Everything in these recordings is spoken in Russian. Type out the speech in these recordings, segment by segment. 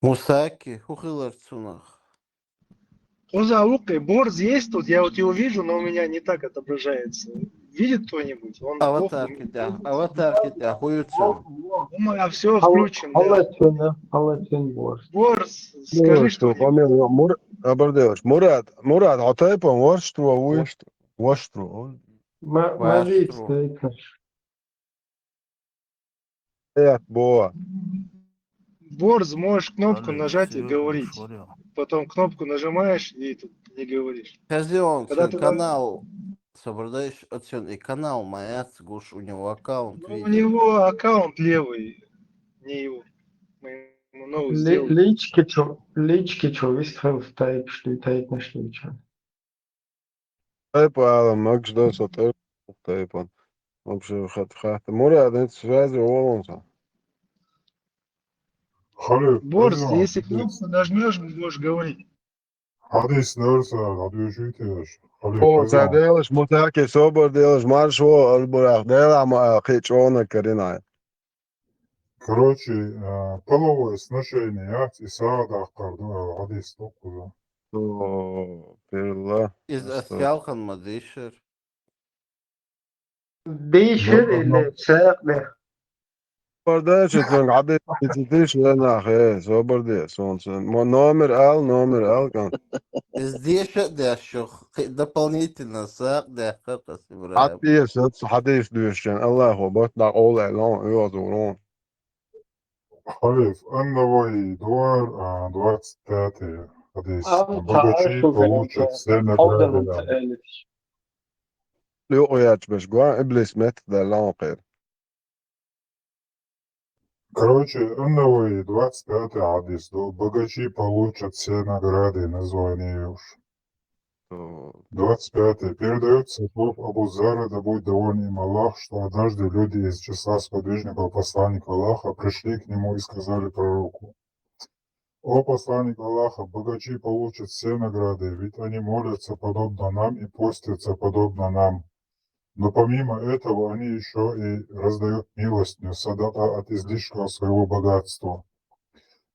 Мусаки, хухиларцунах. Узауки, борз есть тут? Я вот его вижу, но у меня не так отображается. Видит кто-нибудь? Он плохо. Аватарки тя, хуюцун. А все включен, да. Халатин борщ. Борз, скажи Devish to что-нибудь. familja Abardevish. Murat Ataypon varštvo vaštvo. Ma viits teiknas. Ejat boa. Борз, можешь кнопку нажать и говорить. Потом кнопку нажимаешь и тут не говоришь. Казион, Когда ты канал. Соблюдаешь отсюда. И канал Маяц, Гуш, у него аккаунт, у видео. него аккаунт левый, не его. Мы ему новый сделали. Ličkiču visam teiknas līčā. Taypa makš dos Ataypon. Вообще хата. Murat это связи волонса. Халиф, Борз, Азион, если кнопку нажмешь, можешь говорить. Hadis nörsa, hadis Халиф, O Azion. sadēlis Musaki sobardēlis maršo alburāk dēlām хичона каринай. Короче, половое сношение, и саадах Hadis токуза. То перла. Из Асялхан Мадишер. Dīšir ili sēkne. Sobardēlis un abi citīs vienā sobardēlis. Номер L kan. Здесь дашох дополнительно сак да хакас Ибраим. Hadis düşen Allahu batla olaylan yozurun. Халиф, Анновой двор, 25 Hadis. Am Богачи taaršu получат все Avdan награды. elif. Ljuqjat biex gwa iblis met dalan qir. Короче, Анновой 25 Hadis. Богачи получат все награды, название уж. 25. Передается слов Абу Зара, да будет доволен им Аллах, что однажды люди из числа сподвижников посланника Аллаха пришли к нему и сказали пророку: «О посланник Аллаха, богачи получат все награды, ведь они молятся подобно нам и постятся подобно нам. Но помимо этого они еще и раздают милостыню, садака от излишка своего богатства».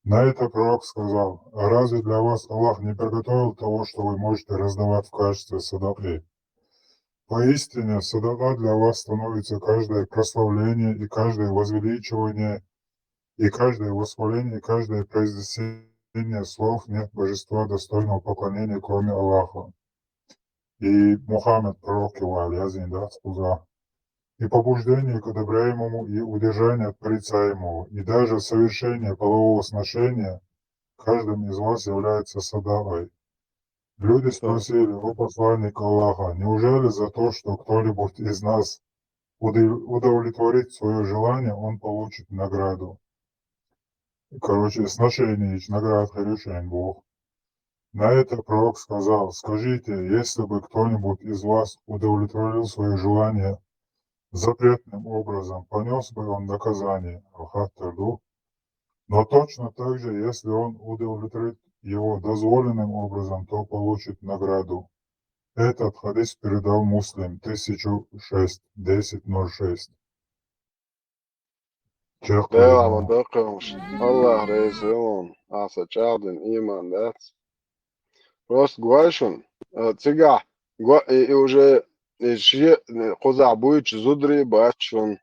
На это пророк сказал: «А разве для вас Аллах не приготовил того, что вы можете раздавать в качестве садаки? Поистине, садака для вас становится каждое прославление и каждое возвеличивание, и каждое восхваление, и каждое произнесение слов нет божества достойного поклонения, кроме Аллаха». И Мухаммед, пророк его, алейхи да, сказал: «И побуждение к одобряемому, и удержание от порицаемого, и даже совершение полового сношения каждым из вас является садакой». Люди спросили: «О посланник Аллаха, неужели за то, что кто-нибудь из нас удовлетворит свое желание, он получит награду?» Короче, сношение, наград Харюшен Бог. На это пророк сказал: «Скажите, если бы кто-нибудь из вас удовлетворил свое желание запретным образом, понес бы он наказание, но точно так же, если он удовлетворит его дозволенным образом, то получит награду». Этот хадис передал Муслим 1006, 1006. Devamlı bakıyormuş. Allah reisi on. Asa çaldın iman dēc. Просто гуашун. Цыга. И уже коза будет зудри бачун.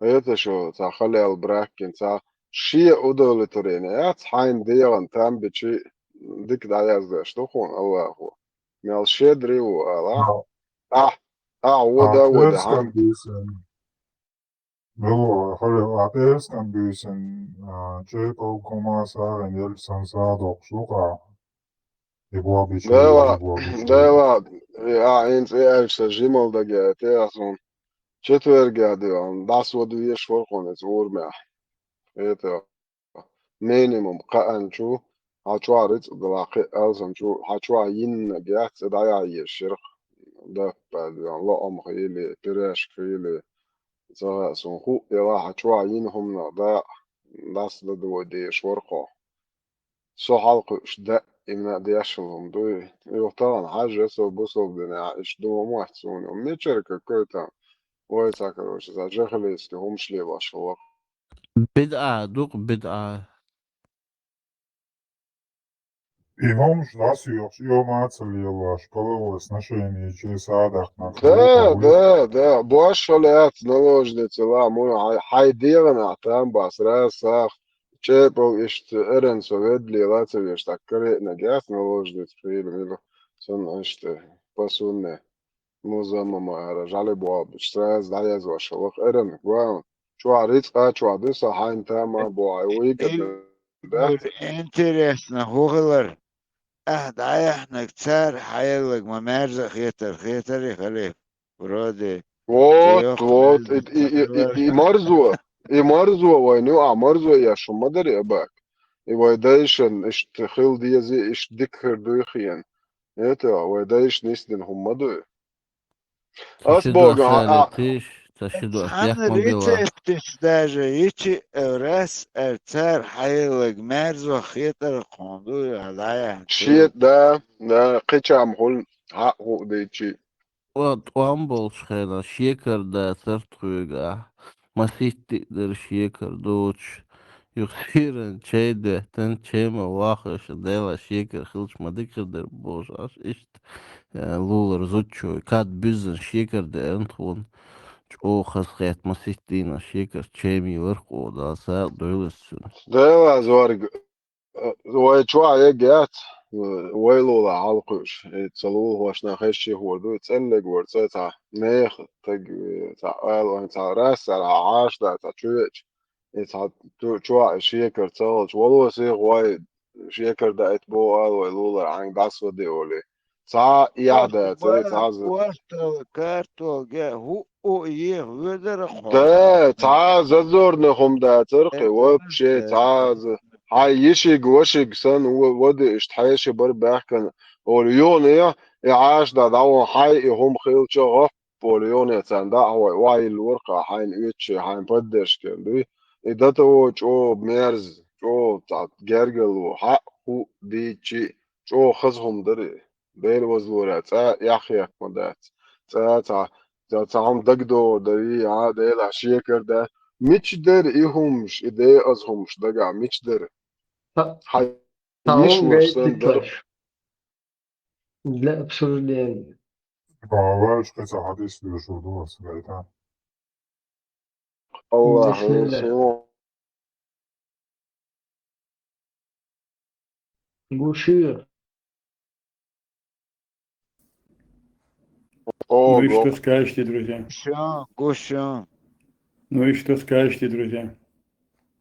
Это что, та халял бракин, та шия удовлетворение. Я цхайн делан там бичи. Дик да я знаю, что хон Аллаху. Мял щедрый у Аллах. Вода, Апельскан бүйсен. Было, апельскан бүйсен. Чепал комаса, нельсан садок шука. И была бичевая, Dēlā, jā, viens ēvšs žimol dagē, tēs un četvergādi un dasod viešu vorkonec urmē. Это минимум قانشو هاتشوارت دلاقي ألزم شو هاتشوا ين جات دايا يشرق ده بعد الله أم خيلي تريش خيلي زها سنخو يلا هاتشوا ين هم دا داس دو دي شورقو سو حلق شدا إمنا دياشلهم دوي يوطان حاجة سو بوصل بنا إش دو محسون ومن شركة كويتا ويسا كروش إذا جخليس هم شلي باش الله بدعة دوق بدعة Имам ждасю, иомацалила, школовое сношение через адах на Да, больше лет наложницы ламу, хайдирна там бас, расах, чепал ишт эрен соведли лацевиш, так корректно гяс наложниц приемлю, сон иште посунне, музама мара, жали буаб, штраз даяз ваша, лох эрен, гуам, чуарица, чуадыса, хайн тама буай, уикет, да? Интересно, Гуглер. Да, нектар, хайлаг, мамерза, хитер, халиф. Вроде. Вот, и марзуа, войну, а марзуа я шо мадери абак. И вайдайшен, ишт хил диази, ишт дикхер дуихиен. Это, вайдайш нисден хуммаду. Ташиду Асбога, асалетиш, ташиду Хан асляхмабила. рецептиш даже, ичи эврес, эрцер, хайлаг, мерзо, хитер, конду, гадая. шиет, да, қичам хул, ху дейчи. Вот уамбол шхена, шекер да цертруга. Масисти дер шекер доч. Юхирен чейде, тен чема вахаш, дела шекер, хилч мадикер дер бож, аш ишт. Лулер зучу, кат бюзен шекер дер энтхун. Чо хасхет масистина шекер, чеми верху, да сэр дойлесун. Да, зорг, وای چوع گات ویلو لا علقش تصلوه واش نخشي هو دو تسلق ورصتا نيخ تق تعال وان تعرس على عاش دا تشويش تا چوع شيكر تسلج والله سي واي شيكر دا اتبو قال ويلو لا عن داس ودي اولي تا يعدا تري تعز Квартал, карту, هو يغدر دا تعز زور نخم دا ترقي وبشي تعز هاي يشيق وشيق سن ودي اشتحيشي بر بحكن اوليونيا يعاش دا داون هاي هم خيل شغف اوليونيا تان دا هو واي الورقة هاي نيتشي هاي بدش كن دي إداتو جو ميرز جو تا جرجل وحق هو دي تشي جو خزهم دري بيل وزورات تا يحيك مدات تا هم دقدو دري عاد إلى شيكر دا مش در إيهمش إدي أزهمش دقا مش در هاي Таун يشمش سن در Гайтитлаш для обсуждения. Баваш, это хадис вышел до вас, да? الله بسم الله. يسلمك Гушир. Ну и أوه что скажете, друзья? Гушан. Ну и что скажете, друзья?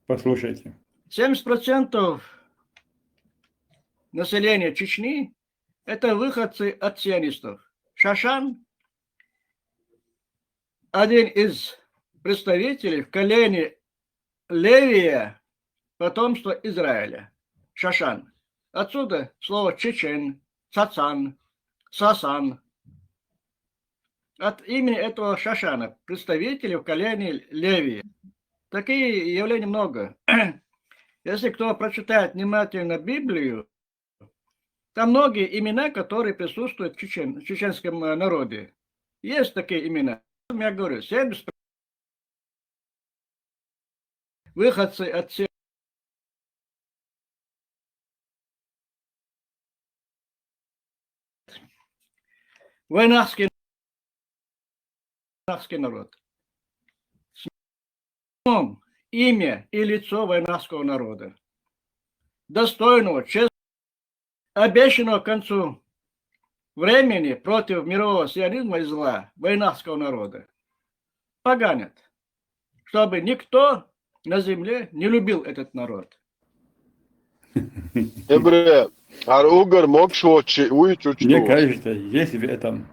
Послушайте. 70% населения Чечни – это выходцы от сионистов. Шашан – один из представителей в колене Левия, потомства Израиля. Шашан. Отсюда слово чечен, цацан, сасан. От имени этого Шашана, представителей в колене Левия. Такие явления много. Если кто прочитает внимательно Библию, там многие имена, которые присутствуют в чеченском народе. Есть такие имена. Я говорю, 70 выходцы от войнахский народ. Имя и лицо войнахского народа. Достойного, честного, обещанного к концу времени против мирового сионизма и зла войнахского народа. Поганят, чтобы никто на земле не любил этот народ. إبرة أرجر مكشوة شيء Мне ويتشوش кажется, есть в этом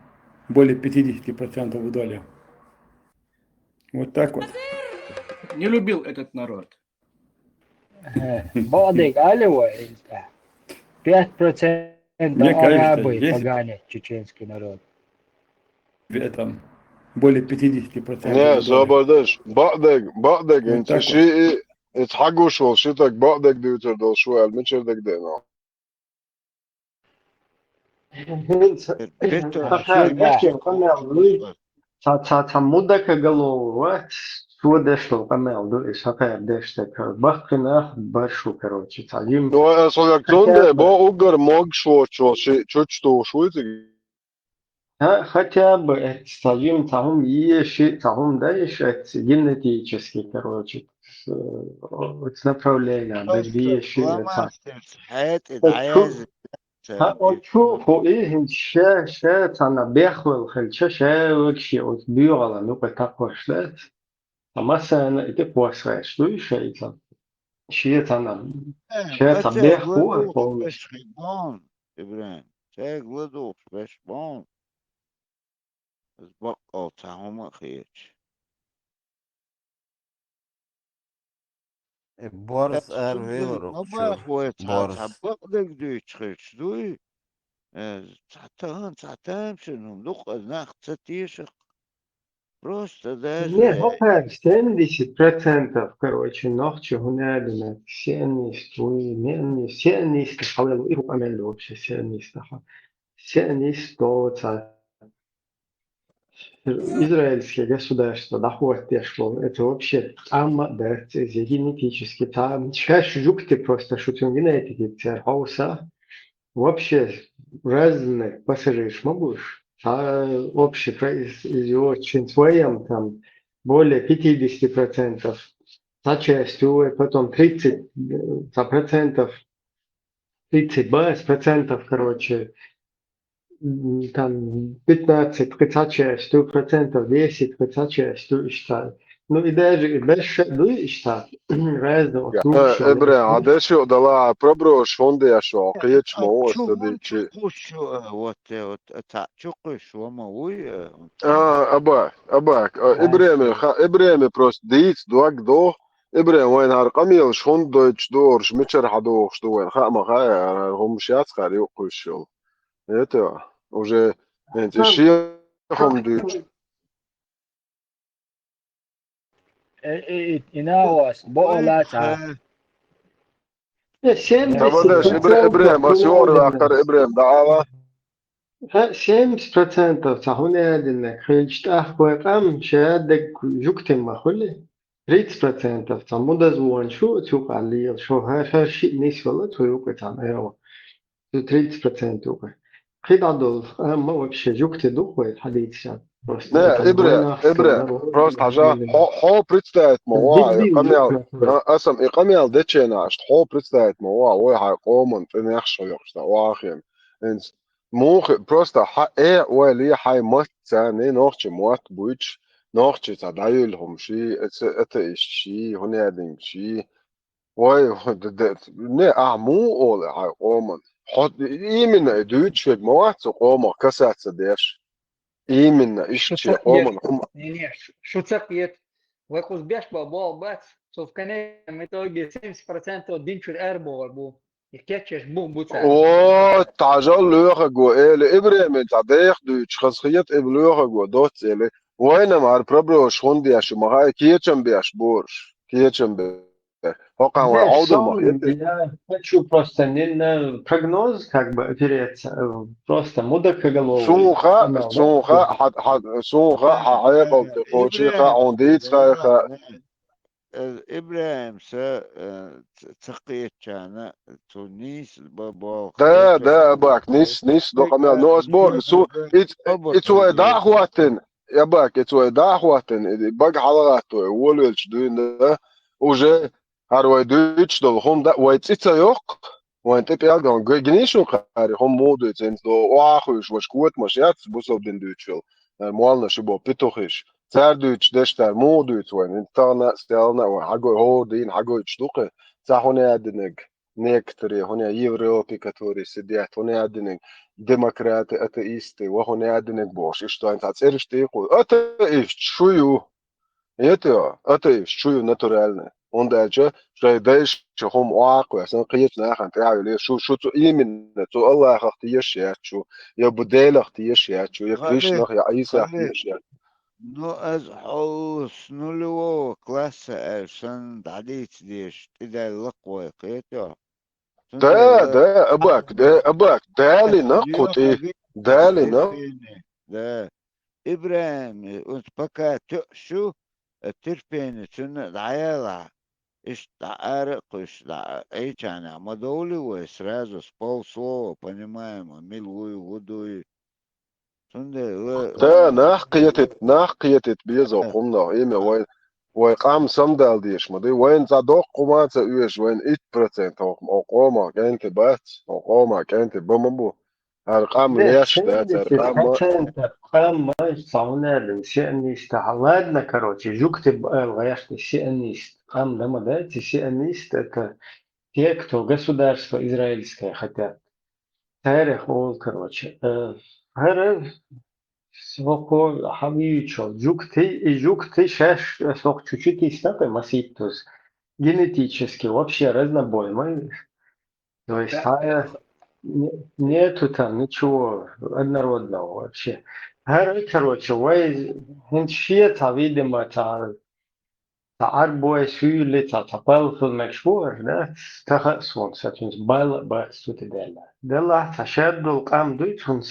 более 50% доля. Вот так вот. Не любил этот народ. بعضك алево, 5% Мне кажется, арабы есть поганят чеченский народ. в этом более 50% يا доля. زبردش بعدك Вот انت так вот. شيء اتحقوا شو شيتك بعدك ديوتر دول شو المنشر دك دينا Мудaka голову, что дешло, камел, да, и шакая дештек. Бахкина баршу, короче, цадим. Ну, Хотя солякцонде, бы, бо угар мог шо, что шуйцы. хотя бы, это цадим, цахум еши, цахум даешь, это генетически, короче, с направлением, да, просто еши, لما تحيت цахум. عايز ها وتشوفوا إيه شات أنا بياخذ خل شاوك شيء وتبيع على نوع تقوشلات مثلا تقوش راش لو شيء شيء أنا شات بياخذ أتغلدوا باش خيبون إبراهيم تغلدوا باش بون بقوا تاعهم خيش Boris أتخذ Erwiler ما okçu. بأخوة Boris. تعبق دويش خيش دوي تعتان شنو لق ناخ تتيشق просто Не, даже хопа, 70% короче, ногче гунядина, 70, не 70, حاول إيه أمل вообще 70, 70 то израильское государство доходит дошло. Это вообще ам, да, это генетически. Там чаще жукты просто шутим генетики, церхауса. Вообще разные пассажиры могут. А общий прайс очень своем там более 50%. Зачастую потом 30%, 30% короче, там 15, 36%, 10, 36 считаю. Ну и даже и больше, ну и считаю, разного случая. Ebre, a desio da la probroš fondija šo, kajeć mo ovo تشوفون stadići. تقوش تشوقش وما وي Abak, عايز Ibrahim prost diets duak do, Ibrahim وين هار قميل شون دوتش دور شمتشر حدو شتو وين خا ما خا هم شيات خار يوقش شو. Это уже انت شيخهم دوتش. إناوس بقولا تعال 70 Ibrahim 70% اسيور هنا اخر Ibrahim دعوة. 70% هنا انك خرجت اخوة قام شهادك جوكتم ما خلي 30% صمود زوان شو تشوق علي شو هذا شيء نيس والله تشوق تعمل ايوه 30% توقع قيد عدل ما وبش جوكت دوخ الحديث شاب بس Ne, там Ibrahim, война Ibrahim, prost haža, ho predstavit mo ova, دي iqamjal, جوكنا esam iqamjal dečenāšt, ho predstavit mo ova, oj ha qomant, neššaļokšta, oahiem. Ins, mūhi, prosta, oj li hai mat ne nohči mat buič, nohči ta dajulhum ši, ete ish ši, huneding ši, oj, ne, mu ole hai qomant. Imina duičvig mat, so qoma, kasat sa desh. Imina شو ishchi تقيت qomant, يعني شو تقيت ويقول بيش بابا بس سوف كان متوجه 70% din för erbo bo يكتشش بوم بوتسان تعجل لوغا جو إلي إبراهيم تعديخ دو تشخصية إبلوغا جو دوت إلي وين مع البربلو شخون دي أشي مغاي كيتشم بيش بورش كيتشم بي هوقا знаешь وعود сам المخيطي я хочу просто не на прогноз как бы опереться просто мудакоголовый امال да سونخا سونخا حقيقة وتقوشيخا إبراهيم عنديتخا إبراهيم تقيت كان تونس بابا ده أباك نيس دو قميل نو أسبور سو إتس وي دعواتن يا باك إتس وي دعواتن باق حلقاتو ولولش دوين ده وجه هاروي دوتش دو هم ده ويتس يوق وانت بيالغان جنيشو قاري هم مودو تنس دو واخوش وش قوت مشيات بوسو دين دوتشل موالنا شبو بيتوخيش تار دوتش دشتار مودو وين انترنا ستالنا وحاجو هو دين حاجو يتشدوقه تاحوني ادنك Некоторые, هنا Европе, которые сидят, هنا عندنا демократы, атеисты, وهنا عندنا бош. И что они теперь штейку? Атеист, чую. Это чую натурально. Он дальше, что дальше, что هم واقع, سن قيت ناخن تعالوا شو именно, تو الله اختيش يا شو, يا بدال اختيش يا شو, يا خلي كريشنا يا عيسى خلي اختيش يا. نو از حوس نلو كلاس السن دعديت ديش إذا اللقوة قيتو ده أباك ده لنقط إيه اليوم ده لنقط فيني ده إبراهيم وانت بكا تأشو التربية سنة دعيالها إيش تعارق إيش إيش أنا ما دولي وإسرائيل سبولسو понимаем ملوي ودوي سنة تا نحقيتت بيزا قمنا إيمي وين قام سمدال ديش مدي وين زادوق قمات إيش وين 8% أو قوما كانت بات أو قوما كانت بمبو أرقام ليش ده أرقام 70% قام ما يصعونا للشأن استعلادنا كروتي جوكتب الغياش الشأنيست قام لما دات الشأنيست это те, кто государство израильское хотят. Тарих ол, короче. Свoko хавичо, жукты шаш, сок чуть-чуть истапы маситус. Генетически вообще разнобой. То есть нету там ничего однородного вообще. Короче, видимо, تعربوا سيولة تطبل في المشهور ده تخصون ستون بايل بس تدلا دلا تشد القام دوت هم 7%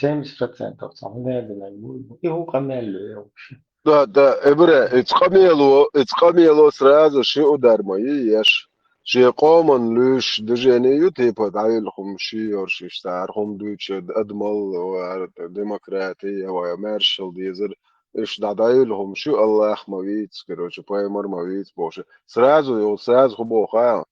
تصمنا بنقول إيه قمل له ده إبرة اتقاميلو سرازو شيء دارمي يش شيء قومن لوش دجانيو تيبا دايلهم شيء أو شيء ستارهم دوتش أدمل ديمقراطية ومارشال ديزر إيش دايلهم شو الله مويتس كروش بايمر مويتس بوش سرازو خبو خيال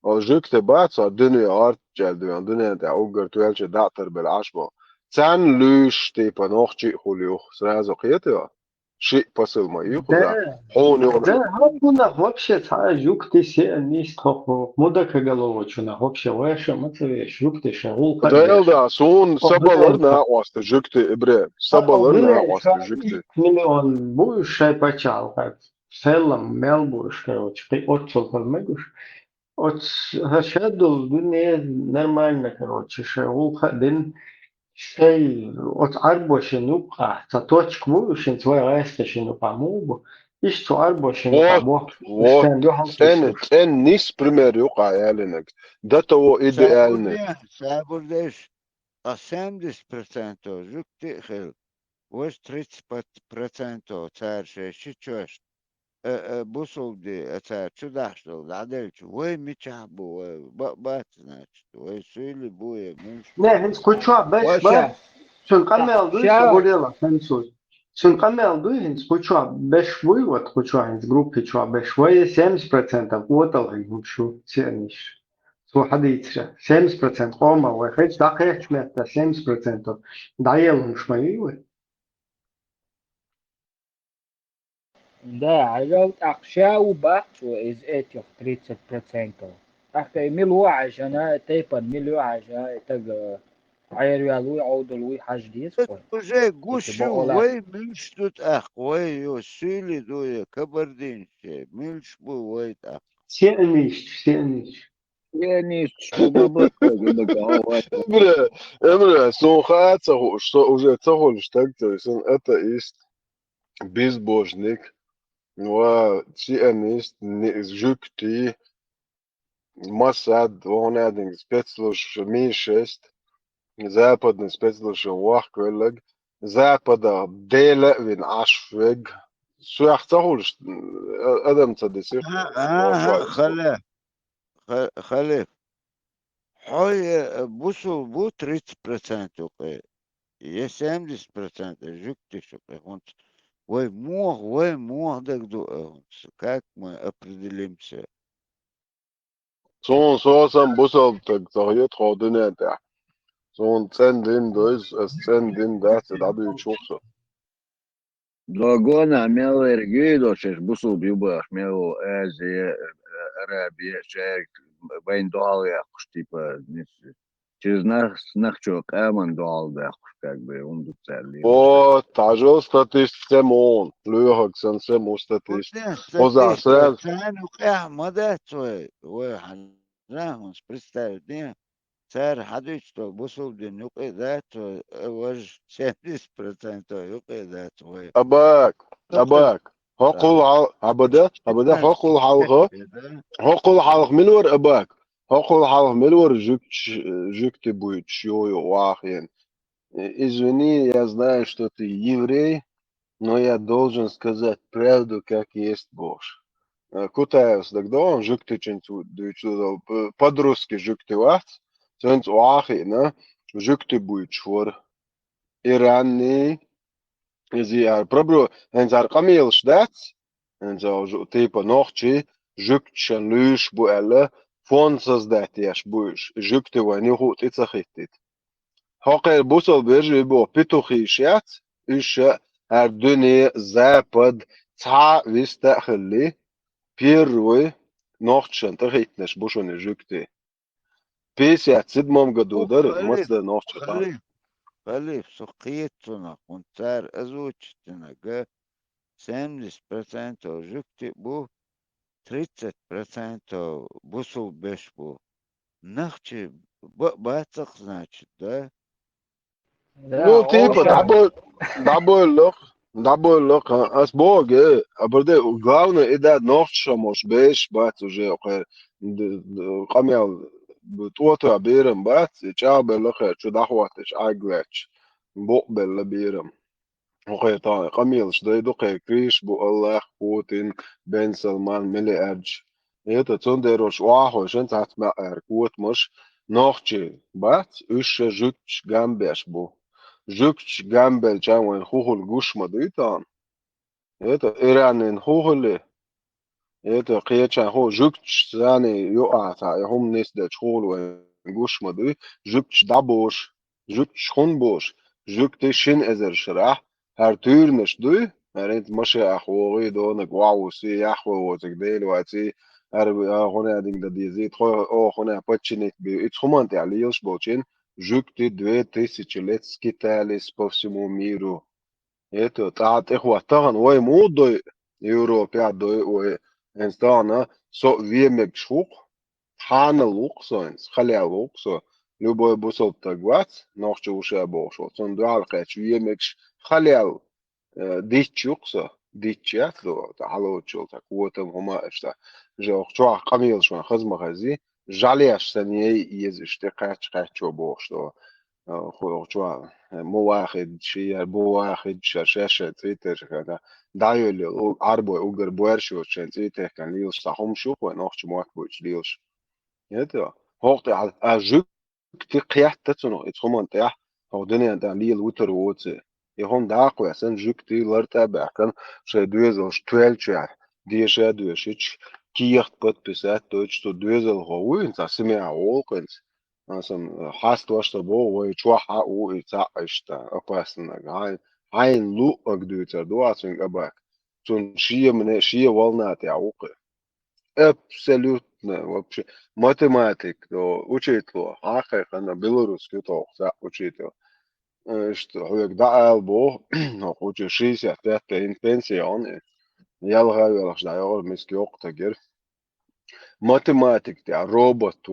أو جوك تبعت الدنيا أرت جالدو الدنيا تا أوجر توالش دعتر بالعشبة تان لوش تيبا نوخشي خليوخ سرازو قيتها شيء بصل ما يخذ هون Да, هنا вообще жук ты се не стохо мудак головочуна вообще ваша мацаве жук ты шагул دايل دا سون سبالرنا واسط جكتي إبراهيم سبالرنا واسط جكتي مليون буш шай пачал как селам мелбуш короче ты отцол подмегуш от хашадул дуне нормально короче шагул дин شيء أتعربو شنو بقى تطوش كمو شن توي غايستا شنو قامو إيش تعربو شنو قامو وات استان دو هم تن نيس بريمير يقع يالنك ده تو إيديالنك سابردش 70% جوكتي خل وش 30% صار شي تشوش بوصل دي صار شو داشتو دعدل شو وين متشعبو بات значит وين سويلي بويا مش نه هنس كوچوا بش واشا شن قمي aldı شا بوديلا هنسوز شن قمي aldı هنس كوچوا بش بوي وات كوچوا هنس جروب كوچوا بش وي 70% وطل هنس شو سينيش سو حد يتشا 70% قوما وخيش دقيق شميتا 70% دعيلهم شميوي Да, عجلت أقشاو بات وإز إتيوف 30%. أخي ملو عجنا تيبا ملو عجنا تج عيريالوي عودلوي حاج ديس كوي уже гуще يتبقوا وي ملش توت أخ وي يو سيلي دويا كبردين شي ملش بو وي أخ سينيش يعني شو بطل قلك هو إبراهيم سون خات سهو что уже сахол штагтер сон это ist безбожник و сионист жукти Масад вогнадинг спецслужб Ми-6 западный спецслужб وحكولج запада ديلا وين عشفج شو يحتاجولش ادم تصدق خلف حوي بوسو بو 30% اوكي يا 70% جوكتي شو هونت وي موه دك دو как мы определимся سون سوسن بوسل تغيير خودنا ده سون سندين دوز سندين ده تدابي تشوفه Dogona mel erguido, šeš busul bjubaš melu Azija, Arabija, šek, vain dolja, tipa, через нахчо каман долда, как бы, он дуцали. О, тажо статист семон, плюхак сан сему статист. Оза срез. Цену кахмада цой, ой, ханрахун, представить, не? Цар хадычто, бусул ден, юкай дат, вож 70% юкай дат, ой. أباك هقول عبدا هقول حلقة هقول حلقة ملور أباك هقول حلقة ملور жук ты будет чьё واخين. Извини, я знаю, что ты еврей, но я должен сказать правду, как есть Боже. Кутаевс тогда он жукты ченцу подростки жукты вахт, ценц уахи, на жукты будет чвор. Иранни, изи пробро, энзар камил штац, энзар типа нохчи, жуктшен лüш бу эле, фон создать яш буш, жукты вани хут ицахиттит. Хакер бусал бежи бо петухи шят, иша ардуни запад, ца вистахли, первый нохчен тахитнеш бушони жукты. 50 мам О, гадудар, масда нохча. Халиф, сухицунак, un cer azučitinaga 70% žukti bu, 30% busul beš bu. Нахчи, бацах, значит, да? Да, Ну, типа, Оша, дабой лох, ас боге, аберде, главное, и да, нохша, мош, беш, бац, уже, камел, туату абирам, бац, и чабе лохе, чудахватеш, айглеч, бокбел бирам. Oké, طيب Camille, ده دوقي كريش بو الله بوتين بن سلمان ملي أرج. إيه تندروش واحد عشان تسمع كوت مش نوختي بات إيش جوكش جامبش بو جوكش جامبل جاوين خوهل جوش مديتان. إيه إيران خوهل إيه قيتشان هو جوكش ثاني يقع تا هم ناس ده شغل وجوش مدي جوكش دابوش جوكش خنبوش جوكتشين إزر شرح هر تورنش دو هرنت ماشي أخوغي دونك واو سي يحوى وتقديل واتي هر هنا دين دا ديزيت خو أو هنا باتشينيت بي إتخمانت عليش بوچين جوكتي 2000 лет скитались по всему миру. Это тāt ehwatagan way muudoy Europeadoy way enstana so viemek shuk hana luqsoins khalia luqso любой бусол тагват нохче уше бошо сон дуал кач viemek khalia дичуксо дичятло тало чул так вотом хома эшта же чуа камил шма хазма хази жаляш сане езиште кач бошо خروجوا مو واحد شيء مو واحد شاشة تويتر كذا دايل أو عربو أو جربويرش وشين تويتر كان ليوش صحهم شوف ونوخش موات بوش ليوش يدا هوقت على أجوك تقيح تتنو إتخمان تيح هو دنيا دا ليل وتر ووتي يهون داقو يسن جوك تي لرتا بحكن شي دوزل شتويل شاح دي شا دوشيش كيخت بط بسات دوش تو دوزل هو انت سمع وولقنت مثلا حاسس что бо чуа у и ца ишта опасно гайн лу агдуйта дуацин габак тун шие волна те аука абсолютно вообще математик то учитель ахай на белорусский то учитель что хуяк да албо но хоче 65 in pension ялга велаш да йор миски октагер математик те робот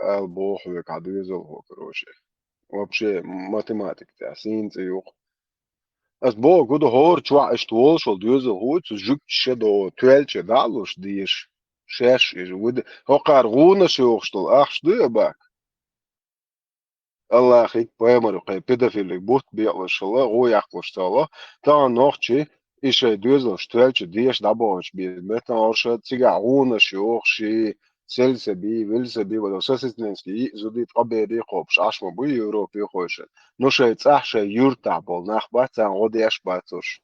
албо хуяк адуизол короче вообще математика, синцы юх. As bo gudu hor chwa istwol shol düze hut zu juk chedo twelche dalush dish shesh is wud hoqar guna shoch stol ach shdu bak. Allah khik poemer qay pedofilik bot bi shala go yaqlosh tala ta nochchi ishe düze twelche dish daboch bi metan orsha tsiga guna shoch shi سلسبي فيلسبي ولا ساسنسكي زودي طبيعي قوبش عشما بو يوروبي خوش نو شي صح شي يورتا بول نخبات عن غودي اش باتوش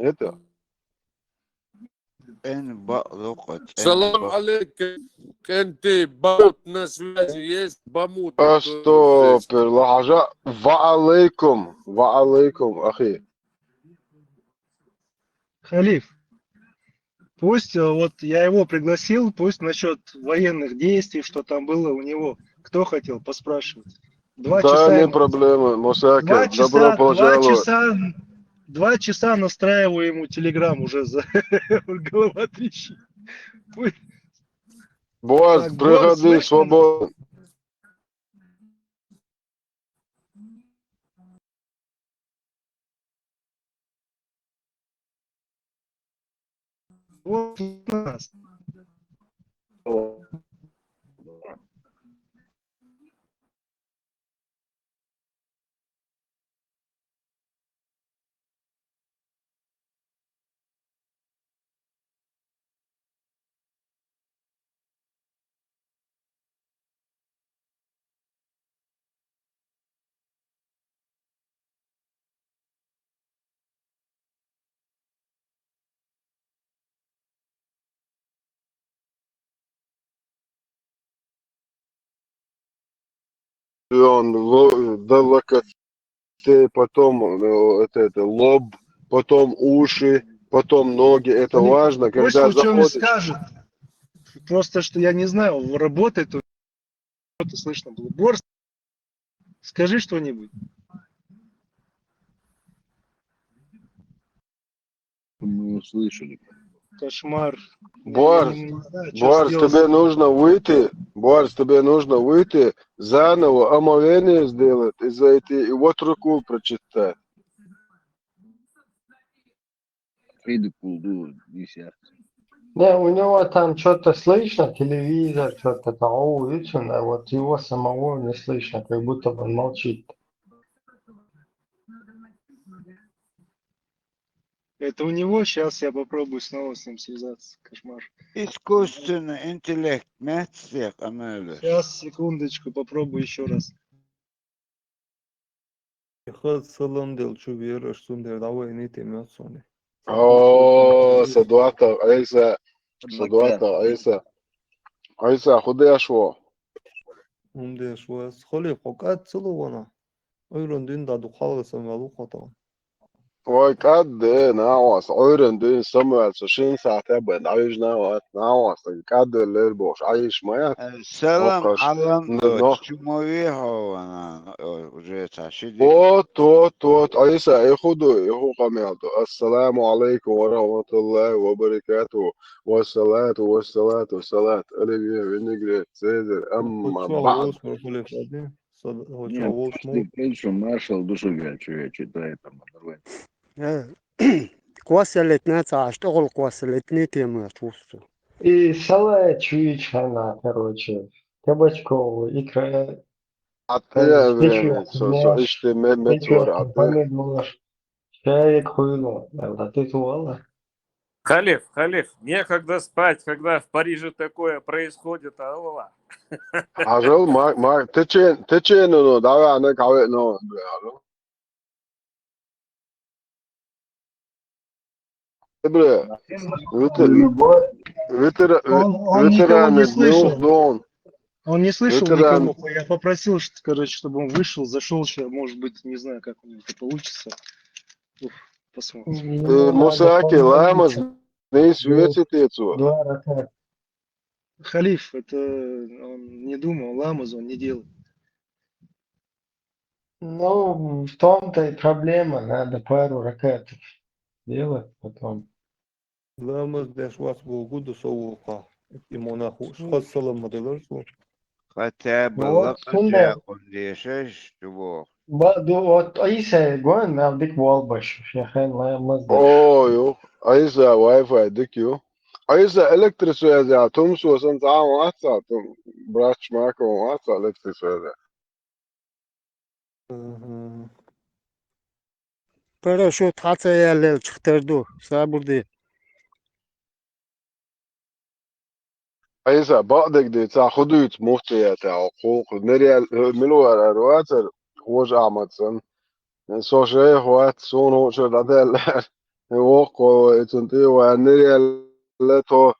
это ان بقلقت ان Салам алейкум. Кенти, Бамут на связи есть? Бамут, здесь. استوبر لحظة وعليكم أخي Халиф, пусть вот я его пригласил, пусть насчет военных действий, что там было у него, кто хотел поспрашивать. Два да часа не ему, проблема Мусаки добро пожаловать 2 часа настраиваю ему телеграм уже за голова трещит. Пусть- Боз Так, Бор приходи слышно? свободно Вот у нас. потом это лоб, потом уши, потом ноги. Это Халиф, важно, пусть когда лучше он заходишь. скажет. Просто что я не знаю, работает тут, что-то слышно было. Борс, скажи что-нибудь. Мы услышали. Кошмар. Я Борс, не знаю, что Борс, сделать. тебе нужно выйти, Борс, тебе нужно выйти, заново омовение сделать и зайти, и вот руку прочитать. Приду, пулду, десят. Не, у него там что-то слышно, телевизор, что-то там, а вот его самого не слышно, как будто он молчит. Это у него, сейчас я попробую снова с ним связаться. Кошмар. Искусственный интеллект, мертвых, амелыш. Сейчас, секундочку, попробую еще раз. خود سلام دلچو بیارش سون در دوای نیتی میاد سونه. О, Садуата, Айса, Садуата, Айса, خدي شو. اون دیش وست خالی فقط سلو وانا. ایران دین دادو خالق سمالو خطا. وقد ناوس عورن دين سمع سشين ساعة بن عايش ناوس قد الليل بوش عايش ميات السلام وقش علم نوح شمويه هو أنا وجيت عشدي توت عيسى يهو قميضو السلام عليكم ورحمة الله وبركاته والصلاة ألي بنجري سيدر أما Хочу بعد авось مرخولی فادی. Хочу Нет, авось ты мол. пришел, маршал, душу я читаю там. كواسلتنا اشتغل كواسلتني تيم توستو И салат чуичана, короче, кабачковый, икра, عطية печёвка, время سو мяш, إشتي متور печёвка, عطية помидор, чай, хуйло. Да ты туала? Халиф, некогда спать, когда в Париже такое происходит, Аллах. عجل ما تچين نو دعوة عنك عوي نو إبرة Он никого не ветераны днюх слышал. дон Он не слышал ветеран никого. Я попросил, короче, чтобы он вышел, зашел сейчас. Может быть, не знаю, как у него это получится. Уф, посмотрим. Ему надо مساكي لامز помолиться. نيس ويتيتيتسو Два рака. Халиф, это он не думал, ламаз он не делал. Ну, в том-то и проблема. Надо пару ракетов делать потом. لامز دیش واس بوجود سووقا. إمانا خوش خود سلام مدلر سو. хотя бы Вот, лакотя сунда. кундишеш чего. Вот Аиса Гуан навдик Волбаш. Шехен لا مزدش. اوه عايزة واي فاي ديكيو عايزة الكتريس ويزا تمسو سنت عام واتسا براتش معكم واتسا الكتريس ويزا Хорошо, таца я лел чхтерду, сабурди. عايزة بقدك دي تاع خدوت مفتي تاع حقوق نريال ملو الرواتر خوش اعمد سن så skjer det sånn også det وقو تنتي ونريال تو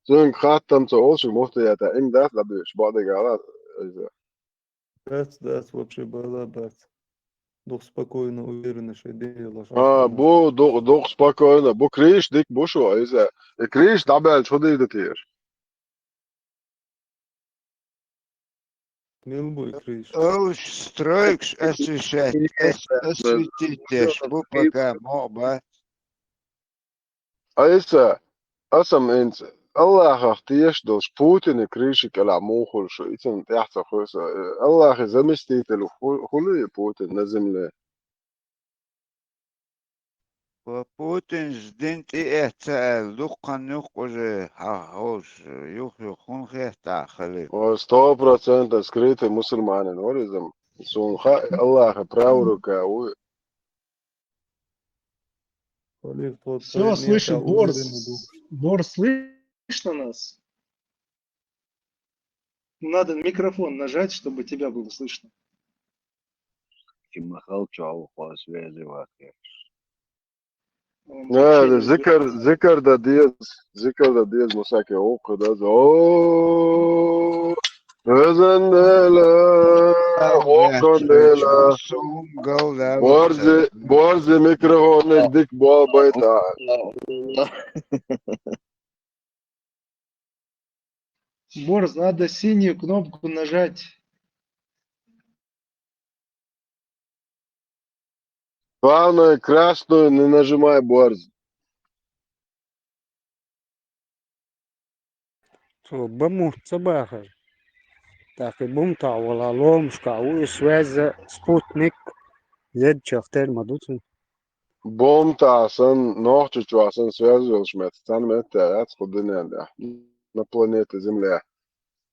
زين خاتم تو også måste jag ta in det لبيش بعد قالت That's вообще была бац. Дух спокойно, уверенно, что делала шашка. بو دوغ спокойно بو كريش ديك بوشو إذا كريش دعبال شو دي دتير Милбой крыш. Оуш строикс осветитеш, бу пока моба. إذا أسم إنت الله اختيش دوش بوتين كريش كلا موخل شو إذا تحت خوسة الله زمستيت له خلي بوتين نزم له Путин сдинт и это лукан юхуже хауш юхун хета халиф. 100% скрытый мусульманин ورزم سون الله براورك Халиф тот Все, проект слышит уверенный дух. Борс, слышно нас? Надо микрофон нажать, чтобы тебя было слышно. Махал чау по связи вахе. Он вообще не ذكر ده ديز مساكي اوق ده Özendele, Hokandela. Борзи микрофонник дик бойта. Борз, надо синюю кнопку нажать. Главное, красную не нажимай, Борз. بموت صباحا تاكي بومتا ولا لوم شكاو سويز سبوتنيك زد شفتر مدوتن Бомтасан, ногчичуасан связываешь, там это, отходы на планете Земля.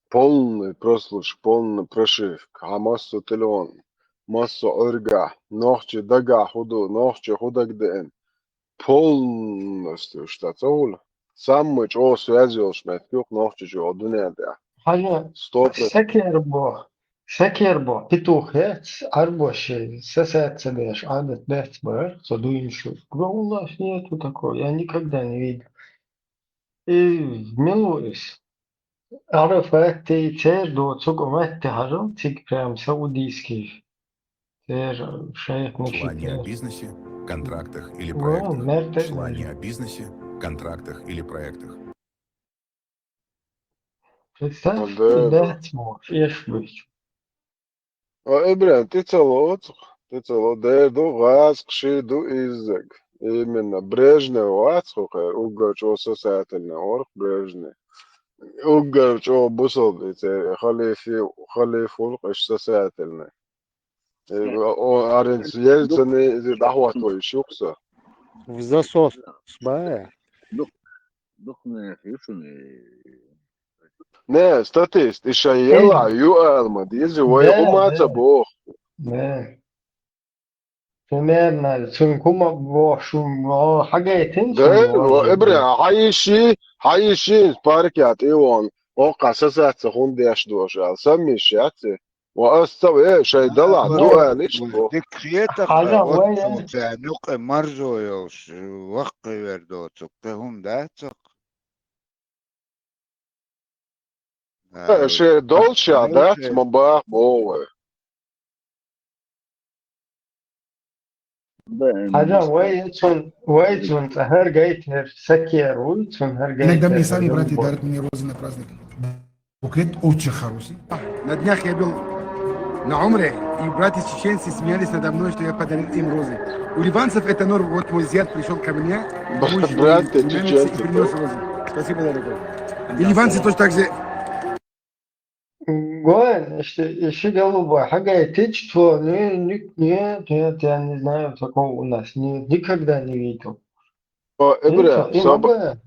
Полный прослушк, полный прошивка, а массу телефон, массу орга, ногчи дага худу, ногчи худагден. Полностью штатол. Сам мы чего связываешь, кюк ногчи чего дуня. حاجة 100%. سكر بو بيتوخ هيتس أربوش ساسات سداش عادة بيت بار صدوين شوف والله شنو такое я никогда не видел и милуюсь عرفت تير دو تسوق تهرم تيك прям سعوديский تير شايف مشي Желание о تير бизнесе, контрактах или Го, проектах. мерте Желание о бизнесе, контрактах или проектах. представь Да. بيت مو ايش بيش Эбрен, ты цело, дерду, газ, кшиду, иззег. Именно Брежнев, Ацхухер, Угач, сосательный орг Брежнев. Угач, бусолдите, халифул, сосательный. Аренц Ельцин, дахватой, шукса. в засос бая دخنا يشون Не, статист, Ишаела, Юэлма, Дизи, Вэй, ده Умаца, Бог. ده примерно سنكم بوشم حاجة يتنسون ده إبرا حيشي باركات إيوان وقع ساسات سخون ديش دوشال سمي شاتي وأستوى شي دلع دو ليش بو Dikriyetak حاجة otso وين tanuk marzo yos waqi verdotsuk tehum datsuk. شي دولشا دات مباح بوه حاجة وين هر جايت هر سكير وين هر جايت Иногда мне هر сами братья جنبه дарят мне розы на праздник. Букет очень хороший. На днях я был на Умре, и братья чеченцы смеялись надо мной, что я подарил им розы. У ливанцев это норм. Вот мой зять пришел ко мне, мой братья племяннице, и чеченцы принес розы. Спасибо, дорогой. И ливанцы тоже так же. Гоэн, еще голубая, حاجة يتيجي то нет, я не знаю, такого у нас никогда не видел. إبرا И много.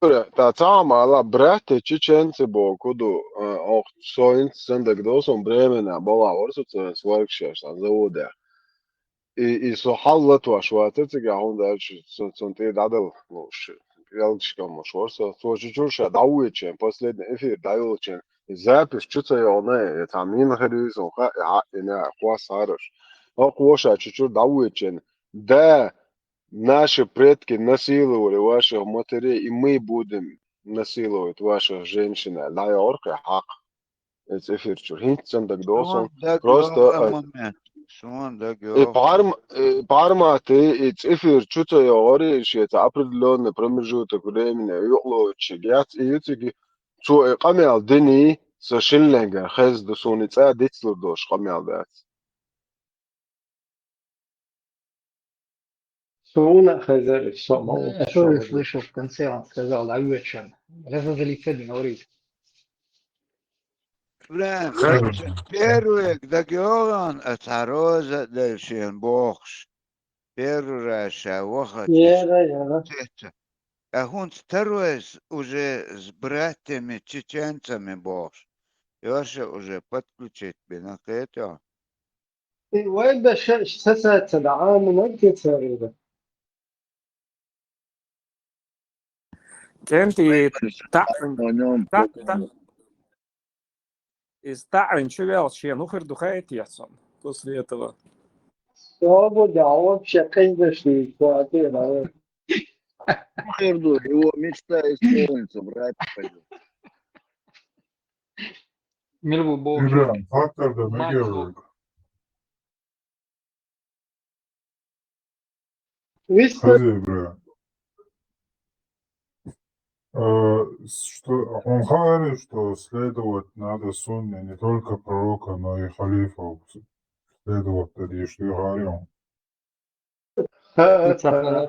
Tā cāmā brate čečenci bo kudu so interesantak dosom brēmenā bolā orsucēs workshēs tā zaudē. И so hallatwa švātecīgā un дальше son tie dadal ялчикам шорса so чучурша дауечен последний эфир даючен запись чуцаёне там минхерис он ина хвасарыш. Хвоша чучур дауечен да Наши предки насиловали ваших матерей, и мы будем насиловать ваших женщин. Дай орка хак. Это эфир чурхинцем так досон. Просто парма ты это эфир чуто я ори, что это определенный промежуток времени. Юкло чигят и ютики. Чу камел дни сошинленга хез досуница дицло дош камел дат. Суна хазар сома. Я тоже слышал в конце, он сказал, да, вечер. Разозлиться не говорит. Блин, первый, да Георган, это роза дальше бокс. Первый раз, выход из а он второй раз уже с братьями чеченцами бокс. Ёша уже подключить меня к этому. وين بش ساسات العام نبكي تقريبا. Кенти Старин чувел че, ну хардухает ясон после этого. Свобода, вообще, конечно, квартира. Его мечта исполнится, братья. Milvu Bohir. İbrahim, fakir de Maço. megevrek. Виста Хази, İbrahim. Что он говорит, что следовать надо сунне не только пророка, но и халифов. Следовать тогда, что я говорил. правильно,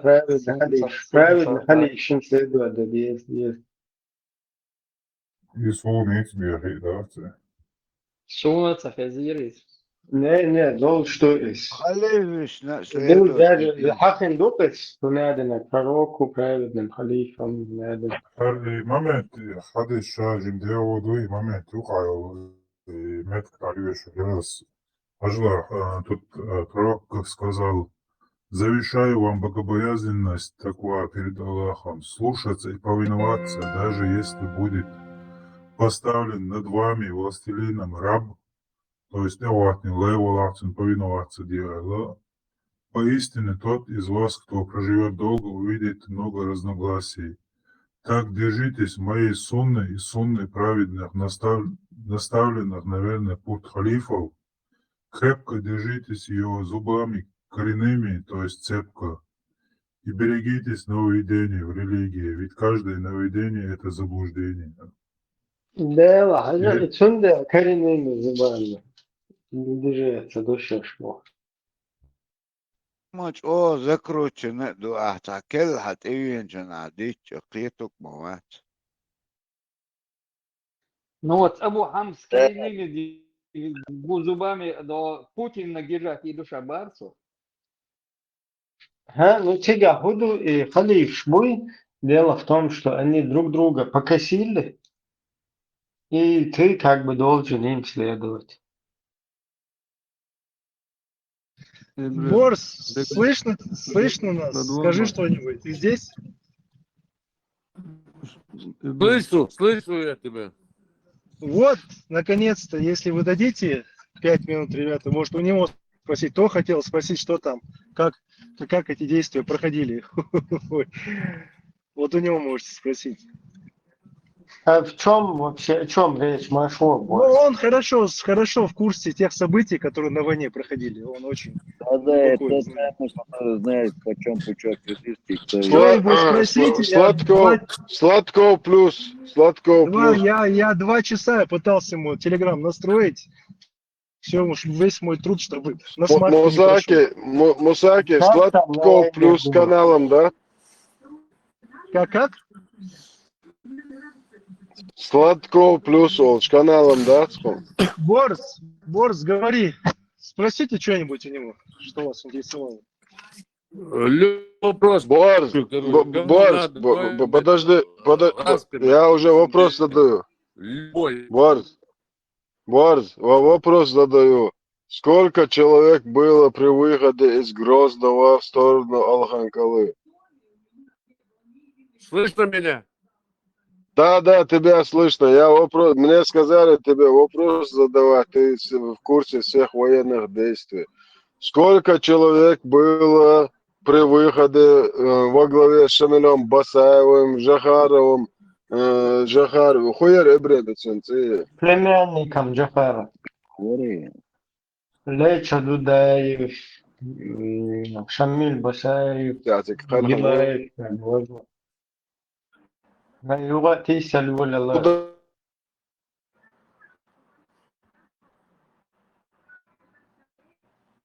хали işin следует da есть. И свой тебе, да, Сунаца Хазирис. Не, дол что есть. Халиф Дол следует даже тебе. хакин допес, то надо на пророку, праведным халифам, надо. هذه момент, هذا الشاجم ده ودوي момент وقع метк тарьеш раз. Ажла, тут пророк сказал, завещаю вам богобоязненность таква перед Аллахом, слушаться и повиноваться, даже если будет поставлен над вами властелином раб, то есть не леволацин, повиноваться дело. Поистине тот из вас, кто проживет долго, увидит много разногласий. Так держитесь моей сунны и сунны праведных, наставленных, наверное, путь халифов. Крепко держитесь ее зубами коренными, то есть цепко. И берегитесь нововведений в религии, ведь каждое нововведение – это заблуждение. Да, хажа içinde karinenin zıbarlı. Держится душа шмо. Мач, о, закручено, дуахта, келхат, ивенчана, дичо, клеток, моват. Ну вот Абу Хамс коренными зубами до Путина держать и душа барцу. Ну тебя худу и халиф шмуй. Дело в том, что они друг друга покосили, и ты как бы должен им следовать. Борс, слышно нас? Скажи что-нибудь. Ты здесь? Слышу я тебя. Вот, наконец-то, если вы дадите 5 минут, ребята, может у него спросить, кто хотел спросить, что там, как эти действия проходили. Вот у него можете спросить. А в чем вообще, о чем речь Машо? Ну, он хорошо в курсе тех событий, которые на войне проходили. Он очень глубоко их знает. Знает, почем пучок кредитки. Что-нибудь спросите, Сладков плюс. Я 2 часа пытался ему телеграм настроить. Все, весь мой труд, чтобы на смарт не прошел. Мусаки, Сладков плюс каналом, да? Как? Сладков плюс каналом, да? Борс, говори. Спросите что-нибудь у него, что вас интересовало. Вопрос. Борс, подожди, я уже вопрос задаю. Любой. Борс, вопрос задаю. Сколько человек было при выходе из Грозного в сторону Алханкалы? Слышно меня? Да, тебя слышно. Мне сказали тебе вопрос задавать. Ты в курсе всех военных действий. Сколько человек было при выходе во главе с Шамилем Басаевым, Жахаровым, Хуер Эбредецин? Племянником Джафара. Лечо Дудаев, Шамиль Басаев, Гилаев, возможно. الوقت يسأل ولا لا؟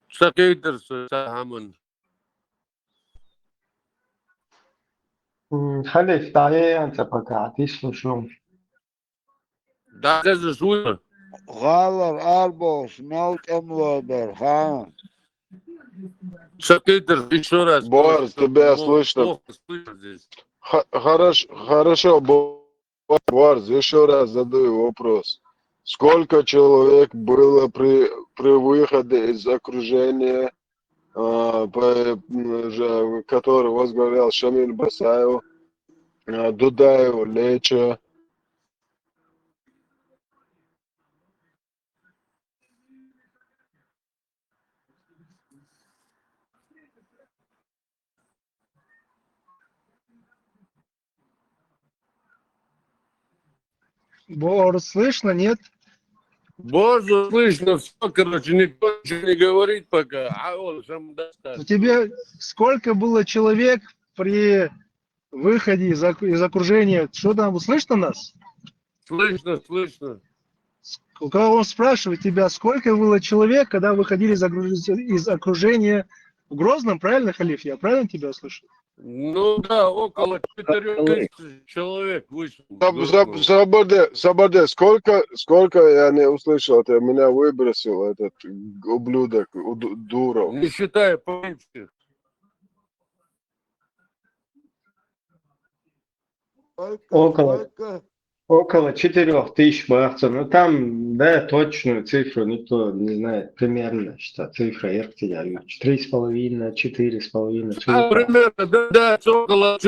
Шакейдер Хамон. خليك تعالى أنت بقى تسلم. Да, это же Галар, Арбос, Мелт Эмлодер, ха? Шакейдер, еще раз. Борс, тебя слышно. Хорошо, Борс, еще раз задаю вопрос. Сколько человек было при выходе из окружения, который возглавлял Шамиль Басаев, Дудаев, Лечо? Борс, слышно, нет? Боже, слышно все, короче, никто ничего не говорит пока. А он сам У достаточно. тебя сколько было человек при выходе из окружения? Что там, слышно нас? Слышно, слышно. У кого он спрашивает тебя, сколько было человек, когда выходили из окружения в Грозном, правильно, Халиф? Я правильно тебя услышал? Ну да, около 4000 человек вышло. Сабаде, сколько я не услышал, ты меня выбросил, этот ублюдок, Дуров. Не считая полиции. Около 4000 баксов. Ну там, да, точную цифру никто не знает. Примерно, что цифра, я тебе 3,5, 4,5. Примерно, да, около,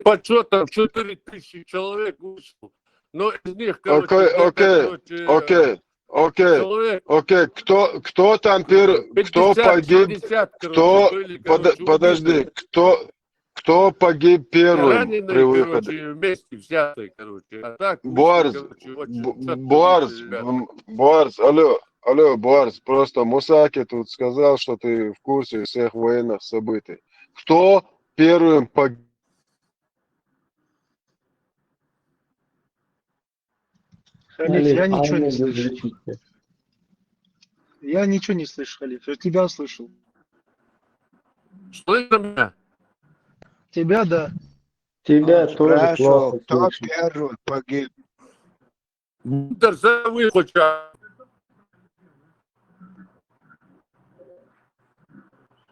подсчетом 4000 человек вышло. Но из них, короче, Окей. Кто там кто погиб, 50, кто, были, короче, подожди, кто погиб первым при раненые, выходе? короче, вместе взятые, короче. А так, Борз, алло, Борз, просто Мусаки тут сказал, что ты в курсе всех военных событий. Кто первым погиб? Халиф, я ничего не слышу. Я ничего не слышу, Халиф. Я тебя слышал. Слышно меня? Тебя, да. Тебя тоже Спрашивал, плохо кто слышно. первый погиб. Терзавы хоча.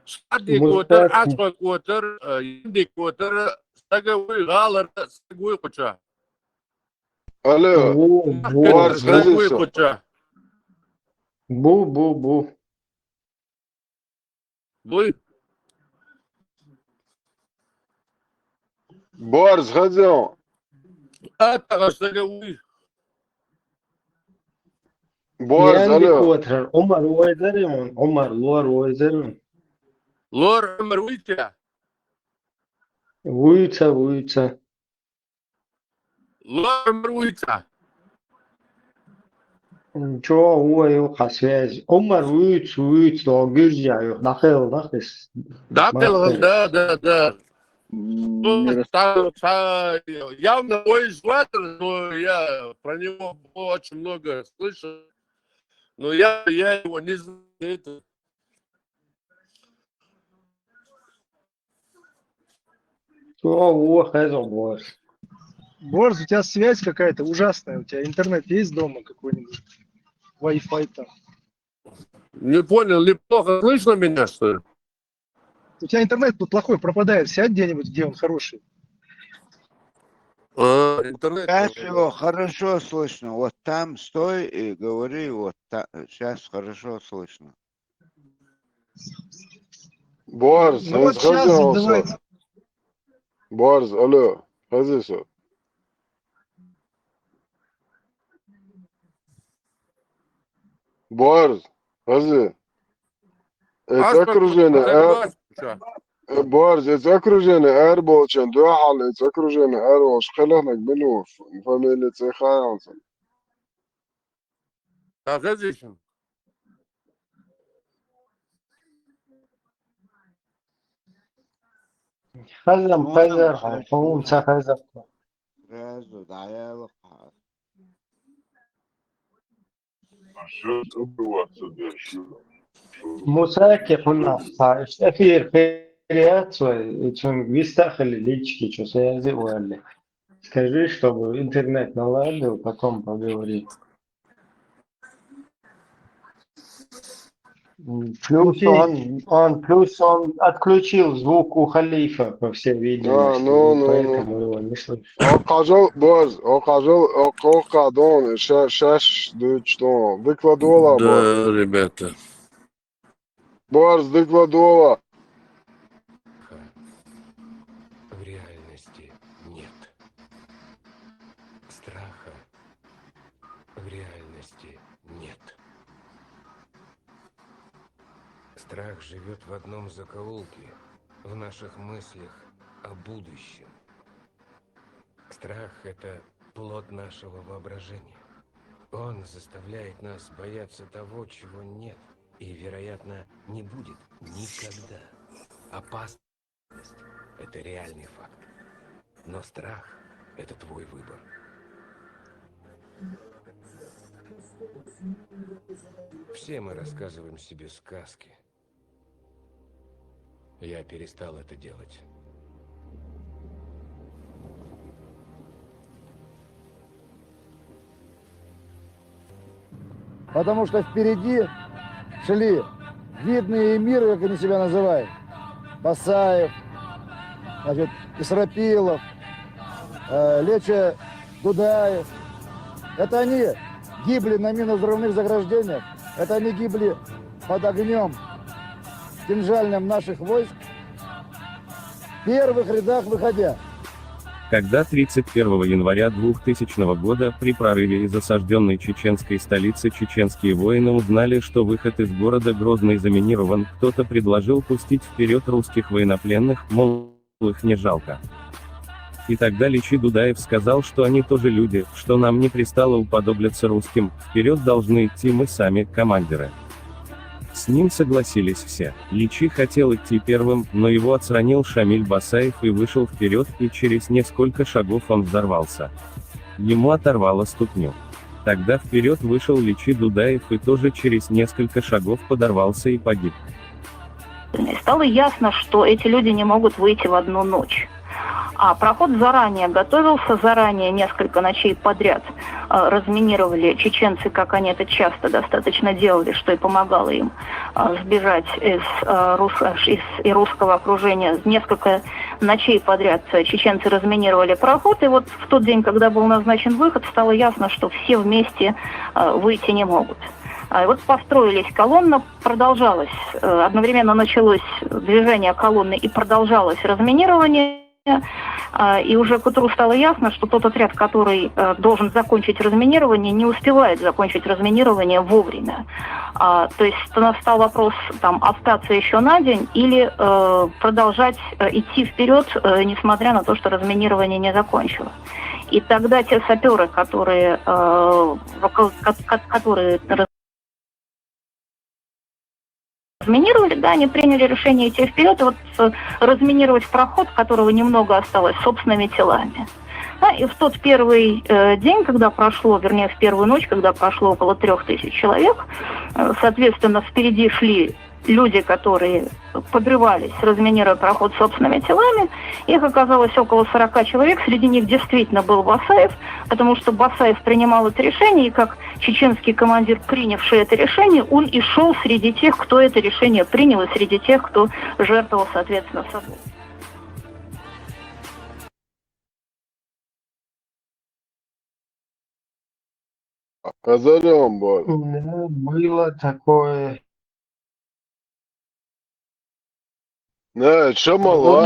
Сади котер, ачва котер, инди котер, сагавы галар, сагавы хоча. Алло, Борз, Сагавы хоча. Бу. Вы? Борз, ходил. Это сагавы. Борz, алло. Котер, Умар Уайзерин, Умар Лор Уайзерин. Лор Умар Уитя. Вуйца. Лор Умар Уитя. Чё, уйка связь. Умар Вуйц, но гюрзя, нахис. Да. Явно мой излатер, но я про него очень много слышал. Но я его не знаю. Это... Борз, у тебя связь какая-то ужасная. У тебя интернет есть дома какой-нибудь? Wi-Fi там. Не понял, неплохо слышно меня, что ли? У тебя интернет тут плохой, пропадает. Сядь где-нибудь, где он хороший. Интернет. Сейчас его хорошо слышно. Вот там стой и говори, вот сейчас хорошо слышно. Борз, Ну вот сейчас задавайте. Борз, алло, хозяйство. Борз, хозяй. Это окружение. Борz, это окружение Эрболчан, Дуахал, это окружение Эрболч, خلانك بلوف, фамилия Цехаянца. А зачем? خلهم خزر هم خزر Разу, да, я лопат. مساكي قلنا ايش اخير خيرات чон вистахали лички, что связи уали. Скажи, чтобы интернет наладил, потом поговори. Плюс он отключил звук у халифа, по всей видимости, поэтому его не слышно. Окажал, шаш, что, выкладывала, Борз. Да, ребята. Борз, выкладывала. В реальности нет. Страха в реальности нет. Страх живет в одном закоулке, в наших мыслях о будущем. Страх – это плод нашего воображения. Он заставляет нас бояться того, чего нет и, вероятно, не будет никогда. Опасность – это реальный факт. Но страх – это твой выбор. Все мы рассказываем себе сказки. Я перестал это делать. Потому что впереди шли видные эмиры, как они себя называют. Басаев, значит, Исрапилов, Леча Дудаев. Это они гибли на минно-взрывных заграждениях. Это они гибли под огнем кинжальным наших войск, в первых рядах выходя. Когда 31 января 2000 года при прорыве из осажденной чеченской столицы чеченские воины узнали, что выход из города Грозный заминирован, кто-то предложил пустить вперед русских военнопленных, мол, их не жалко. И тогда Личи Дудаев сказал, что они тоже люди, что нам не пристало уподобляться русским, вперед должны идти мы сами, командиры. С ним согласились все. Личи хотел идти первым, но его отстранил Шамиль Басаев и вышел вперед, и через несколько шагов он взорвался. Ему оторвало ступню. Тогда вперед вышел Личи Дудаев и тоже через несколько шагов подорвался и погиб. Стало ясно, что эти люди не могут выйти в одну ночь. А проход заранее готовился, заранее несколько ночей подряд разминировали чеченцы, как они это часто достаточно делали, что и помогало им сбежать из русского окружения. Несколько ночей подряд чеченцы разминировали проход, и вот в тот день, когда был назначен выход, стало ясно, что все вместе выйти не могут. И вот построились, колонна продолжалась, одновременно началось движение колонны и продолжалось разминирование. И уже к утру стало ясно, что тот отряд, который должен закончить разминирование, не успевает закончить разминирование вовремя. То есть настал вопрос там остаться еще на день или продолжать идти вперед, несмотря на то, что разминирование не закончилось. И тогда те саперы, которые разминировали, да, они приняли решение идти вперед и вот разминировать проход, которого немного осталось, собственными телами. Да, и в тот первый день, когда прошло, вернее, в первую ночь, когда прошло около 3000 человек, соответственно, впереди шли люди, которые подрывались, разминируя проход собственными телами. Их оказалось около 40 человек. Среди них действительно был Басаев, потому что Басаев принимал это решение, и как чеченский командир, принявший это решение, он и шел среди тех, кто это решение принял, и среди тех, кто жертвовал, соответственно, собой. Козырем был. Ну, было такое. Не, Шамал,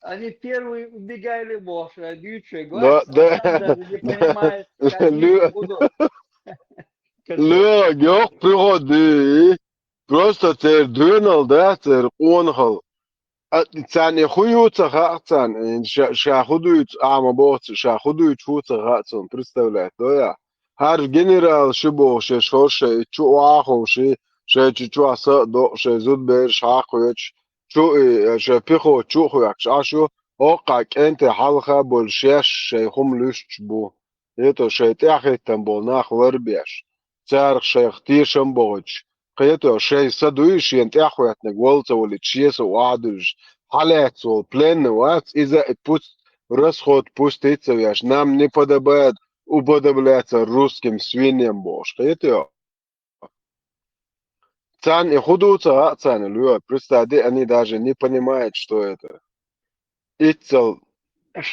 Они первые убегали в лошадь, Да, да. даже не понимают, какие будут. Yok приходи. Просто тер дönal да, тер онхал. Цан хуюца хацан, шахудуют амабот, шахудуют хуца хацан, представляет, да я. Har генерал шибо, шешоше, чуахоши, шечуаса, до шезудбер, шахуяч, шепихо, чухуяк, шашу, окак энте халха большеш, шейхум люшчбу. Это шейтяхет там был нах вербеш. Царх шейх тишем боч. قيتو شيء صدويش ينتحو يتنقولته واللي تشيسو وعدوش حالاتو بلان وات إذا اتبوست رسخوت بوست يتسوياش نام نиподобает уподобляться русским свиньям бош. قيتو цан и худуца, цан и люя. Представьте, они даже не понимают, что это. Ицел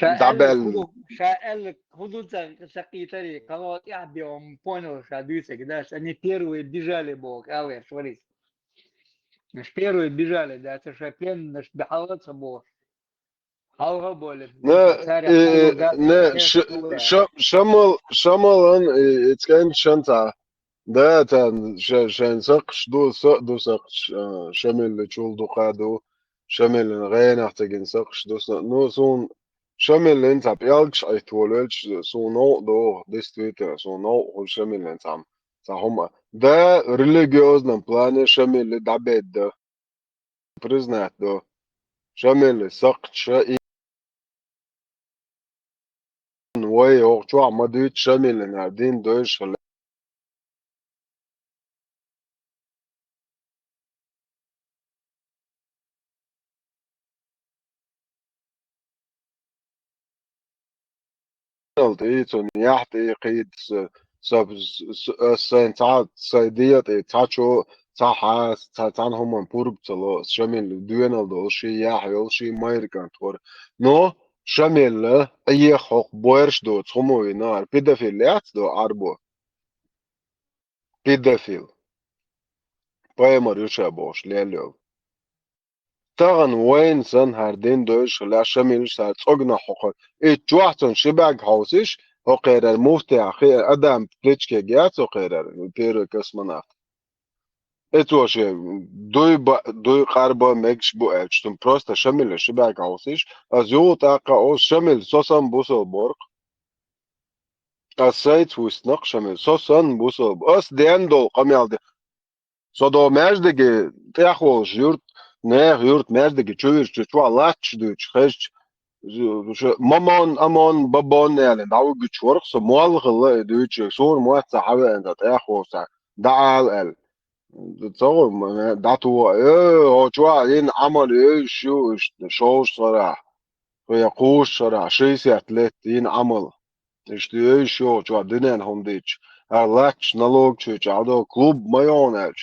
дабель. Шаэль худуца шакитари, кого я бьем понял, шадуйся, когда они первые бежали, бог, алэ, шварись. Первые бежали, да, это же плен наш бехалаться бог. Алга болит. Шамал он, ицкан шанта. Да, это шансак, дусак, шамил чул духаду, шамил рейнах тагин сак, ну сон Шамилен цап ялгш айтволэлч суно до действительно суно хол шамилен цам цахома да религиозном плане шамиле дабед да признат до шамиле сакча и вой окчва мадуит шамиле нардин дош خلط إيتون يحتي قيد سب سين تعاد سيديت تعشو تعحاس تعان هم بورب تلو شامل دوينال دول شي يحيل شي مايركان تور نو شامل أي حق بويرش دو تخمو ينار بيدافيلات دو عربو بيدافيل بايمر يوشا بوش ليلو تاغن وين سن هردين دوش لا شامل سات أغنى حقا جوحتن شباك هاوسيش هو غير المفتي أخي أدم بليتشكي جات وغير بيرو كسمنا اتوش دوي قربا مكش بو اتشتم بروستا شامل شباك هاوسيش از يو تاقا او شامل سوسن بوسل بورق از سايت وستنق شامل سوسن بوسل اس ديندو قميال دي صدو مجدگي تاخوش يورت نه يورت مجدگي چوير چوا لاتش دوش خش مامان امان بابان يعني دعوة جورق سموال غلا دوش صور موات حاول انت تاخوش دعال ال تصور دعتو هو جوا لين عمل شو صراحة ويقوش صراحة شيء سياتلت ين عمل اشتي شو جوا دينين هم ديش هرلاتش نالوج شو عدو كلوب مايونج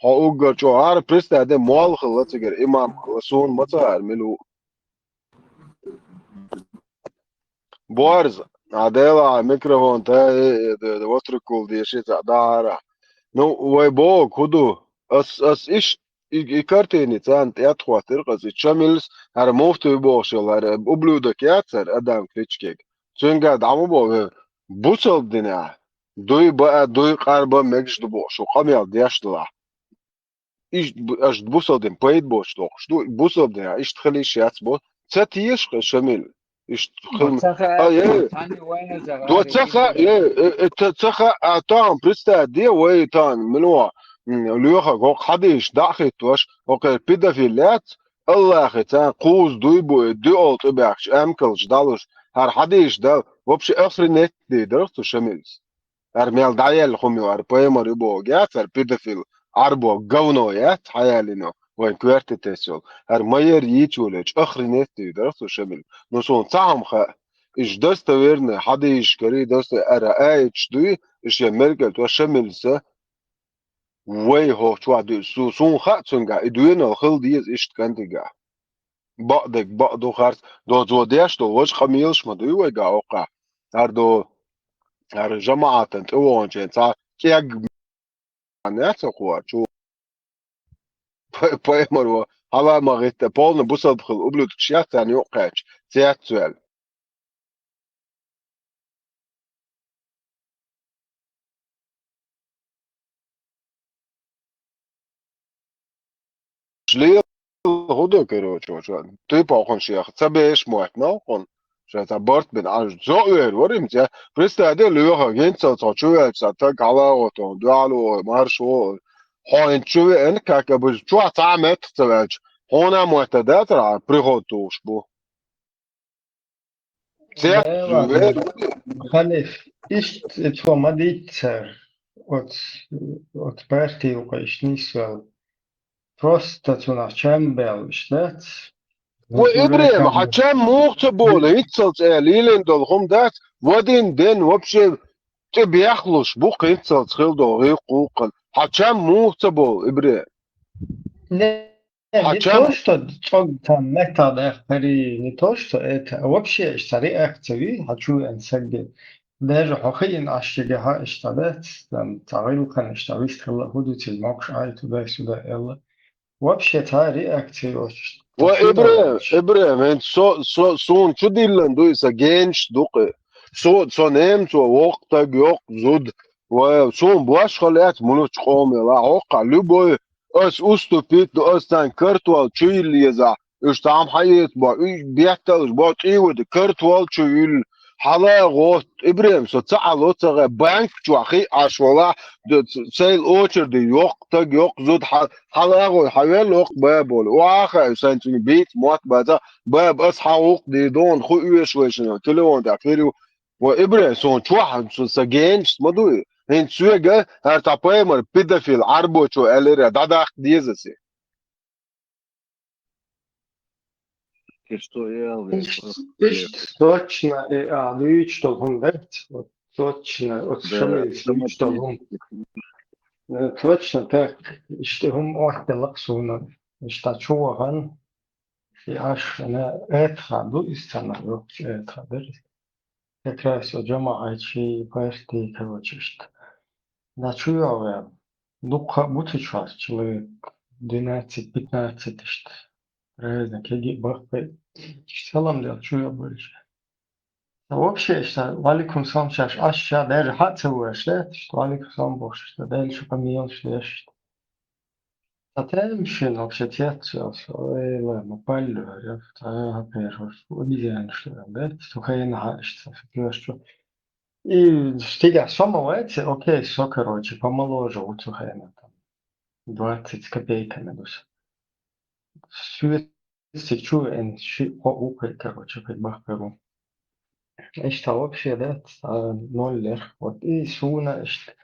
هاوجا جو هار بريستا ده مال غلا تجر امام سون متى ملو بورز عدالة ميكروفون تاعي واتركول دي شيء دارا نو ويبو كودو اس ايش يكارتيني تانت ياتخوا ترقص تشاملز هر موفتو يبوشل هر ابلودك ياتسر ادم كليتشكيك تشنگا دامو بو بوصل دينا دوي بقى دوي قربا مكش دبوشو قميال دياشتلا ايش اش بوصل دين بايد بوشتو شتو بوصل دينا ايش تخليش ياتبو تاتيش شامل ايش تخل وتسخة ايه ثاني وين دو زغاري تسخة إبرة تسخة تام بريستا دي وي تان منوا ليوخا غوق حديش داخت وش وقال بيدافيلات الله ختان قوز دويبو ديول تبعش امكلش دالوش هر حديش دال وبش اخر نت دي درختو شميلز هر ميل دايل خميو هر بايمر يبو جات هر بيدافيل عربو قونو يات حيالينو وين كويرت تسول هر ماير يتولج اخر نت دي درختو شميل نصون تعم خا إيش دست ويرنا حديش كري دست أرأيش دوي إيش يمرقل تو شملسه وي هو شو عدو سون خاتسونجا إدوينا الخل ديز إيش تكنتجا بعدك بعدو خارس دو زوديش دو وش خميلش ما دوي ويجا أوقع هردو هر جماعة تنت أوان جين تا كياج ناس أقوى شو بايمرو هلا ما غيت بولنا بوصل بخل أبلو تشيات تاني يوقعش تيات سؤال شلي هدو كروچو شو توی پاکن شیخ تبیش موت نکن شاید بارت بین آج زایر وریم تیا پرستاده لیوها گنت تا چوی تا کالا و تو دوالو مارشو هاین چوی ان که بز چو تعمت تبج هونا معتادات را پرخوتوش بو تیا زویر خلف ist etwa Maditzer от партии угощничал просто на чембел штат و ابراهيم حكام مقتبول هيتسلت ليلين دول هم دات ودين دين وبشي تبي يخلص بوق هيتسلت خلدو هيقوقن حكام مقتبول ابراهيم не то, что там метод не то, что это вообще реакции хочу انسجل даже حقيقة أشياء اشتغلت там تعالوا كان اشتغلت خلا هدوء الماكش عاي تدا سودا إلا вообще تا реакции وابراهيم انت سون شو ديلن دو إسا جينش دوقي سو نيم سو وقتك يوق زود وسون بواش خليات منوش قومي لا وقع لبوي اس استوبيت دو اس تان كرتوال تشيل يزا إيش تعم حيط با إيش بيحتاج با تيود كرتوال شو يل حلا غوت إبراهيم سو تعالوا تغى بانك شو أخي عشولا سيل أوتر دي يوق تج يوق زود حلا غو حوال يوق بابول وآخر سنتين بيت موت بذا باب أصحى وق دي دون خو إيش ويشنا تلوان دافيرو وإبراهيم سون شو واحد سو سجينش ما دوي هن سويجا هرتابايمر بيدافيل عربو شو أليرا داداخ ديزسي Что я Isto точно, Lütstolhum, вот точно, вот Шамиль, Lütstolhum, точно так, что هم واحدة لقصونا, что чуваган, и аж на этхаду истанавливал, этхаду, как раз у джама'a чи партии, короче, что. На чувага, духа будет час, человек 12-15, что. Правильно, кеги бахпай. Салам дел, чуя больше. А вообще, что валикум сам сейчас, сейчас даже хатсовый, что валикум сам больше, что дальше помимо, что что. А там еще вообще театр, ладно, палю, я вторая первая, убеден, что да, что хрена, что. И стига самого эти, окей, все, короче, помоложе, вот хрена там, 20 копейками, душ. Сечу, короче, как бахперу. Işte вообще, да, noller. Вот и суна, işte.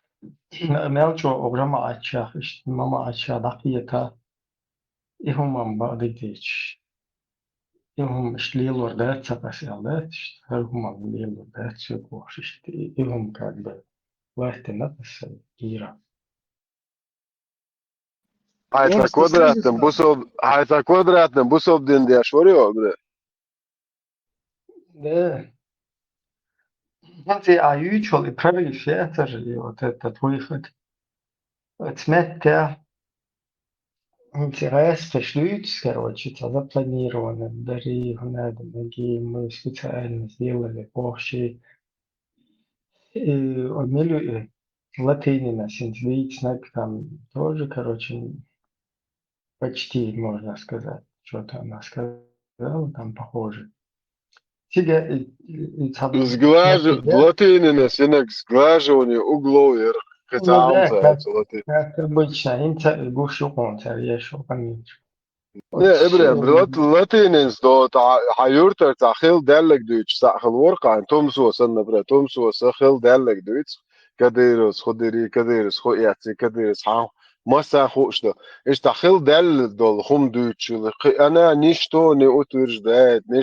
Melço ograma açacak, işte mama açacak, dakika. İhumam bağlıdiç. İhum işte lilur dert sapasıyal dert, işte her humam lilur dert söküyor, işte İhum как бы власти напаса gira. هاي كوادراتن بوسوب دين دي أشوريو بره Да. Знаете, а ючол и правильный фиатр, и вот этот выход. Цметка. Интерес пришлют, короче, это запланировано. Дари, надо, ноги, мы специально сделали общий. И однили латынина, синтвейцнак там тоже, короче, почти, можно сказать, что-то она сказала, там похоже. Тига и Сглаживание, латынина, синек сглаживание углов и ну да, хотя латынь. как обычно, инта гушу контер, я еще поменьше. Ne, Ibrahim, Latinins dort hayurter ta khil dalek Deutsch sa khil worqa antum so sanna bra tum so sa khil dalek Deutsch kadirus khudiri kadirus khoyatsi kadirus ha masa khoshda ish ta khil dal dol khum Deutsch ana nishto ne утверждает не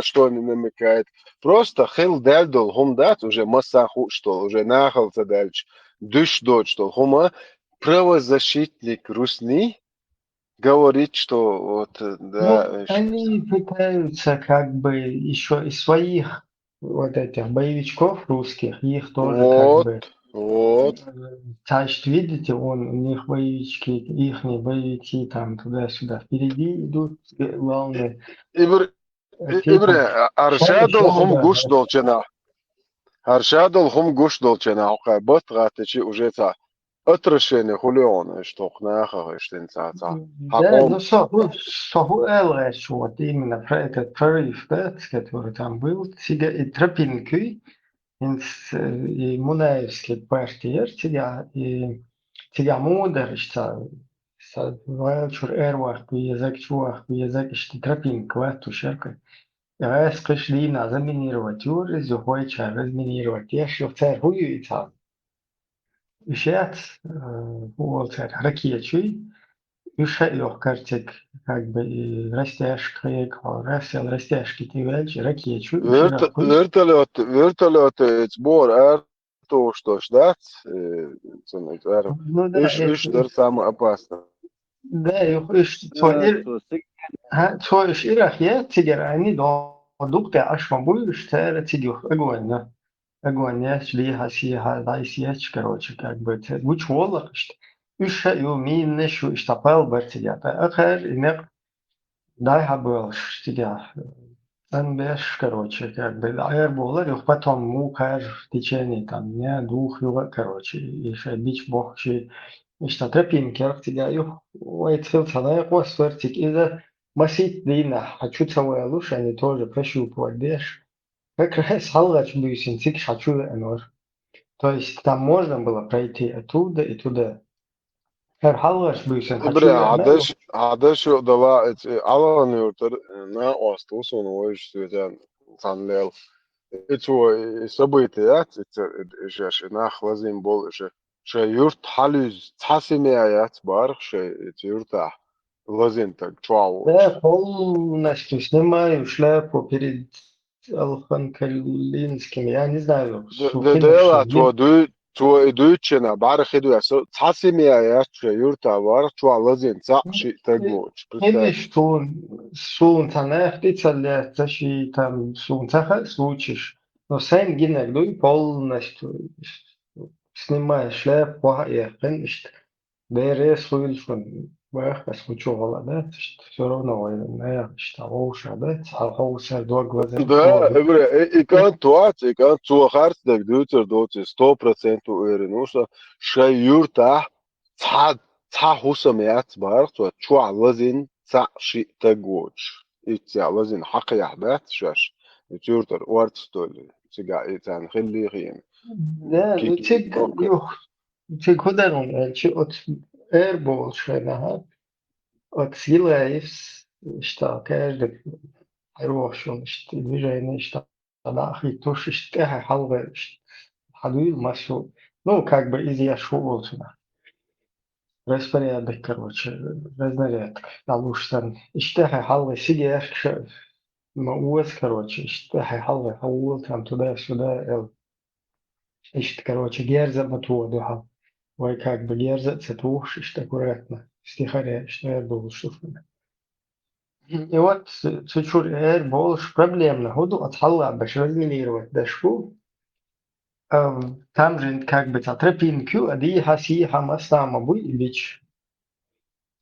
что не намекает просто khil dal dol khum dat уже masa khoshto уже нахался дальше Deutsch Deutsch dol khuma правозащитник русский говорит, что вот, да, Ну, они пытаются как бы еще из своих вот этих боевичков русских, их тоже как бы, вот. значит, видите, у них боевички, их боевики там туда-сюда впереди идут волны. Ibre, Arshadol hum gush dolchena. Arshadol hum gush dolchena. Okay, батрate уже та. Отращение хулиона, что нахер, что инца. Да, ну Сахуэл, вот именно про этот прорыв, да, который там был, сега и Тропинки, и Мунаевский партия, сега мудр, что Вайлчур Эрвах, язык чувах, язык, что Тропинка, вот ушерка. Я пришли на заминировать юры, зюхойча, разминировать. Я еще в царь хую и там. Ищет, вот, ракетчий, еще легкартик, как бы, и растяжка, растяжки, ты видишь, ракетчий, вертолет, сбор, то, что ждать, ну, да, иш, даже самое опасное. Да, твой ширах я тигер, они до дукте аж будешь, ты тигер, огонь, огонь, я шли хасиха, дайсияч, короче, как бы, уч волах, еще мин нешу, штапел бертигя, ахер, инек, дай хабелш, тигя, беш, короче, как бы, аэрболар, их потом мукар в течение, там, не, 2 юга, короче, еще бич бог, что Тропинки, я тебя, ой, цел, я قوس فرتك إذا Масить Дина, хочу целую лучше, они тоже прощупывать, дешь. Как раз халгач бюсин, цик хочу энор. То есть там можно было пройти оттуда и туда. Her halgaç bюсин, хочу Bre, энор. hades dala alan yurtar na astus un oish tüten sanlel. Itu sabıytıyat, itu nach lazim bol şey yurt halüz tasimiyat bar şey yurta lazim tak çoğu. Да, полностью снимаю шляпу перед Алханкалинским. Я не знаю, Сухиным, Dela Шульгин. tu düçena bar khidu ya tasimiyat şey yurta var çoğu lazim tak şey tagmoç. Или что сунтана, птица защи там сунтаха случишь. Но сам гинагдуй полностью снимаешь шляпу, я конечно, берешь фуильфон. Бах, случилось, да? Все равно, я считал, да? А хоуса два глаза, Da, bre, ikan tu hart da gduter dot 100% öğreniyorsa şey yurta ta husamiyat bar tu çua lazin ta shi tagwoch. İtya lazin haqya bat şaş. Yurtar wart stol. Tiga itan khilli khim. Да, ну Kiki цик, kokka. цик хударун, чи от эрбол шведа, от силаевс, что каждый хороший, что движение, что нахи туш, что халва, хадуил масу, ну как бы из я шел сюда. Распорядок, короче, разнарядка, алуштан. Что халва сидишь, мауз, короче, что халва хаул там туда-сюда, ищет, короче, герза матуа. Ой, как бы дерзаться, туш, что аккуратно, стихаря, что я был, что И вот чуть-чуть больше проблемно. Худу отхалла باش разминировать дошку. Там же как бы тропинку, а ди хаси хамастама буй бич.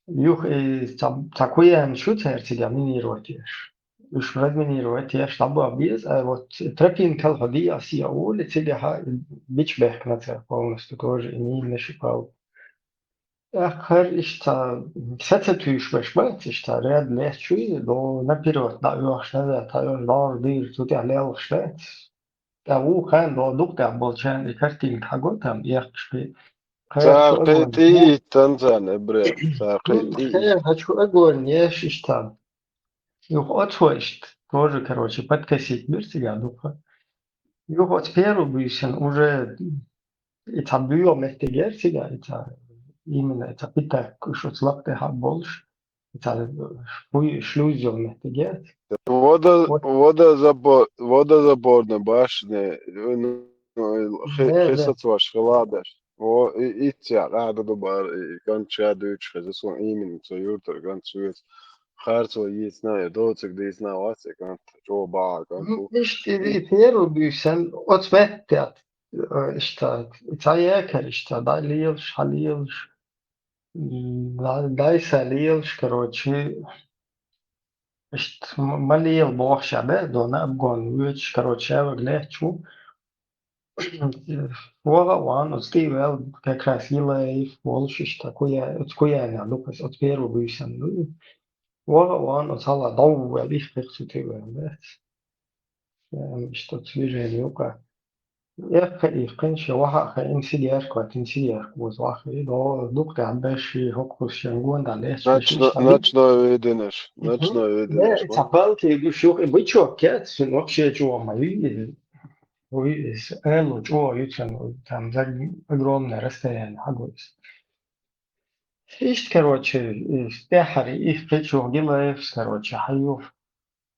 Юх и такое шутер тебя минировать ешь. Уж разминировать ешь табу без, а вот тропинка ходи аси ауле тебя бич бехнаться полностью тоже и не шипал. Ахэр ишта сацатуиш башбат ишта ряд лехчуи до наперед да юахшнада тайон дор дир тути алел штат да у хан до дукта болчан и картин хаготам яхшпи хаяр шо агон Saqiti tanzan bre. Saqiti. хаяр хочу агон еш ишта юх отвышт тоже короче подкосить мир духа юх от первого бюсен уже и там было мехтегер себя именно это пита что слабте ха больше это фуй шлюзил мехтегер Вода заборна башня. да Хисат ваш хладаш. O itja قاعدة دبر كان شادوش خزسون إيمن سيورتر كان سويت خارسو يسنا دوتك ديسنا واسي كانت جو با كانت işte первый бюсен от светят işte итаяка işte далилш халилш дайсалилш короче işte малил бохшабе дона абгон вич короче выглечу Вон, отстивел как раз Илаев, Волшиш, такое на Лукас, от первого бюсен. Вон, от сала дау, их перцутивел, да. Что движение юка. Ich kann schon wacha insidiar kwa insidiar was wacha do dukta ambeshi hokus shangun da lech Ночной виденеш. Цапалки гушух и бычок кет, вообще чего мои элу чего там за огромное расстояние хагуис. Ишт, короче, стяхари их причем гилаев, короче, хаюв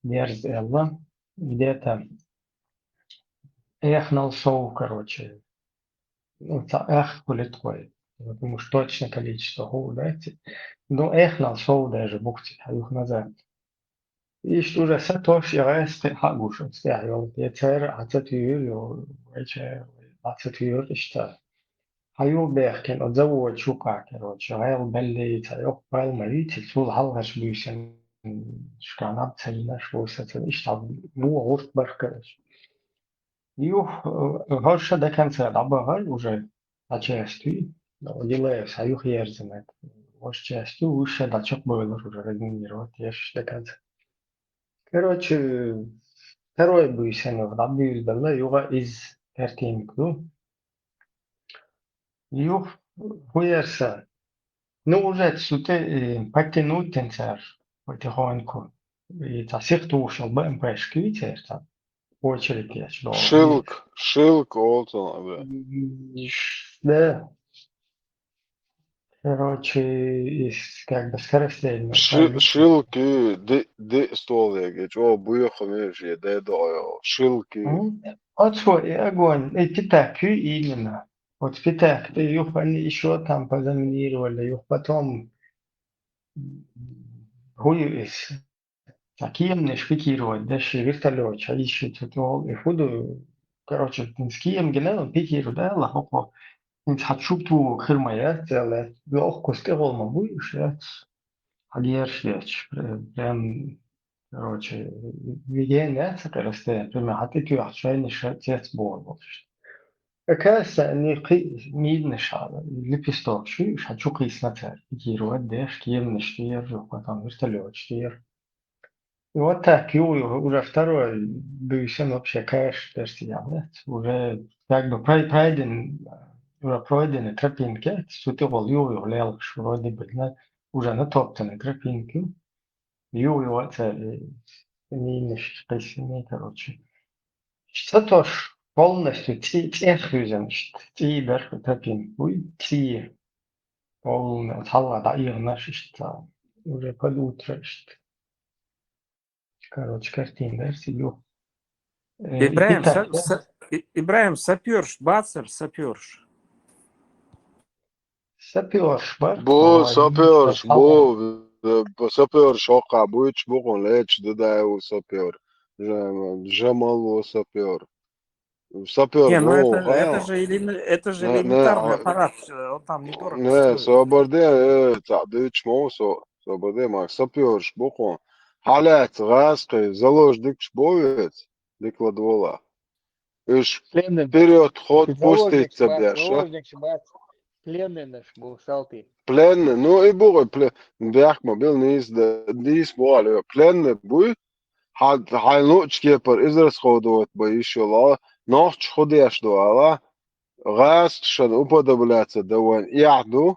мерз элла, где-то эхнал шоу, короче, ну, эх кулит кой, потому что точное количество гол, дайте. Ну, эхнал шоу даже бухти, хаюв назад. Ишт уже сатош ягаст хагуш, стяхари, пьецер, ацатюр, вече, ацатюр, ишта. Хаюв бехкен, отзову чука, короче, гайл белли, цайок, гайл марити, цул халгаш бюсен, шканаб цельнаш, вусацен, ишта, бу орт баркаш. Юх, горша до конца добавил уже отчасти, делая саюх ерзинет. частью выше датчик бойлер уже разминировать, я считаю. Короче, второй бюйсен в дабюз дала юга из эртинку. Юг хуерса. Ну уже суте потянуть тенсер потихоньку. И тасих тушил бэм пэшквитер там очередь я что. Шилк олтон, бля. Да, короче, как бы скоростельно. правильно? Шилки, ди столеги, о буйохамеши, дедо, шилки. Вот что, и огонь. И пятаки именно. Вот пятак, ты их они еще там позаминировали, их потом хуис. Таким не шпикировать, дальше вертолет, а еще тут и худу, короче, с кем генерал пикиру, да, лахоко. انت هتشوف تو خرميات eller jag kostar honom будешь, одержишь, прям, короче, вегенец, короче, прям هتيجي عشان شتيت بول. أكاسا إني ميد نشالة لبستوك شو هتشو قيس نتر يجيرو قديش كيم نشتير وقتام هرتلو تشتير وقتا كيو ورفترو بيسمى بشكاش درسيامات وجا تاقدو برايدن Provedene trepinke su ti vol juvi lielāks šodien, bet ne уже на топтаны тропинки. Юви вот нынешний песни, короче. Что тоже полностью цехюзен, ти берку тропинку, ти полно тала да и наши что уже под утро, короче, картин версии. Ибраим, Ибраим, саперш, бацер, саперш. Sapıyorş var. Bu sapıyor, bu sapıyor şoka, bu hiç bugün leç dedаю sapıyor. Жамало sapıyor. Sapıyor Не, ну bu, это же элементарный аппарат, он там недорого ne, стоит. soborde, hiç mo soborde mak sapıyor bugün. Halet, gaskı, заложник шбовец, декладвола. Иш вперед ход пустится, бляша. Заложник шбац. Пленный наш был, салты. Plenni, nu i bor bjärkma bil nis boale. Plenni bui hal no skepar izras khodot bui shola noch khodiash do ala rast shan upadablatsa dawan yahdu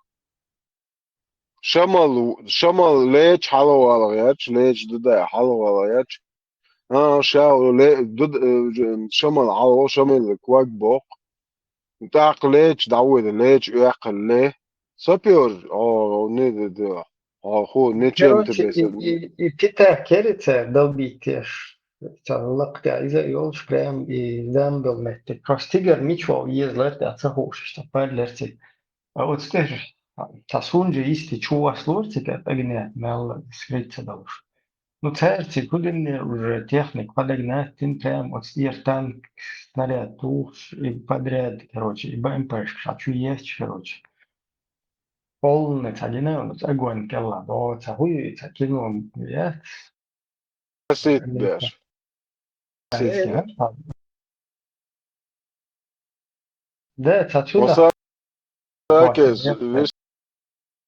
shamal lech halo ala yach lech duda halo ala yach shaw le dud shamal halo shamal kwak bok تاق ليش دعوة ليش يقل سبيور не да хо не чем ты Короче, и Питер Керрица долбитеш. Лакта иза yolş prem и замбел мette. Простигер мичо излер да цахош что падлерти. А вот стеж тасунже исти чува слортика тагне мел скритца долш. Ну церти куден уже техник подогнать тин прям от стиртан снаряд туш и подряд, короче, и БМПшка, шачу есть, короче. Полный цадина, огонь кела, до цахуй, цакину, я. сит беш Да, цачуда. Оса кез вис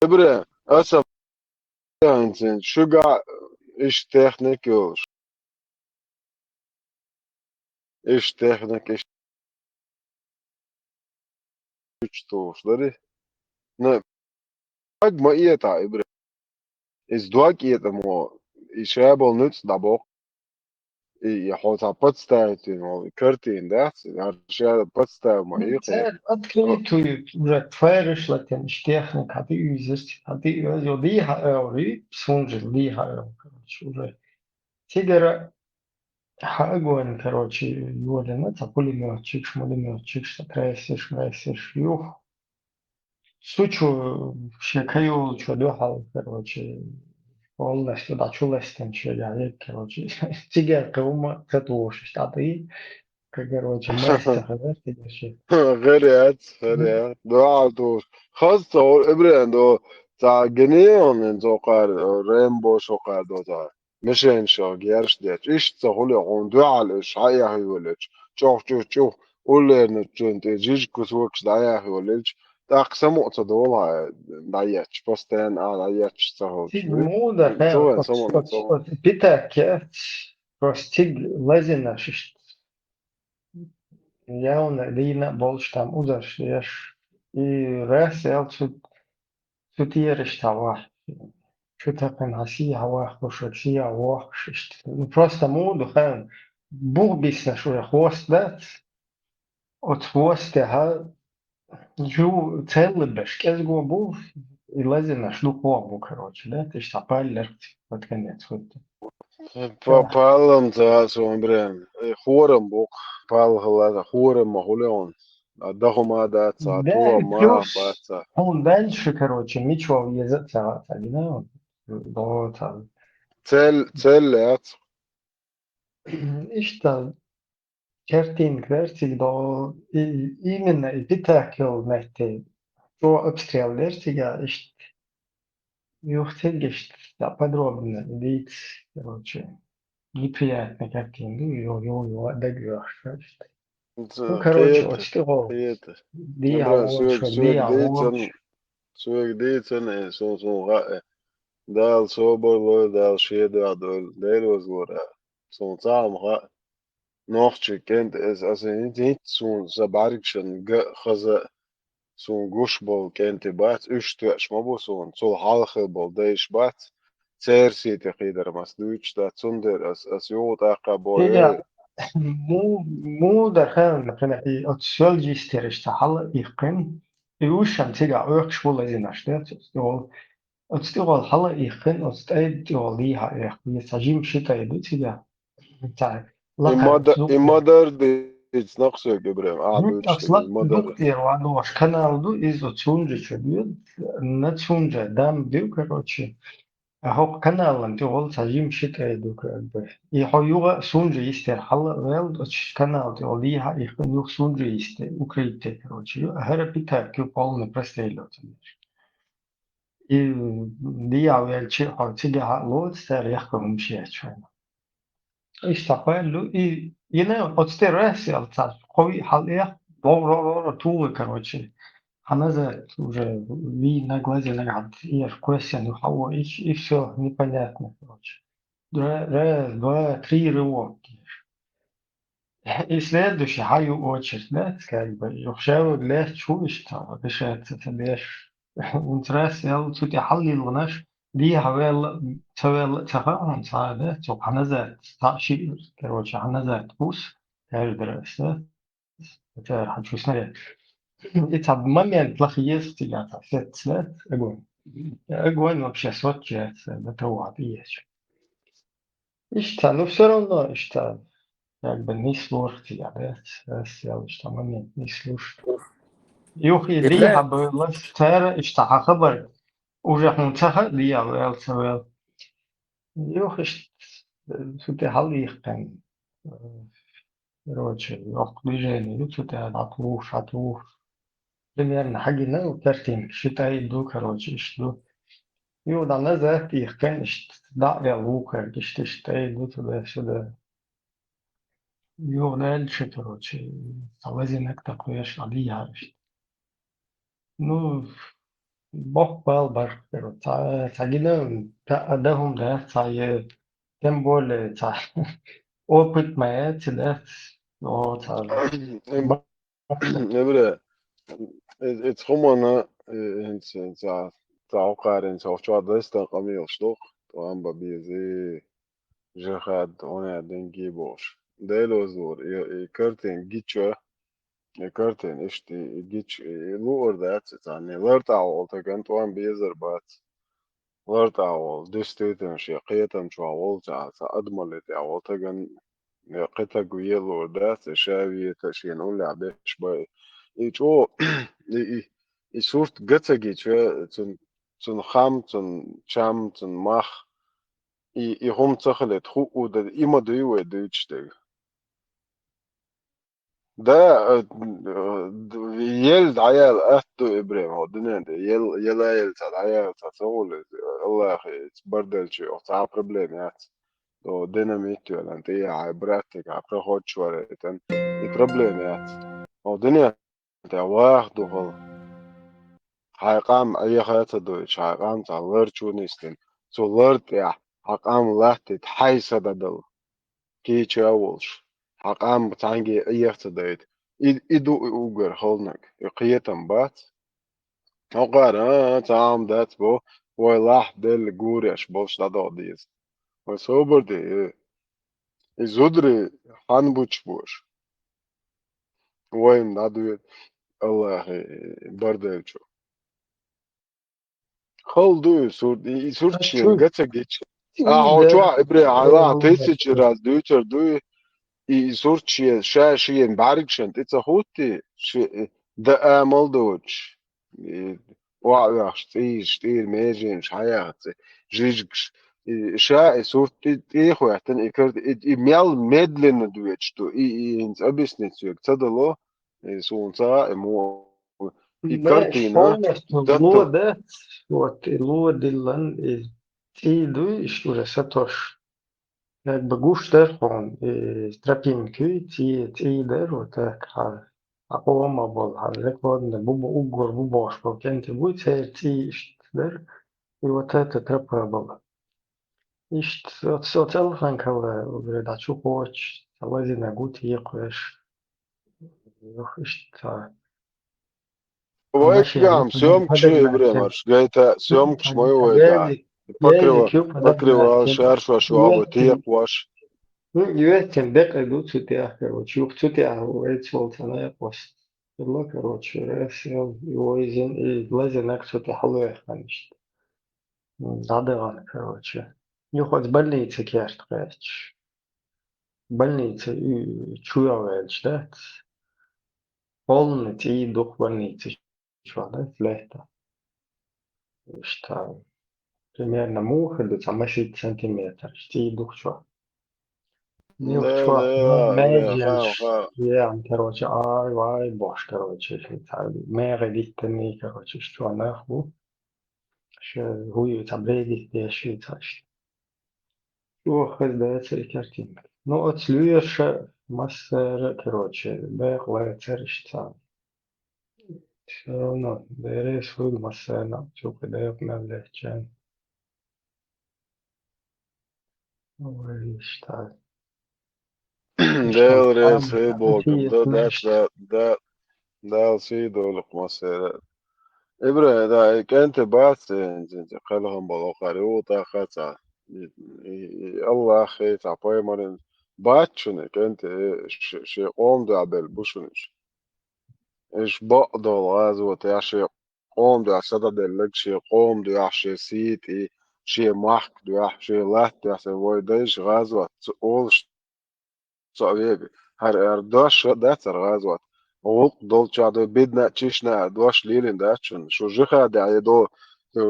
бре аса янсен шуга iş техник yoş iş техник iş toşları ne agma ieta ibre is duak ieta mo işebol nütz da bok يحطها подставить ему картин, да? Сейчас подставим мои. Открытую уже твоя там техника, ты юзишь, а ты лиха эори, сунжи лиха короче, уже. Тигра огонь, короче, юлина, это пулеметчик, шмулеметчик, что красишь, юх. Сучу, шекаю, что дохал, короче, полностью дочулась там, что я, короче, тигерка ума, катушишь, а ты, короче, мастер, да, ты вообще. غريت دعاتوش خاصة إبراهيم دو تا جنيون إن زوقار ريمبو شوقار دو تا مشين شو جيرش ديت إيش تقولي عن دعاء إيش هيا هيولج شوف قول إن تنت جيج كسوكش دعاء هيولج أقسموا تدولها دايتش بستان دايتش تهول Cik شوي mūda, تهول سمون سمون pitak, ja, kroz cik lezināš jauna līna bolštām uzašies, i resel su tieriš tava. Что-то там Россия, Россия, ну просто моду, хан, бух бисна, что я хвост дать, от хвоста, жу целый беш, кез го бух, и лазина шлю хвобу, короче, да, ты ж запалер, под конец, вот. Pallam hombre, хором бог, пал глаза, хором могулеон. Дахума даться, Да, туа и ма плюс, баца. он дальше, короче, ничего въезжаться, да, вот, Цель лет. и что, картинка, версия, да, именно, и питак, nähti, tuo обстрел-версия, юхтельгешт, да, подробно, вид, короче, неприятная картинка, договоришь. Ну, короче, вот что, قيت دي hombre, شو دي sueg dicen, son ra'e. Dal sobor lo, dal shede adol, delos gore. Son zaam ra'e. Nochtje kent es, also niet zo'n zabarikschen geze, zo'n gushbol kent de bat, ushtuach mabo zo'n, zol halgebol deish bat. Zer zit ik ieder mas duits dat zonder as jood akabol. هي مو دخل مثلا السولجيستر اشتغل يقن يوشن تيجا أركش ولا زيناشتات يقول أتستغل حلا يقن أتستعد يوليها يستجيم شتا يدو تيجا تاع لقى Imodar dit naqsu Ibrahim, أصلا imodar. دكتور وانوش канал ду из отсунжи чудит на цунжа дам дю короче هو каналын тёгол сажим шитайду как бы. И хоюга сунжи истер хала вел канал тёлиха их нюх сунжи истер укрыте короче. Хара пита кю полный прострелил. И дия вел чи хо тига ха лот стер яхка мшиячвана. И штапалу и ина отстерес ялца. Хови халия ло тулы короче. Она уже ви на глазе нагад, и в question, и все непонятно, короче. Раз, два, три рывки. И следующий, хаю очередь, да, как бы, يخشوا لا чуешь там, решается, تبيش. интерес, я тут я حلل وناش, دي حوال, تفاهم سعادة, تبقى حنزات, شيء, короче, حنزات, بوس, تعرف دراسة, تعرف شو اسمه. Это момент плохие стиляться, след, огонь. Огонь вообще случается, это вот есть. И что, ну все равно, что как бы не слушайте, я сделал, что момент не слушать. Юх и лиха было, что что хабар уже хунцаха лия вел. Юх что хал их там, короче, юх движение, что-то отлуж. Примерно حقنا وترتين считай иду, короче, что и вот она за их, конечно, да, я лука, что иду туда-сюда. И вот дальше, короче, салазинок такой, аж алияш. Ну, бог был бар, короче, сагина, адахум, да, тем более, опыт моя, да, вот, Ibrahim, het gewoon in تعقار إن سوف تعد لسه قميل شلوخ وأم ببيزي جهاد أنا دنجي بوش ديلو زور كرتين جيتشا كرتين إشتي جيتش لور ذات يعني لرت عوال تكنت وأم بيزر بات لرت عوال دستيتن شقيتن شو عوال تعال أدملت عوال تكن قطع جويلو ذات شاوية تشين أولي عبيش باي إيشو إيشورت جتسجي شو zum Ham, zum Cham, zum Mach, I rumzachelet hu oder immer duwe deutschte. Da yel dayal ahdu Ibrahim hodnen yel ayel dayal tasawul Allah bardalchi o problem yat. Do dynamit wala anti ibratik afra hot shwara tan I problem yat. O dunya ta wahdu hol. حقام أي خيط دويش حقام تعلر شونيستن سولرت يا حقام لاتت حيس ددل كي تشاولش حقام بتانجي أي خدايت إدو أوجر هولنك يقيتم بات أقار تعام دات بو ويلاح دل جوريش بوش دادو ديز وسوبر دي إزودري حنبوش بوش وين دادو الله بردلشو خالدو سورتشين Čuj, gacha geç. ide, Hočua ibre ala Allah tesić raz dučer du I surčije šešien bargšen tica huti da amaldoč. Wa'ax štir mēžien šajāci žižgš. Šā surti ihuēten ikard I mjal medlina dueč tu ins abisnicu cadalo sunca mo ماشي ikartīna خلص datal لودة لودillan tidu işte satosh. Jakby guszterfon strapinki tider och tak har Roma bol har rekordne bubu ugor bubosh bol kenti bu ti iştler I вот это трапа была. Ишт социал фанкала говорит, что хочешь, лази на гуд ехаешь, ишт ماشي Vajagām siomkšķi padagmēsim. ibrēmars, gaitā siomkšķi moju tā. Jēzik jau Pakriva padagmēsim. šēršošu avo tiekvošu. Юэстин дек идут цутях, короче, в цутях уэйцволта на якость. Было, короче, решил его изин и лазинак цутях луэх, конечно. Дадыван, короче. Ну, хоть в больнице кешт, короче. В больнице чуявэч, да? Полный и дух больницы. Что, да? Лето. Что, примерно муха, да, там 10 сантиметров. И дух что. Ну, чувак, медиаш, я, короче, ай, бош, короче, мэра диктани, короче, что нахуй, что хуй табледи, деши, таш. Ох, это и картинка. Ну, от слюеша масса, короче, бэх, лэцеришь, все равно, берешь хуй масса, на, чука, дэк, навлечен. Ой, что. Vēlreiz Heibolkam, dēl sīdoluk masērē. Ibrē, tā kente bāci, qalham balokari ūtā khacā. Allah khayta paymarin bāčuni kente شي قوم دعبل بوشنش. إيش بقدر غازوة يا شي قوم دع سدد لك شي قوم دع شي سيتي شي محك دع شي لات دع سوي ديش غازوة تقول صعيبي هر ارداش داتر غازوة وق دول شادو بدنا تشنا دوش ليلين داتشن شو جخا دع يدو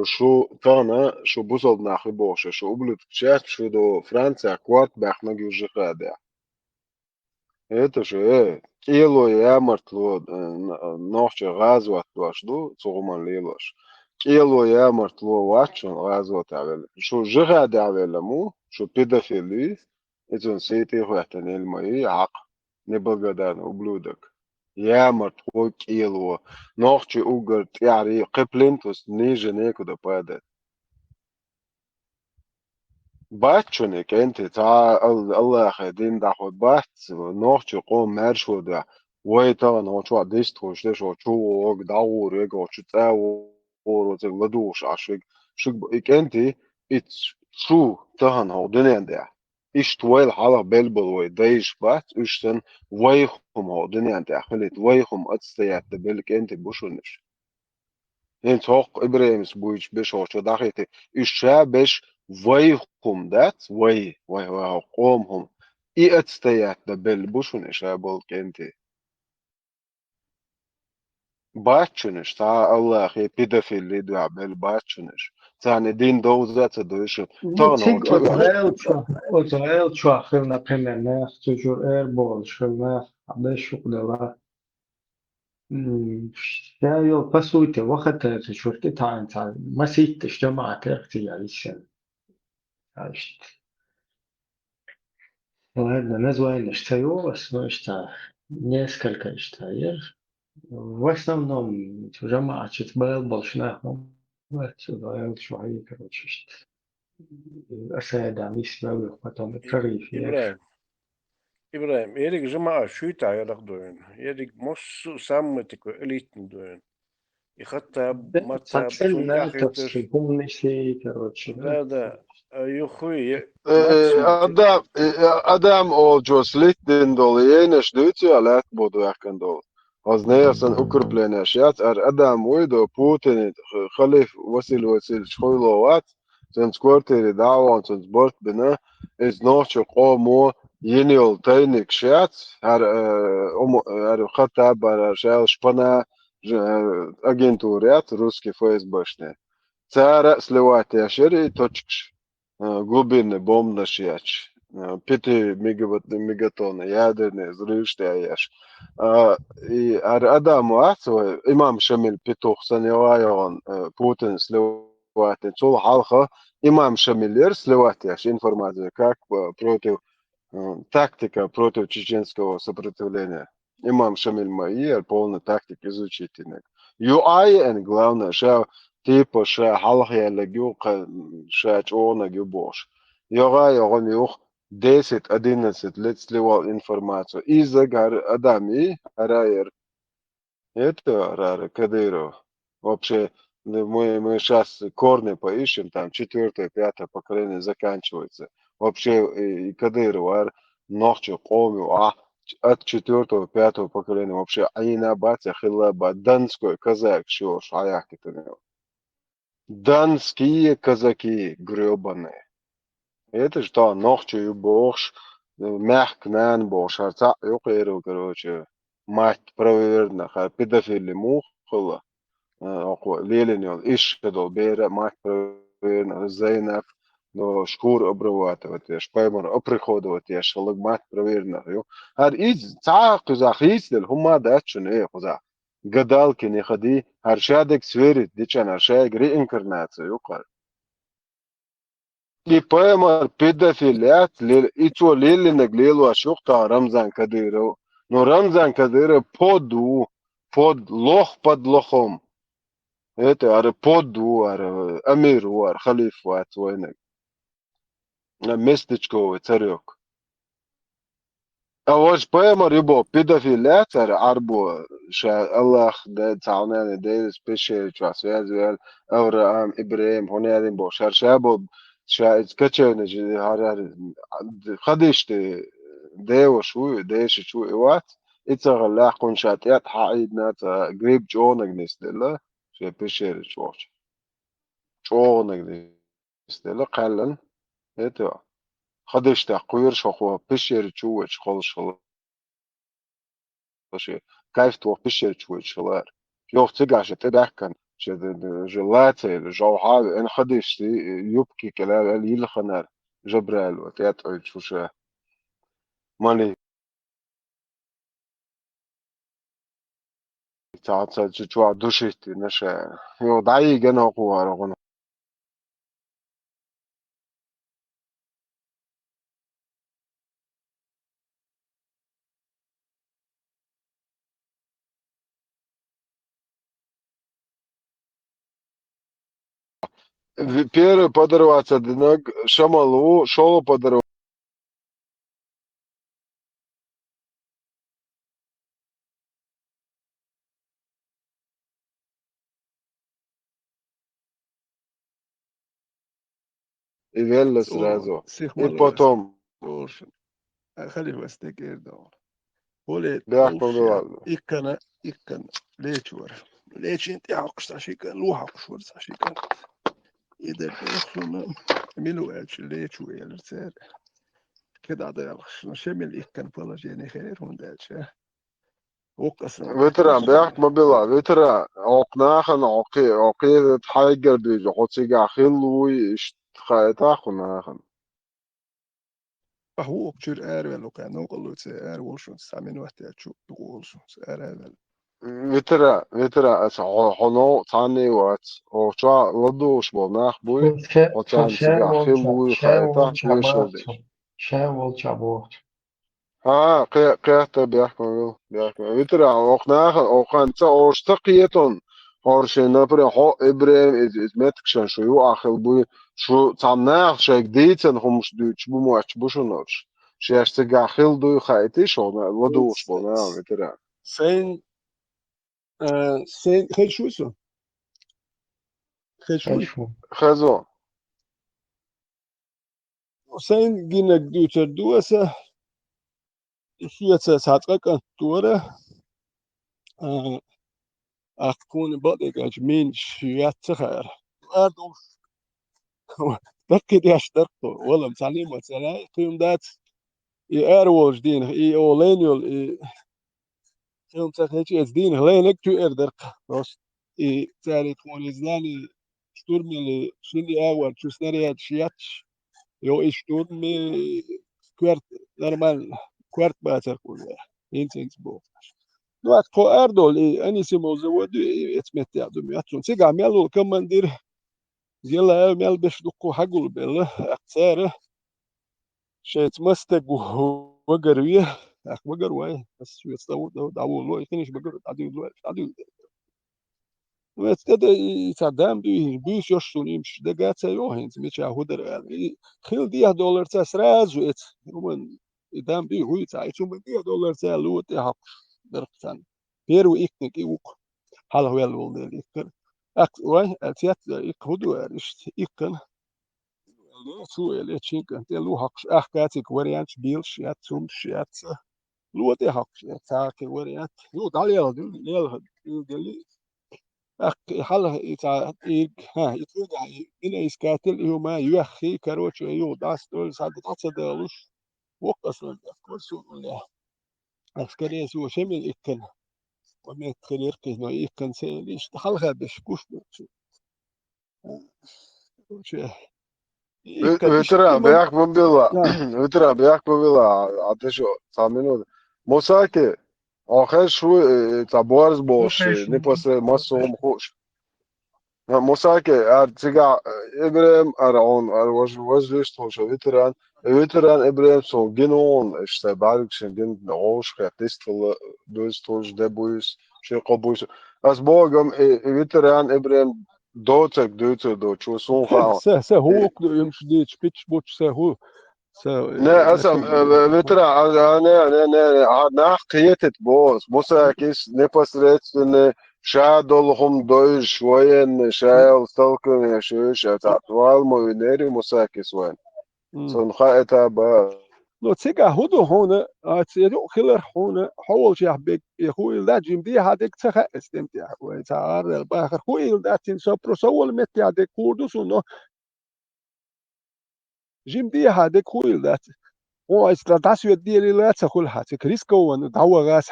شو تانا شو بوصل ناخي بوش شو قبلت تشات شو دو فرنسا كوارت باخ نجيو جخا دع это же кило ямартло нохче газват вашду цугуман лилош кило ямартло вачун газват авел шо жига давеламу шо педофили эзон сейти хватан элмай ак неблагодарный ублюдок ямартло кило нохче угар тяри кыплинтус ниже некуда падает باتشونك انت تا الله خدين دا خود بات نوخ قوم مرشو دا ويتا نوچو ديست خوش دشو چو اوگ داور يگو چو تاو اور زي لدوش عشق شق انت اتس شو تهن هو دنيان دا ايش تويل حالا بلبل وي دايش بات اشتن ويخم هو دنيان دا خليت ويخم اتستيات بلك انت بوشونش انت هوق ابراهيمس بويش بش هو شو داخيتي اشا بش ويهم دات وي قومهم إي أتستيات دبل بوشون إشا بولك أنتي باتشنش تا الله أخي بيدافيل اللي دو عبال باتشنش تاني دين دوزات دوشن تانو Cik شو odvrelču ahil, например, nech tujur airball, šel nech, abdešuk dela. Šajol pasūti, vakata tujurti tāin tā, masīti šķamāt ekti jāisen. Ладно, название штаёвас, но что несколько штаер. В основном جماعة تتبال большинством отсюда شوية короче أساعد عم يسمعوا потом الطريف إبراهيم إبراهيم إيريك جماعة شو تعيرك دوين إيريك مش سامتك إليتن دوين يخطى متى بسون Социально تحيتر помнишь короче да يخوي ماتسمتك Adam olcos littin dolu yenes dütü alat bodu yakın dolu. Az ne yasan ukurpleniş yat Adam uydu Putin Khalif Vasil şoylovat sen skorteri davan sen bort bina iz noçu qomu yeni yol taynik şat her hatta bara şal şpana агентурят русский ФСБшные. Цара сливати ашери точкш. Глубинный бомбнашияч. 5 мегатонны ядерные взрывштаяш. И Адаму Ацова, имам Шамиль Петух санилайон Путин сливати. Цул халха имам Шамилер сливатияш информацию, как против тактика против чеченского сопротивления. Имам Шамиль Маир полный тактик изучительный. ЮАИ, главное, что типа что халахия легю что чона гюбош. Йога йогон юх 10-11 лет сливал информацию. Из-за Адами, Арайер, это Арара Кадыров. Вообще, мы сейчас корни поищем, там 4-5 поколение заканчивается. Вообще, и Кадыров, ночью помню, от 4-5 поколения вообще Аина Батя Хилаба, Донской казак, что шаяхи то Донские казаки гребаные. Это что, ночью бошь, мягкнан бошь, арца, юкеру, короче, мать проверенных, а педофили мухла, леленил, ишкадол, бера, мать проверенных, Зайнав, но шкур обрыватывать, шпаймор оприходовать, шалык мать проверенных, هر إيز تعاق زخيس للهم داتشون إيه خذا قدال كني خدي هرشادك سويرت ديشان هرشاك ري إنكرناتسو يقال и поэмар педофилят ицо лили наглелу ашухта Рамзан Кадыров. Но Рамзан Кадыров под лох под лохом. Это ар поду ар амиру ар халифу ат войнак. Местечковый царек. أول بيمر يبو بيدوفيلات عربو شا الله ده تعاونان ده سبيشال ترانسفير أورام إبراهيم هنا هذين بو شار شابو شا كتشون جي هار خديش ده وشو ده شو وات إتصغر لاقون شاتيات حايد نات قريب جون أجنس دلا شا بيشال شوش جون أجنس دلا قلن إتوا خدش تقوير شخو بشير تشوش خلص خلص كيف تو بشير تشوش شلار يوم تجاش تدكن جلاتي الجوحة إن خدش يبكي كلام يلخنر جبرال وتيات شوش ماني تعطى تجوا دوشيتي نشا يو داي جنا قوة رغنا Первый подорваться днок шамалу шолу подорваться и вело сразу. Сих И малость. потом Olsun. Khalifa stekerde on. Olet бях olsia побила. ikkan leechuar. Leechin teaqsta shikan luhaqshur sa shikan. Ida olsun milu elch leechu elser. كده ده شمل ikkan فلا جاني خير هون ده وقسم ветеран бях побила. ветеран окнахын оки тайгер биж хоцига хилуи тахунахын. هو كتير قال لو كان نقول له وشون سامين وقت شو تقول شو قال ветеран اس حنو تاني وات او چا لدوش بولناخ بوي وتان سيغا خلوي خايتا ويشل دي. شاول شابوت ها قيادة بيحكم وترى وقنا أوشتقيتون هورشين نبرة هو إبراهيم إز متكشن شو يو آخر بو شو تامناخ شيء جديدن هم شدوش بموش بوشونوش شيء أشتغل خيل دو خايتي شو ودوش بنا وترى sen خشوسو خشوي خزو sen ginek düter duasa şiyatsa satqaqa tuara akun badegaj min şiyatsa khayr ardu dakit yashtarto wala msalim masala qimdat arwoj din olenol قيم تخنيتي ازدين هلاك تو اردر بس تالي تكون ازلاني شتورمي شندي اول شو سنريات شياتش يو شتورمي كوارت نورمال كوارت باتر كلها انتنس بو نوات كو اردول اني سيمو زود اتمت يعدو مياتون سيغا ميلو كمان دير زيلا ميل باش دوكو حقول بلا اقصار شيت مستقو وقرويه أخبار واي بس شو يستوى داو لو يفنش بقر عدو واتكده يتعدم بيش يشتوني مش ده قاعد سيوهن مش هودر يعني خيل $10 تسراز وات ومن يدام بي هو يتعيشون $10 تسالو تحق درفتان بيرو إكنك إيوك حالا هو يلول ده إكن واي أتيات إكهدو أرشت إكن شو اللي تشينك تلو حقش أحكاتك وريانش بيلش ياتسوم شيات لوتي حقش يتاكي وريات يو داليال دل أخ حاله يتع ها يتوقع إن إسكاتل يوم يخي كروش يو داس دول ساعد تصدقلوش وقص من كورسو ولا عسكري سو شمل إكن وما تخير كنا إكن سيليش حالها بشكوش شو إكن وترى بيحكم بلا وترى بيحكم بلا عطشو سامينو موساكي آخر شو تبارز باش نپسه ما سوم خوش موساكي ارتجع ابراهيم ارون وجهش توش ويتران ابراهيم سو جنون işte barikschen gen roos getest voor dus toos debus shekobus as bogam veteran ابراهيم دوتك do chu son ha سه هو يمشي دي تشبيتش بوتش سه هو ne asam veteran ne قيتت بوس موساكيس непосредственно شادولهم دوش شوين شايل سلكن يا شوش اتعطوال موينيري موساكيس وين صنخاء تابا لو تيجا هدو هنا تيجو خلر هنا حول شيء بيك يخوي لا جيم دي هادك تخا استمتع وتعار الباخر خوي لا تنسى بروسول متي هادك كوردوس انه جيم دي هادك خوي لا هو استراتاسيو دي لا تاكل هات كريسكو وان دعوه غاس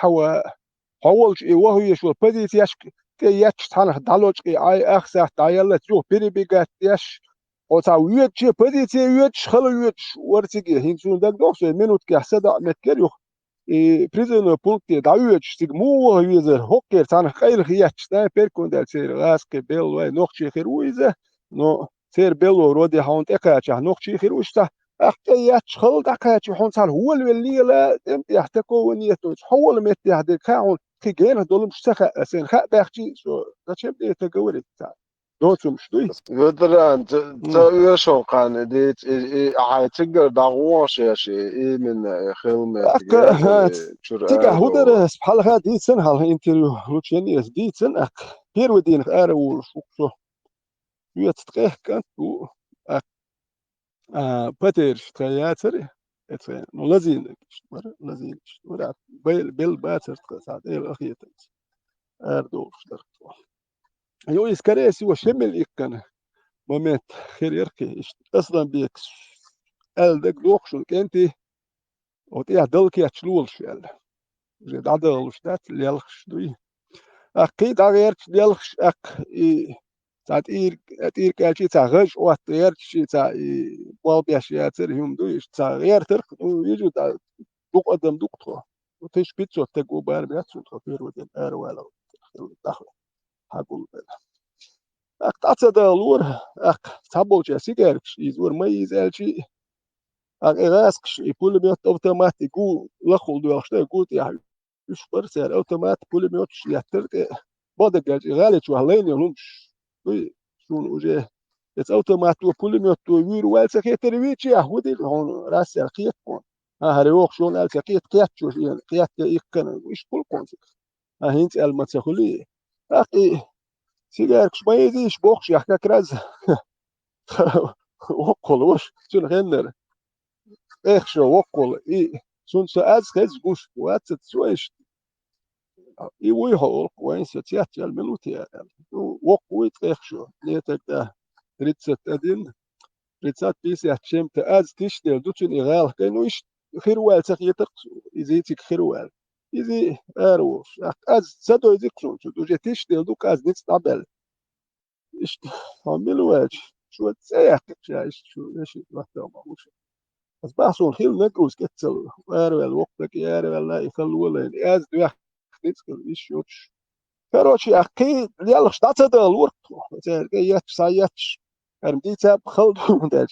حول شيء وهو يشو بدي تياش كي ياتش تانا دالوج اي اخسا دايلا جو بيري بيغات ياش وتا ويتش بدي تي ويتش خلو ويتش ورتيجي هينسون داك دوس منوت كي حسدا متكريو بريزن بونتي دا ويتش تيج مو ويزر هوكر تانا خير خياتش دا بيركون دال سير غاسك بيل واي نوخشي خير ويزه نو سير بيلو رودي هاونت اكاچ نوخشي خير وشتا ياتش خل داكاچ هونسال هو اللي لا يحتكو ونيتو حول مت يحدك كاون كيجين هدول مش سخا سين خا باختي شو داتشم دي تقوري تاع دوتو مش دوي veteran تا شو قان دي هايتجر داغوش يا شي من خلمة تيجا هودر سبحان الله دي سن هال انتريو لوتشيني دي سن اك بير ودين ارو شو يتتقيه كانت اك باتر تياتر اتفين لازين لازين ورا بيل باتر ساعات الاخير اردو شدرت يو اسكاريسي وشمل إكنا مومنت خير يركي أصلا بيك ألدك دوخشل كنتي وتيا دلكي أتشلول شيل زيد عدل شدات ليلخش دوي أكيد أغيرش ليلخش أك ساعات إير كالشي تا غش وات غيرش تا بوال بياشياتر هم دوي تا غير ترك يجو تا دوق قدم دوق تخو وتيش بيتشو تقو بار بياتشو تخفير ودين أروالا داخل هقول بلا أك تعتدى الور أك تابو جا سيجاركش يزور ما يزالشي أغاسكش بوليميوت أوتوماتيك جو لخول دو أخشتا قوت يا إيش برسال أوتومات بوليميوت يحترق بدك غالي شو هلين يهونش شون وجه it's automatic بوليميوت ويرو والسكيت ريتشي أهودي هون راس الخيط كون هريوخ شون السكيت قيات شو يعني قيات يكن إيش كل كون هينت المتسخلي أخي سيجارك شو ما يزيش بوخش يحكي كراز وقلوش شون غنر إيه شو وقل إيه شون سأز خز جوش واتت شويش إيه ويهول وين ستيات الملوتي وقويت إيه شو ليتك ده ريتست أدين ريتسات بيس يحشم تأز تشتر دوتشن إغال كأنه إيش خيروال سخيتك إزيتك خيروال إزي أروش أز سدو إزي كشون شو دوجي تشتر دوك أز نيت تابل إيش عملوا واش شو تسيح كتشايش شو إيش وقت ما وش بس بحثون خيل نجوز كتسل أروال وقتك أروال لا يخلوا لين أز دوح نيتكل إيش يوتش كروشي أكيد ليالك شتات ده الورق مثلا ياتش ساياتش ديتا بخلدو داج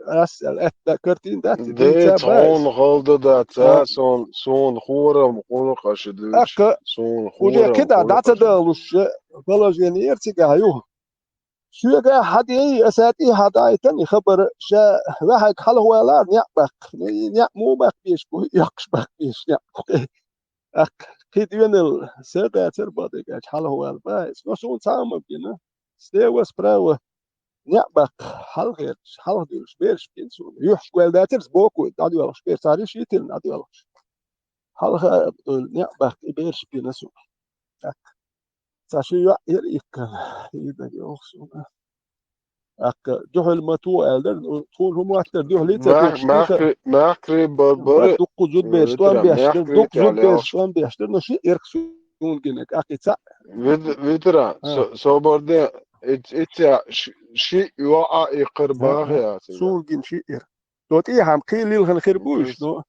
أسأل كرتين دات ديتا ديت هون باز غلطة داتا سون خورة مقولق أشدوش أك سون وجا خورة كده مقولق داتا ده وش بلاش يعني يرتجع يوه شو جا حد أي أساتي هذا يتني خبر شا واحد خله ولا نيابك نياب مو بك بيش بو يكش بك بيش نياب أك كده من السرقة تربط إيش خله ولا بايس نسون سام بينا استوى براوة نيابك حلقة ديش بيش بينسون يحش قال ده ترس بوكو دادي ولا شبير تاريخ يتل دادي ولا حلقة نيابك بيش بينسون ساشي يريك يدا يوخسون أك جهل ما تو ألدر طول هم أكتر جهل ليتر دوشتيك ماكري بعد بربري دق زود بيشتوان بيشتر ماكري دق زود تعالي بيشتوان بيشتر نشي إركسون جنك أكيد سا فيترا سو بردي إتيا شيء يوقع سا يقرباه يا سون جن شي إر دوت إيه هم قيل للخن خربوش دو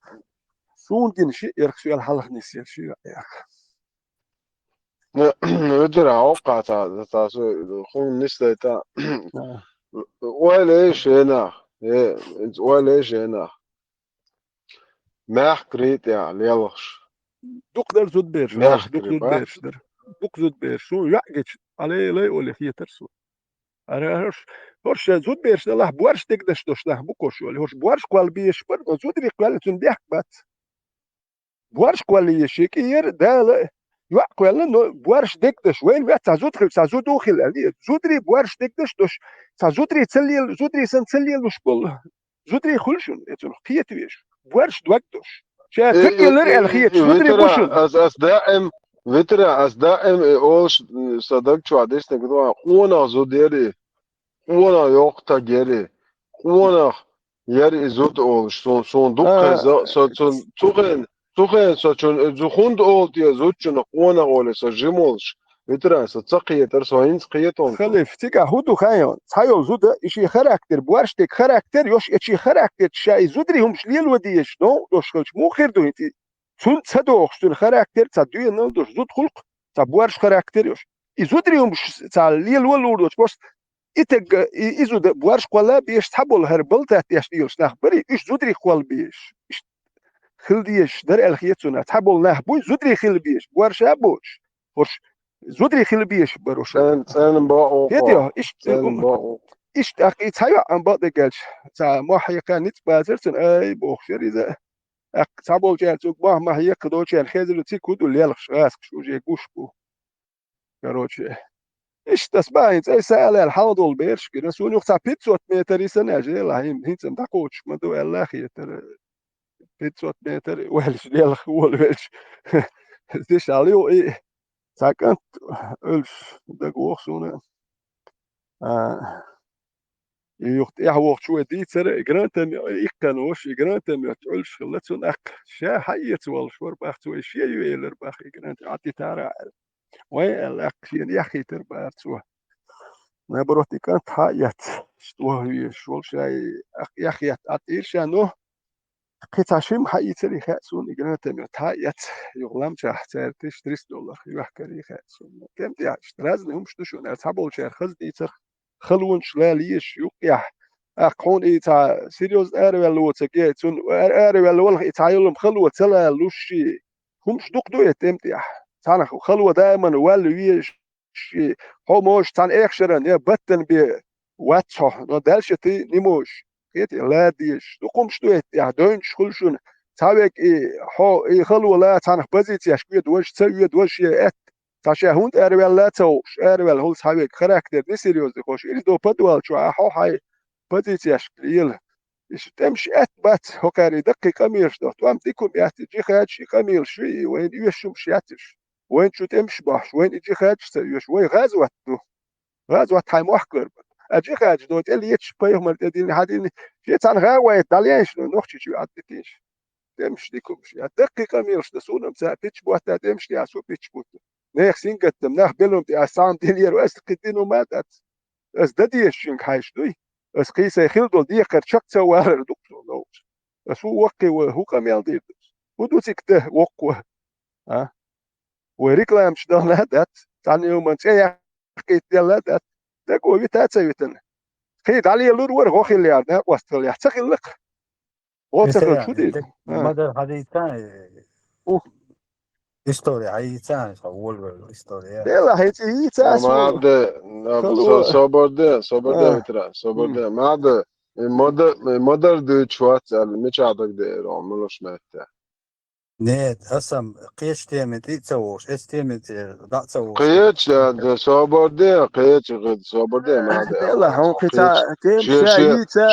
سون جن شي إركسون الحلق نسير شي فيترا أوقع تاسو خون نستا تا ولا هنا ولا هنا ماكري تعالي يلغش دق در زود بيش دق ماكري زود بيش در دق زود بيش سو يعجش عليه لا يقول لك يترسو أنا هرش زود بيش الله بورش تقدش دوش له بكوش ولا هرش بورش قال بيش بر زود ري قال تنديك بات بورش قال يشيك ير ده لا يقول لنا بورش تقدش وين بيت زود خل زود دخل عليه زود ري بورش تقدش دوش زود ري تسلي زود ري سنسلي وش بول زود ري خلشون يتنو خيت بيش بورش دوكدش شا تقلر الخيت زود ري بوشن أس دائم فيترا أس دائم أوش صدق شو عديش نقدر خونا زوديري خونا يوقتا جيري خونا يري زود أوش سون دقة سون تخن سون خوند أولت يا زود شون خونا أول سجمولش فيترا ستسقي ترسو هينس قيتهم خليف تيجا هودو خايون تايو زود إشي خراكتر بوارشتك خراكتر يوش إشي خراكتر شاي زودري هم شليل وديش نو دوش خلش مو خير دو انتي سون تصدق شتون خراكتر تصدق نو دوش زود خلق تبوارش خراكتر يوش إزودري هم تعليل ولودوش بس إتج إزود بوارش قلا بيش تحبول هربل تاتيش ديوش نخبري إيش زودري قال بيش إيش خل ديش در الخيتنا تحبول نخبوي زودري خل بيش بوارش أبوش ورش زودري خل بيش بروش سن باو هديو إيش سن باو إيش أكيد تايو عم بعد قالش تا ما هي كانت بازرتن أي بوخشر إذا أك تابول جان توك ما هي كدوش يعني خيزل تيكود اللي يلخش راسك شو جي قوشبو كروتشي إيش تسباين زي سأل الحوض والبيرش كده سون يقطع بيتزوت متر سنة جيل هين هين تاكوتش ما دو الله خير بيتزوت متر ويلش ديال ويلش ديش عليو إيه ساكنت ألف دقوق سونا يوقت إيه وقت شو دي ترى جرانتم إكانوش جرانتم يتعلش خلتون أك شا حية والش ورباخ توي شيء يويلر باخ جرانت عطي تارا وين الأك يا أخي تربى تسوه ما بروتي كانت حيات شتوه شول شاي يا أخي أتير شانو قطعشم حي تري خاسون جرانتم يتحيات يغلم شح ترتش $3 يحكي خاسون كم تعيش رازني هم شتوشون أصحابه شير خزدي تر خلون شلاليش يقيح أخون إيتا سيريوس أرويلو تجي تون أرويلو إيتايلهم خلوة تلا لوشي همش دقدو يتمتع تانا خلوة دائما والويش هو موش تان إخشرن يا بطن بي واتشو ندالش تي نموش كيت لا ديش دقومش دو يا دونش خلشون تاوك هو خلوة لا تان بزيت يشكي دوش تسوي دوش يأت تاشا هوند أرويل لا توش أرويل هول تاوك خراكتر دي سيريوس دخوش إلي دو بدوال شو هو هاي بديتيش قليل إيش تمشي أثبت هو كان يدقق كميرش ده توام تيكم يحتاج خارج شي كميل شوي وين يشوم شياتش وين شو تمشي باش وين يجي خارج سيوش وين غازوة دو غازوة هاي محكر أجي خارج دو اللي يتش بيهم الدين هادين في تان غاوة إيطاليانش نوختي شو عدتيش تمشي ديكم شي دقق كميرش ده سونم سا بيتش بوتا تمشي يا سو بيتش بوت نيخ سينجتم نخ بلهم تي أسام دينير وأستقدينو ماتت أس دديش شنك هايش دوي أس قيسة خيلدول دي كرشك توار دكتور نوش أس هو وقي وهو كميل دي ودو تكته وقوة ها وريكلام شدال هدات تاني يوم أنت يا حكيت ديال هدات تقول بتاعت سويتن خيد علي اللور ور غوخي اللي عندنا وستل يحتقل لك وتقل شو دي مدى حديثان история حديثان أول история يلا هيتي هي تاسو ما عاد خلوه صبر وترى صبر ما عاد مدر دو شوات مش عادك ده عملوش مات نيت أسم قيش تيمت يتسووش إس تيمت دا تسووش قيتش قيتش غد صبر ده ما عاد يلا هون قيتش قطع تمشي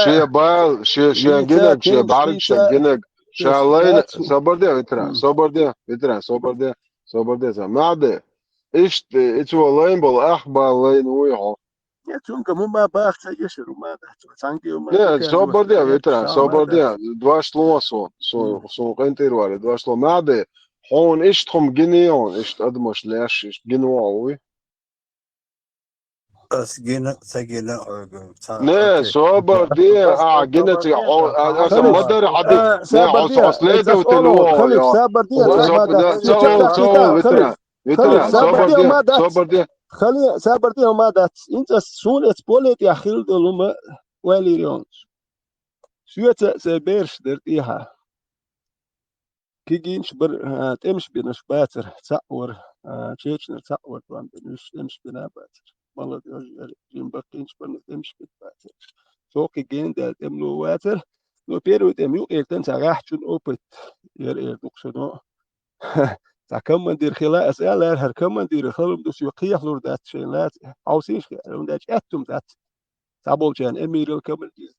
شي بال شي يتا جنك شي بعرق شي تمشي جنك شالين تاتسو صبر ده وترى صبر ده ما عاد إيش والله بول أخبار لين وياه يا تونك مو ما باخ تيشر وما ده تانكي وما Ne, تكاز sober وقت dia, يا veterano, شام sober هذا dia. Dva šloso, su reinteruari, dva šlo. Made, hon ist trom genion, ist admos läsch, ist genoaui. بس جينا سجينا Ne, اوكي sober dia, بس genet asa خليف madar adi. Ne, سابر ديا oslede تاس u اولو telo, خليف ja. سابر ديا ما دات Saul, كيتا خليف سابر veterano, ديا ما دات sober dia. خلي سابر ديا ما دات انت سولت بوليت يا خيل دلما ولي ريون سويت سبيرش درتيها كيجينش بر تمش بنش باتر تصور تشيشنر تصور طبعا بنش تمش بنا باتر والله جيم بقينش بن تمش باتر سوق جين ده تملو واتر لو بيرو تميو إلتن سراحتون أوبت ير دكسونو تكمن دير خلا أسئلة هر كمن دير خلهم دوس يقيح لور دات شيء لا عاوزينش لون دات أتم دات تابول جان أميرو كمن دير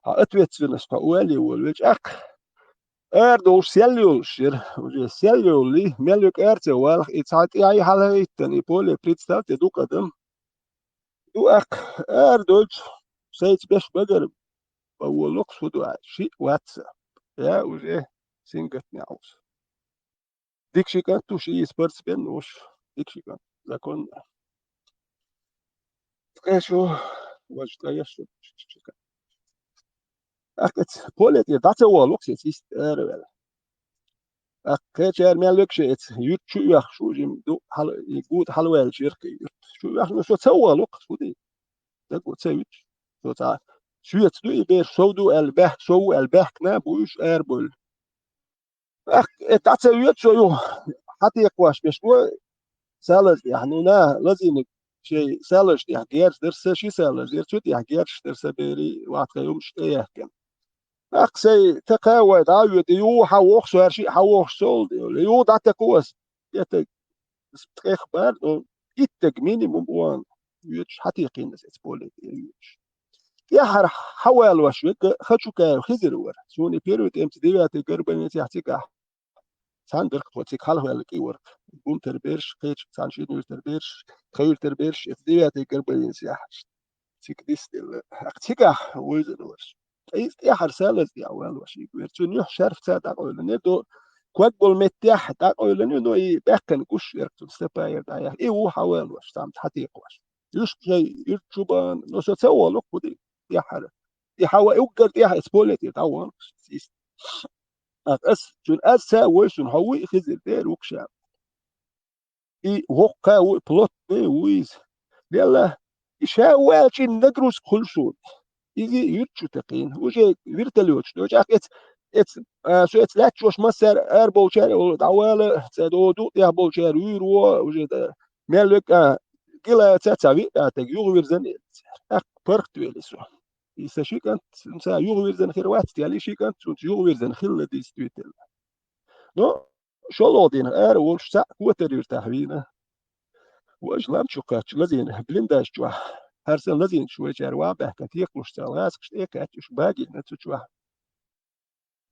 أتويت سنس فأولي والوجه دوش سيلولشير وجه سيلولي ملك أرتوال إتساعد أي حالة يتني بولي بريتستال تدوك أدم دو دوش سيت بيش بقر بقولك سودو شيء واتساب يا وجه سينجت نعوس ديك شي كانت توشي سبرتس بينوش ديك شي كانت لكن تقاشو واش تقاشو أكت بولي داتا والوك سيست أروال أكتر ملك شيء يوتشو يخشو جيم دو حل يقود حلوة الشركة شو يخشو شو تسوى لوك سودي تقول تسويش شو تع شو يتدو يبير سودو البح سو البح نابوش أربول تعتسويت شو يو حتى يقواش بشو سالز يعني نا لازم شيء سالش يعني غير درس شيء سالز غير شو يعني غير درس بيري وقت يوم شيء كان أقصى تقاوى داود يو حوخ شو هالشيء حوخ شو يو داتا كوس يتك إخبار يتك مينيموم وان يوتش حتى يقين ناس إسبوليت يوتش يا حر حوال وشوك خشوكا خزر ور سوني بيروت إمت ديوات القربان يتحتك ساندر وتيك حاله لك يور بوم تربيرش قيش سانشين يور تربيرش خيول تربيرش ديوات القربان يتحتك تيك ديس أكتيكا ويزن ورش يا حرسالة دي أول وشيء ويرتون يح شرف تاد أقول ندو كوك بول متيح أقول إنه يبكن كوش يرتون سباير ده إيه هو حوال وش تام حتيق وش يش شيء يرتشبان نص سوا لك بدي يا حر يحاول يوجد يا إسبوليت يتعوان أس شون أسا وشون هوي خزر دير وكشام إيه هو بلوت ويز يلا يشاوي شيء ندرس كل شيء يجي يرتشو تقين وجه فيرتلوش دوش اتس شو اتس لا تشوش مسر اربوشر ودعوال تدودو يا بوشر يرو وجه ملك كلا تساوي تجيو ويرزن فرق ويلسو إذا شيء كانت مسا يو ويرزن خير وقت تالي شيء كانت يو ويرزن خير دي ستويتل نو شو لودين وش سا كوتر يرتاحوينا وش لام شوكات لازين بلنداش جوا هرسن لازين شوي جروا بحكة يقلش سلاس كشتي كاتش باقي نتشوا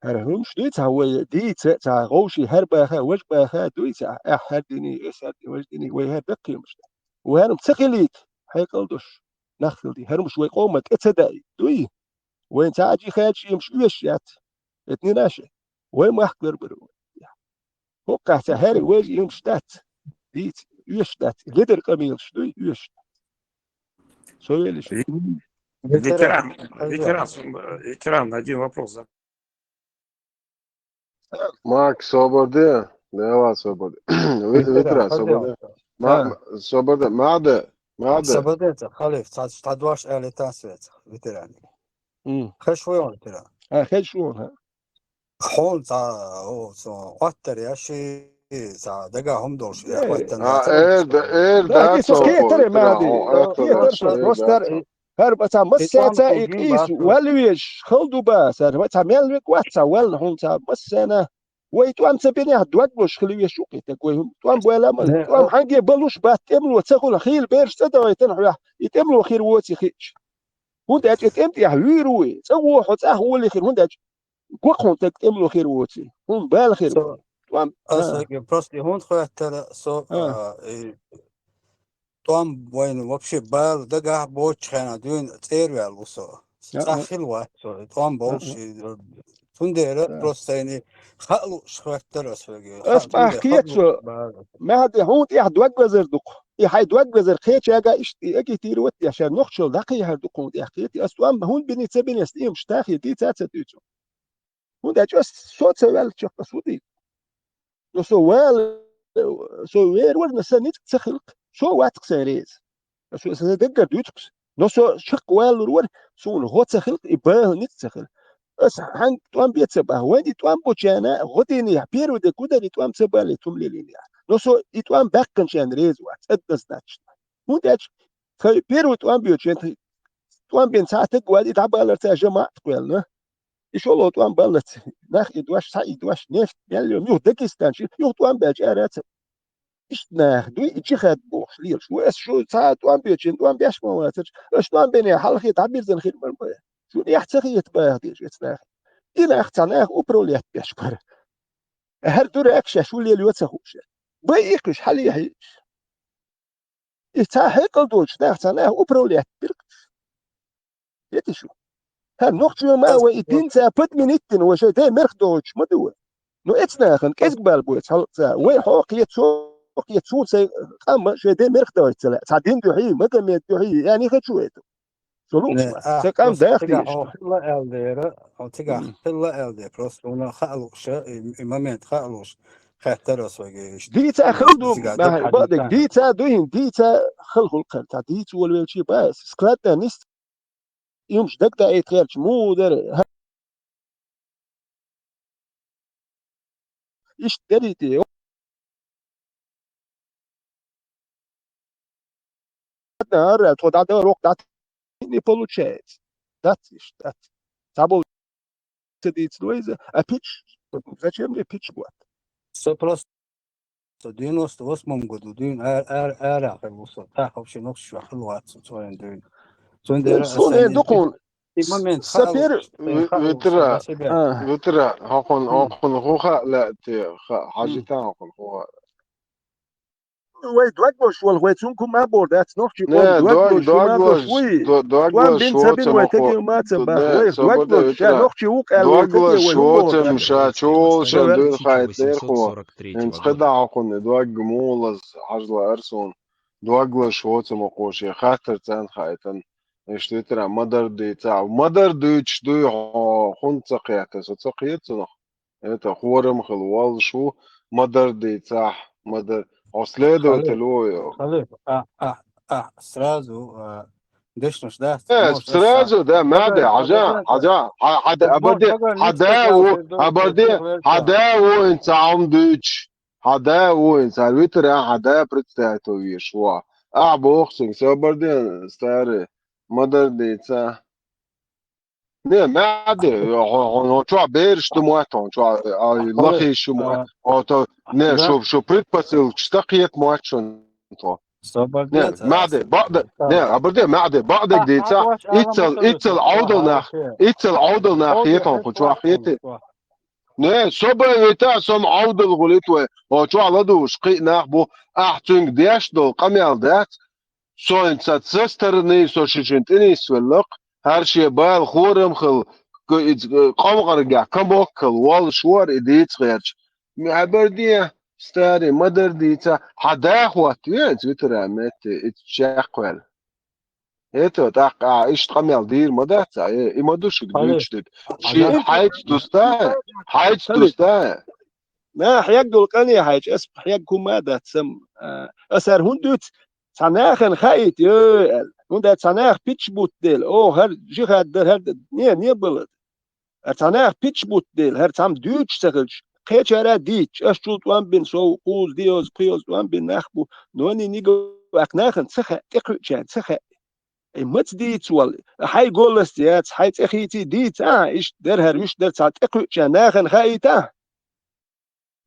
هرهم شديت هو ديت تا غوشي هربا وش باها دويت هردني اسد وجدني وهر دقي مش وهرم تقليت هيقلدش نخل دي هرم شوي قومك اتداي دوي وين تاجي خاجي يمشي ويشيات اتنين ناشي وين ما احكر برو هو قاعد هاري ويجي يمشتات ديت يشتات لدر قميل شدوي يشت سوي شو Ветеран, ветеран. ветеран, один вопрос. معك صبر لا صبر ветеран, وترى صبر خليه. ما صبر ما عدا صبدت خليف تعدواش آلي تاسويت ветеран. خشويون ветерان. خل شو ها حول او قطر يا شي دقاهم دولش يا اخواتنا ده كيس كيتر ما دي كيتر روستر هربتا مساتا يقيس والويش خلدو باس هربتا ملوك واتسا ول هونتا مسانا ويتو ام تبيني هدوك بوش خليوي شوقيتك ويهم تو ام بولا مال تو ام حاجه بلوش باتملو تسخل خيل بيرش تدوي تنحو يتملو خير ووتي خيش هوندا تمتي هيروي تسوو حط هو اللي خير هوندا وقون تملو خير ووتي هم بالخير تو ام просто هون خواتر سو توام وين وبشي بال دقه بوش خنا دون تير والوسو صاحل وقت توام بوش تندير просто يعني خلو خواتر اسمع كيتشو ما هذا هون يحدوك وزردق يحدوك وزر خيتش يجا يجي تيروت عشان نخشل دقي هردقون يحكيتي استوام هون بني تبين يستيم شتاخي دي تاتسيتو هون ده جوست صوت سوال تشق صوتي لو سوال سوير ورنا سنيت تخلق شو واتك سيريز شو سدقر دوتكس نو سو شق والور سو هو تخلق يباه نيت تخلق اس هان توام بيتسبه وين توام بوجانا غديني بيرو دي كودري توام سبالي تومليلي نو سو توام باكن شان ريز وات ادس داتش مو داتش بيرو توام بيوجن توام بين ساعتك وادي تعبالر تا جماعه تقولنا يشولو توام بالت ناخ يدواش سا يدواش نفت يلو يو دكستان شي يو توام باجارات إشنا دوي إيش خد بوش ليش شو إس شو ساعة توام بيجين توام بيش ما واتش إيش توام بيني حلقة تعبير زين خير مرمى شو يحتاج يتباه ديش إتنا إلى أختنا أوبروليات بيش بره هر دور أكشة شو اللي يوتسخوش بيكش حليه هيش يتاهق الدوش نختنا أوبروليات بيركش يتشو هر نختنا ما ويدين سابت من التن وشيء ده مرخ دوش ما دوه نو إتنا خن كيسبال بويت حلقة وين حق يتشو يتشون سي قام شيء مرخ دوش تلا تعدين دوحي ما كم دوحي يعني خشويته شلون سكان داخلي لا الدير او تيجا لا الدير بروس ونا خالوش امامات خالوش خاطرس وجيش ديتا خلدو ما بعدك ديتا دوين ديتا خلق القرطة ديتا ولا شيء بس سكلاتا نست يومش دكتا اي تخيرش مو در ايش دريتي نهار تودا ده روك دات ني получается датиш дат забыл сидит Луиза а пич зачем мне пич вот все просто в 98 году дин ар وصل تاخذ شنو شو حلوات سوين دين سوين دير دقون момент سفير وترى هاكون خوخا لا تي حاجتان هاكون خوخا وي دوغوش والغويتونكم ما بوردات نوخشي دوغوش شوتم نوخشي وك دوغوش شوتم شاتشول شندون خايتير خو انتقدع هاكون دوغ مولز حجلا ارسون دوغوش شوتم وقوشي خاطر تان خايتن اشتي ترى مدر ديتش دوي خون تقيته تقيته это خورم خلوال شو مدر ديتا مدر أصليدو تلوي خليف سразу دشنش ده Yes, موش هسه srazu da made aja aja hada abade hada wo in zaum Deutsch hada wo in salvitra hada представляет вишва а бохсинг соборден старый модерница не мade он чё берешь ты муатон чё лахи шо муато не шо предпосыл штакиет муачон то ne made ba'da ne aberde made ba'da dita itzel audel nach yeton خو chwachete ne soba yeta som audel gulitwe o chwaladu shqi nach bo achtung desh do qamel dat so in sterne so shintini swelq har shay bal khoram khil qamqarga kamokkel wal shwar idit khirch mi aberde ستاري مدر ديتا حدا اخوات ينز بترامت اتشاقوال هيتو تاقع ايش تقميل دير مداتا اي مدوش قدوش شي حيث تستا ما حيقدو القنية حيث اسب حيقكم ماذا تسم اسر هندوت تناخن خايت يوال هندا تناخ بيتش بوت ديل او هر جي خادر هر نيه بلد تناخ بيتش بوت ديل هر تام دوتش سغلش قيتشارا ديتش اشتوت وان بين سو قوز ديوز قيوز وان بين نخبو نوني نيجو اقناخن تسخه اقرچان تسخه مت ديت وال حي قولستيات حي تخيتي ديت ايش درهر مش در ساعت اقرچان ناخن خايتا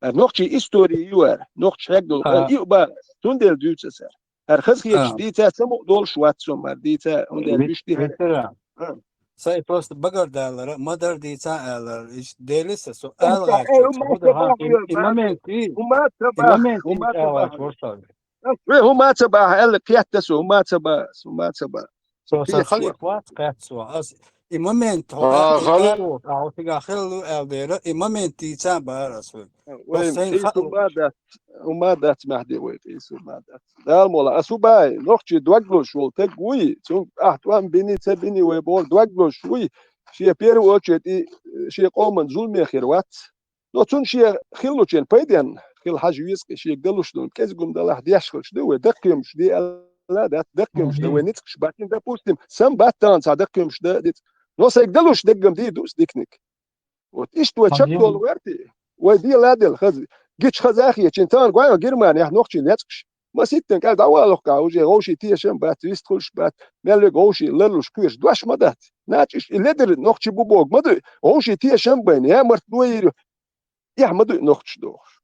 نوختي استوري يوار نوخت شغل يوبا توندل دوتسر هر خسخيتش ديتا سمو دول شواتسو مر ديتا وندل مش دي Sai просто bagardēlera, madardīca ēlera, iš dēlis esmu ēlērčots, imamenti ēlērč vorsavi. هما تبع هلا قيادته هما تبع So خلي اخوات قيادته as imamenti او تيجا خلو ēlera, imamenti تبع رسول. وما دات مهدي ويتيس وما دات دال مولا اسوباي نوختي دوغلوش ولتقوي تون احتوان بيني تبيني ويبول دوغلوش وي شي بيرو اوتشي شي قومن ظلمي خيروات نو تون شي خلوچن بايدن خل حاج ويسقي شي قالوش دون كازقوم دال واحد يشخش دو دقيمش دي لا دات دقيمش دو نيتكش باتين دا بوستيم سم باتان صدقيمش دا ديت نو سيقدلوش دقم دي دوس ديكنيك وتيش تو تشكل ورتي ودي لادل خذ جيتش خزاخي تشنتان قايو جيرمان يح نوختي نيتكش ما سيتن قال داوالو قاوجي غوشي تيشم بات ويستخش بات مال غوشي للوش كيش دواش مدات ناتش لدر نوختي بوبوغ مد غوشي تيشم بين يا مرت نوير يحمد نوختش دوخ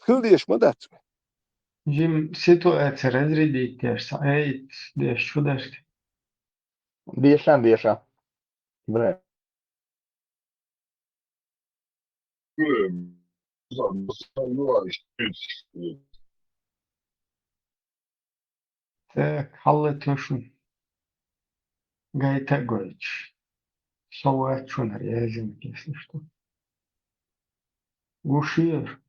خلديش مدات Jim, situacija razrādīties, eit, dievs čudaški. Biežām. Bre. Так, hallituksen Gaitagovich. Совачунар, я извиняюсь, если что. Гушир.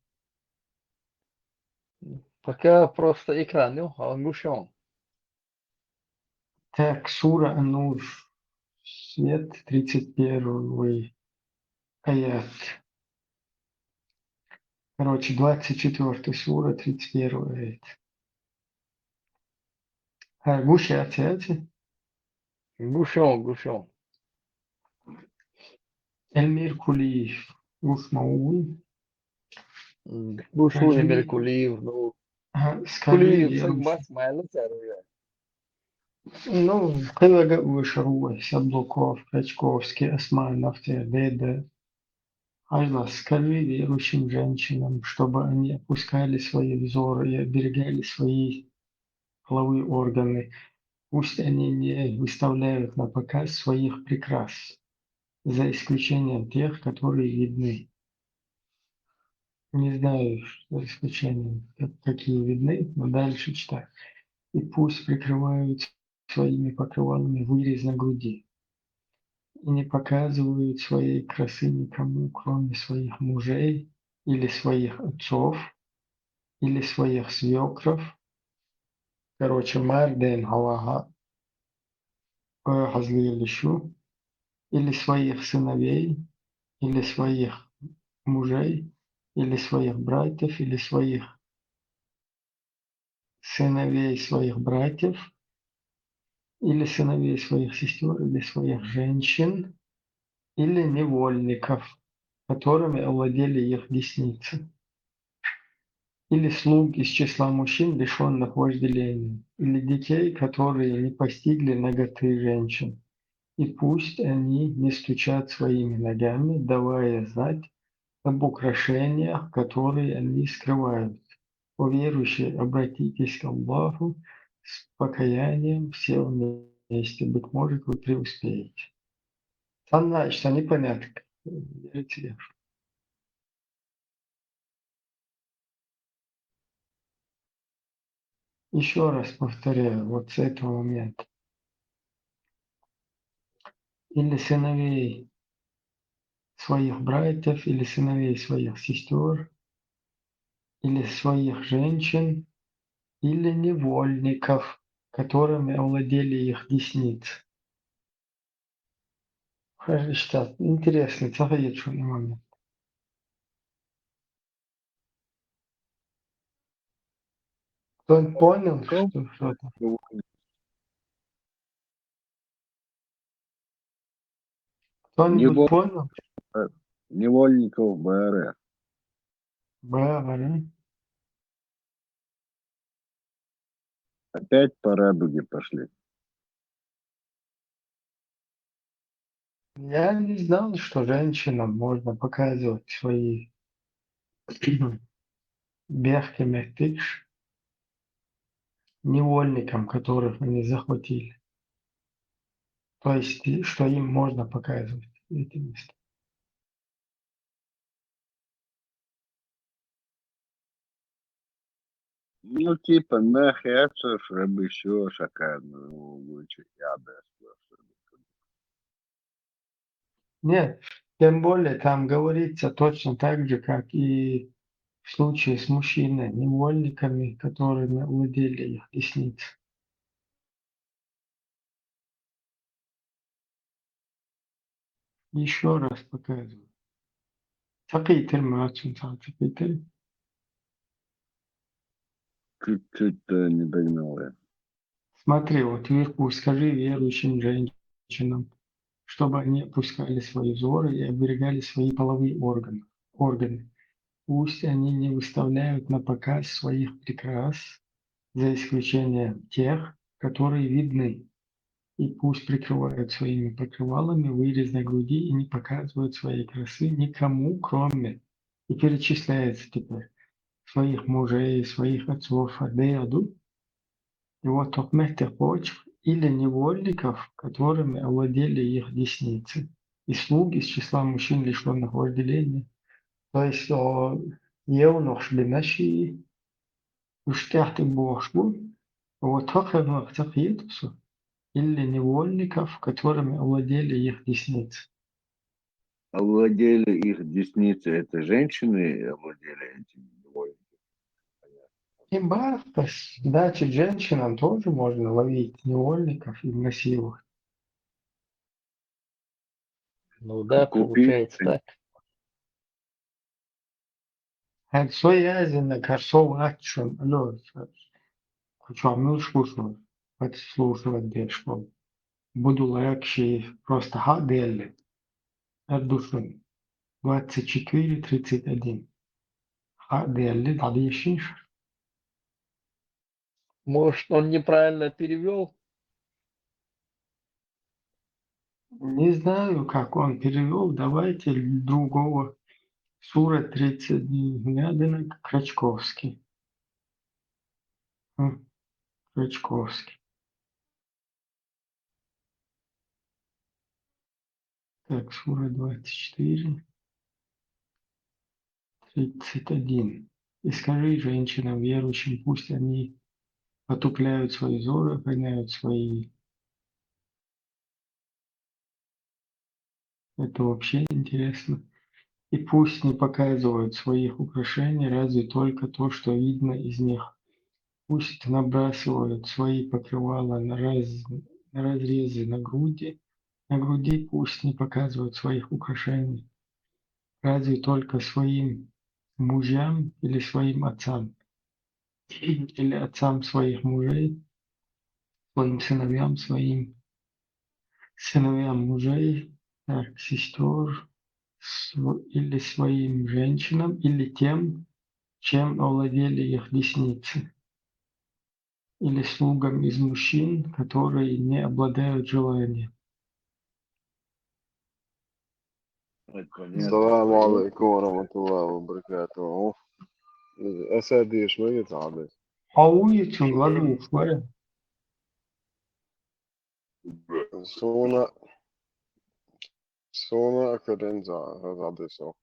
Пока просто экран, ну, он гушен. Так, сура Анур. Свет 31 аят. Короче, 24 сура, 31 аят. Гуши отец. Гушен. Эльмир Кулиев. Гушмауи. Гушун Эльмир Кулиев, ну. Кулиев, согласен, моя лицария. Ну, предлагаю Вышаруа, Сяблуков, Крачковский, Османов, Веда. Ажла, скажи верующим женщинам, чтобы они опускали свои взоры и оберегали свои половые органы. Пусть они не выставляют на показ своих прикрас, за исключением тех, которые видны. Не знаю, за исключением, какие видны, но дальше читаю. И пусть прикрывают своими покрывалами вырез на груди. И не показывают своей красы никому, кроме своих мужей или своих отцов, или своих свекров. Короче, Марден Галага, Хазлилищу, или своих сыновей, или своих мужей, или своих братьев, или своих сыновей своих братьев, или сыновей своих сестер, или своих женщин, или невольников, которыми овладели их десницы, или слуг из числа мужчин, лишенных вожделения, или детей, которые не постигли наготы женщин. И пусть они не стучат своими ногами, давая знать об украшениях, которые они скрывают. О верующие, обратитесь к Аллаху с покаянием все вместе. Быть может, вы преуспеете. Там, значит, непонятно. Верите ли? Еще раз повторяю, вот с этого момента. Или сыновей своих братьев, или сыновей своих сестер, или своих женщин, или невольников, которыми овладели их десницы. Хорошо, интересно, заходит, что на момент. Кто понял, что это? Кто-нибудь понял? Невольников БР. БР. Опять по радуге пошли. Я не знал, что женщинам можно показывать свои бехтемехтыш невольникам, которых они захватили. То есть, что им можно показывать эти места. Ну, типа, нахер, чтобы еще шакарно, лучше я бы. Нет, тем более там говорится точно так же, как и в случае с мужчиной, невольниками, которыми владели их десницы. Еще раз показываю. Такие мрачен, такие. Чуть-чуть не догнал я. Смотри, вот вверху скажи верующим женщинам, чтобы они опускали свои взоры и оберегали свои половые органы. Пусть они не выставляют на показ своих прикрас, за исключением тех, которые видны, и пусть прикрывают своими покрывалами вырез на груди и не показывают своей красы никому, кроме, и перечисляется теперь, своих мужей, своих отцов, Адеяду, его токмехтых почв или невольников, которыми овладели их десницы, и слуг из числа мужчин, лишенных вожделения. То есть евнух бинаши уштяхты бошбу, вот хохемах цахитусу, или невольников, которыми овладели их десницы. Овладели их десницы, это женщины овладели этими невольниками. И бархас, значит, женщинам тоже можно ловить невольников и насиловать. Ну да, Купить. получается так. Отцо язина, корсов акчун, алло, хочу слушать, подслушивать дешко. Буду лайкши просто хаделли. Ардушин. 24:31. Хаделли, дадишиш. Может, он неправильно перевел? Не знаю, как он перевел. Давайте другого. Сура 30 Глядина, Крачковский. Крачковский. Так, сура 24, 31. И скажи женщинам, верующим, пусть они потупляют свои взоры, охраняют свои... Это вообще интересно. И пусть не показывают своих украшений, разве только то, что видно из них. Пусть набрасывают свои покрывала на разрезы на груди пусть не показывают своих украшений, разве только своим мужьям или своим отцам, или отцам своих мужей, своим сыновьям мужей, так, сестер, или своим женщинам, или тем, чем овладели их десницы, или слугам из мужчин, которые не обладают желанием. السلام عليكم ورحمة الله وبركاته. أساديش ما يتعبد. Хауицун ладу шваря. Sona акаденза разадесо.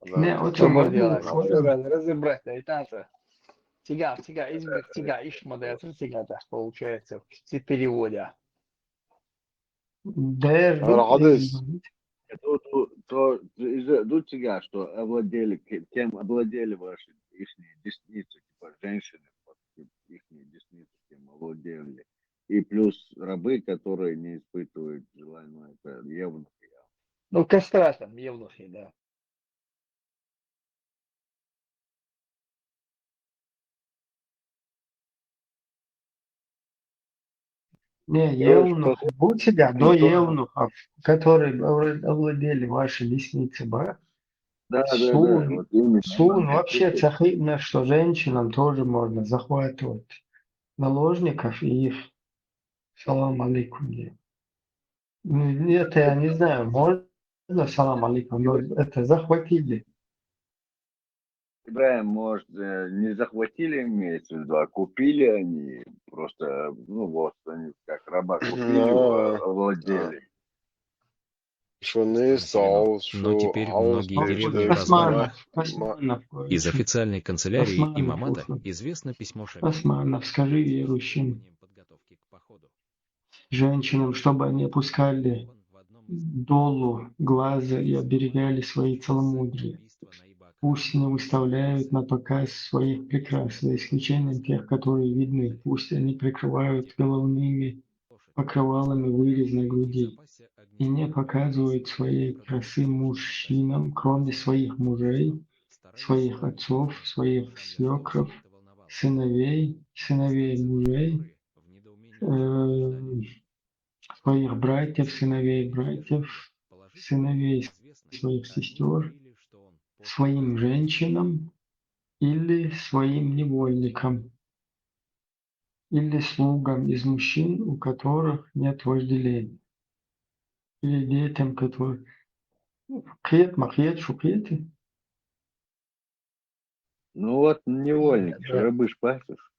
Не, очень Что ладу поделать? шваря. Разобрать, да и там же. Тига, избег, тига, ишмада, тига, так получается, в переводе. Дэр Радес. Тут тебя, что овладели, тем овладели ваши их десницы, типа женщины, их десницы, тем овладели. И плюс рабы, которые не испытывают желания, это евнухи. Ну, кастратом, евнухи, да. Не, Короче, евнухи. У тебя до евнухов, которые овладели ваши десницы, ба. да, Сун, вот именно. сун вообще цахидно, что женщинам тоже можно захватывать наложников и их салам алейкум. Ну, это я не знаю, можно салам алейкум, но это захватили. Ибраим, может, не захватили, имеется в виду, а купили они просто, ну вот, они как раба купили, овладели. Что не стал, Но что теперь многие деревни Османов, из официальной канцелярии имамата известно письмо Шамиля. Османов, скажи верующим женщинам, чтобы они опускали долу глаза и оберегали свои целомудрия. Пусть не выставляют на показ своих прикрас, за исключением тех, которые видны. Пусть они прикрывают головными покрывалами вырез на груди и не показывают своей красы мужчинам, кроме своих мужей, своих отцов, своих свекров, сыновей мужей, своих братьев, сыновей братьев, сыновей своих сестер, своим женщинам или своим невольникам, или слугам из мужчин, у которых нет вожделения, или детям, которые... Кет, махет, шукеты. Ну вот, невольник, рабы ж пасешь.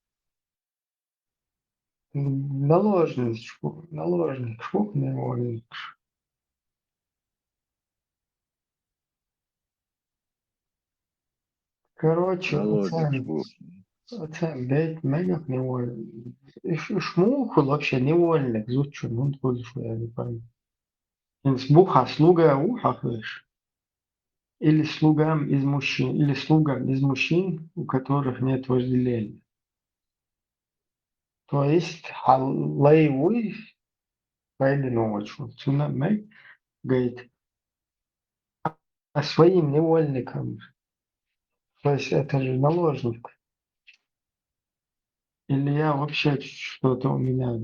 Наложник, шпук, невольник. Короче, оцен бейт мегах невольник. Шмуху вообще невольник, зучу, ну тоже, что я не пойму. Буха, слуга уха, слышь. Или слугам из мужчин, у которых нет вожделения. То есть, халлайвуй, пойди ночью. Цунамек говорит, а своим невольникам. То есть, это же наложник. Или я вообще что-то у меня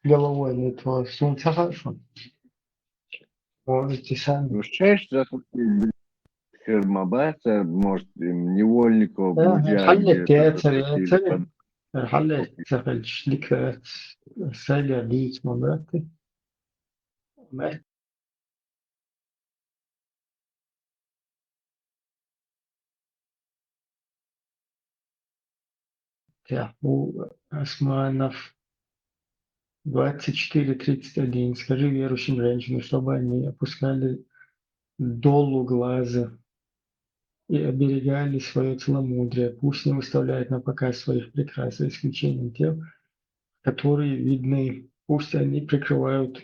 головой не то. Солнце хорошо. Можете сами. Ну, чаще Хермабаса, может, невольников, Халлет яцер, халлет цахал шликат, сайля дит мамраты. У Османов 24:31. Скажи верующим женщинам, чтобы они опускали долу глаза и оберегали свое целомудрие. Пусть не выставляют на показ своих прикрас, за исключением тех, которые видны. Пусть они прикрывают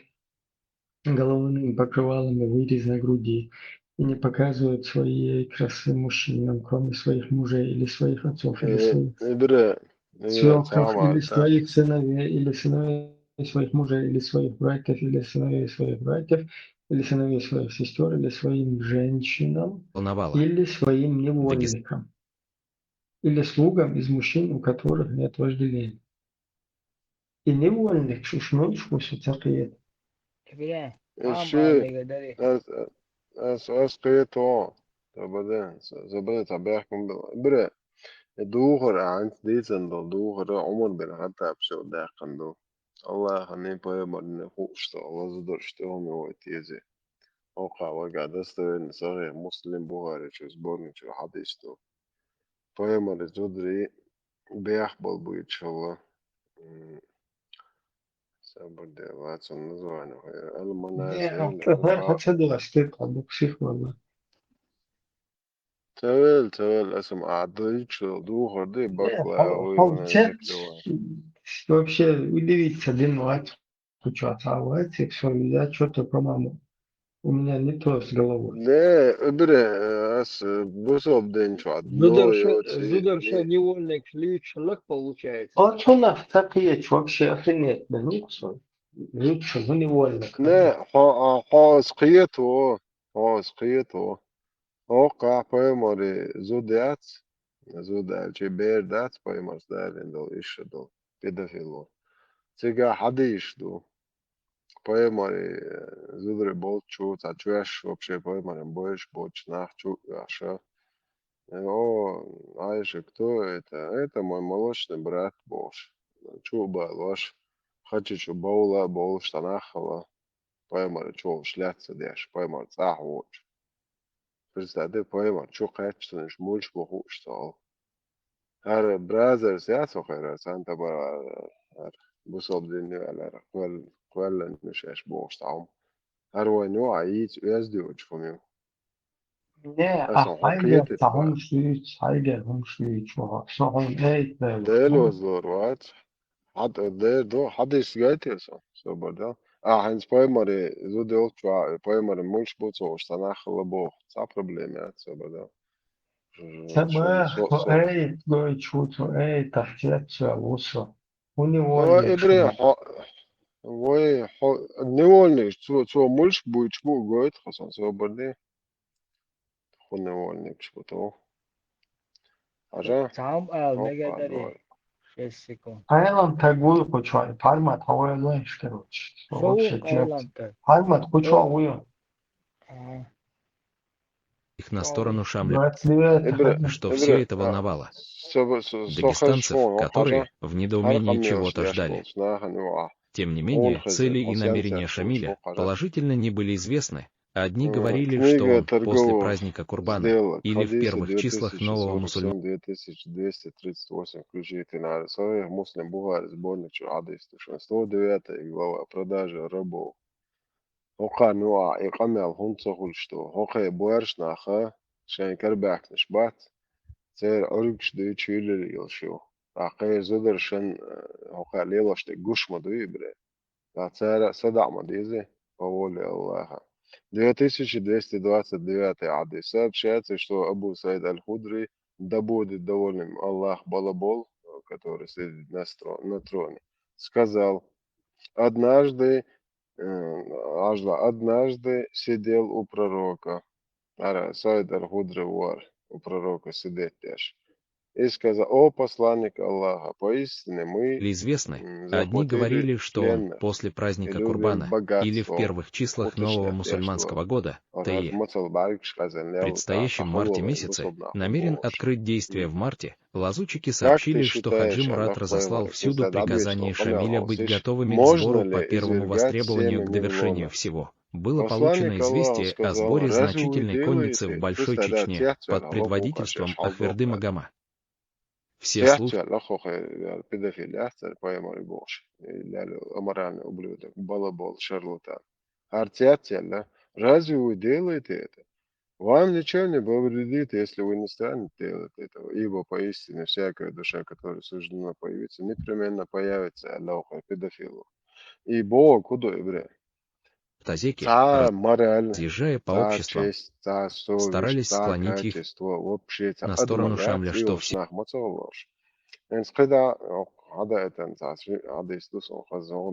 головными покрывалами вырез на груди и не показывают своей красы мужчинам, кроме своих мужей или своих отцов, или своих свекров, или своих сыновей, или сыновей своих мужей, или своих братьев, или сыновей своих братьев, или сыновей своих сестер, или своим женщинам, или своим невольникам, или слугам из мужчин, у которых нет вожделения. И невольник, что تقيد. إبراهيم الشيء مقدري أسقيته تبدأ زبدة تبعكم برا دوغر عن ديزن دوغر عمر بن حتى بشو داخل دو الله خني باي مرن خوشت الله زدر اشتهم وتيزي أوقع وقع دستوين صغير مسلم بوغاري شو زبورني شو حديثتو باي مر زدري بيحبل بو إن شاء الله سبب واتسون نزوان المنازل هتصدق اشترك عندك شيخ والله. تول اسم أعضيك شو دوغر دي بقلا ويونا ذكروا Вообще удивиться один мать кучу сексуализация, что-то, по-моему, у меня не то с головой. لا إبرة أس بوصل بدين شو عدلو يوتي Зудерша невольник шлик получается. А что на такие вообще охренеть, да ничего. Лучше, ну невольник. لا حاس قيته حاس قيته أوقع بايمر زودات زودات شي بيردات بايمر دارين دو إيش دو بيدافيلو تيجا حديش دو بايمر زودري بولت شو تاچوش вообще بايمر боешь боч нахчу аша. О, Айша, кто это? Это мой молочный брат Бош. Чуба, ложь. Хочу боула, боул штанахала. Поймар, чу шляться деш, поймар, цахуч. Представь, поймар, чу качественный мульч буху что. Ар бразерс, я сохера, санта бара, ар бусоб диню алара, квеллен нишеш бош таум. Ар войну аид, уездюч фумю. Не, Асо حاجة حقيقة بتاعهم شويش حاجة هم شويش وصحهم ايه ديلو زورات حتى دو حد سجايتي så bara hans pojmar så det också pojmar mulch så stanna خلبو så problemet så bara سماح ايه تقول شوتو ايه تحتيات وصل هو ونيوالي ابري وي невольный so mulch будет чмо говорит хасан so bara хо невольный что-то ажа تعام مقدري 6 секунд. Айланд тагул хочай, пальма тавоялаш короче. Вообще Шоу делать. Айланд. Пальма хоча уё. Их на сторону Шамля, 29 что все это волновало. Дагестанцев, которые в недоумении чего-то ждали. Тем не менее, цели и намерения Шамиля положительно не были известны. Одни говорили, что он после праздника Курбана или в первых числах нового мусульманского 2238 включительно своих муслим Бухари сборник Адис 109 глава продажи рабов. Хока нуа и камел хунцохул что хока буэрш наха шен карбак нишбат цер оргш ды чилер йошо. Акай зудер шен хока лелоште гушма дуибре. Да цер садама дизе по воле Аллаха. 2229 عدد сообщается, что Абу Саид Аль-Худри, да будет доволен Аллах Балабол, который сидит на троне, сказал, однажды сидел у пророка, Саид Аль-Худри вар, у пророка сидит теж, и сказал, о посланник Аллаха, поистине мы известны. Одни говорили, что он после праздника Курбана или в первых числах нового мусульманского года, Тае, в предстоящем марте месяце, намерен открыть действия в марте. Лазутчики сообщили, что Хаджи Мурат разослал всюду приказание Шамиля быть готовыми к сбору по первому востребованию к довершению всего. Было получено известие о сборе значительной конницы в Большой Чечне под предводительством Ахверды Магома. Все слухи разве вы делаете это? Вам ничего не повредит, если вы не станете делать этого, ибо поистине всякая душа, которая суждена появиться, непременно появится Аллаху педофилу. И Бог куда еврея? Тазеки, мораль, разъезжая по обществам, честь, совесть, старались склонить их вообще, на сторону Шамля, что все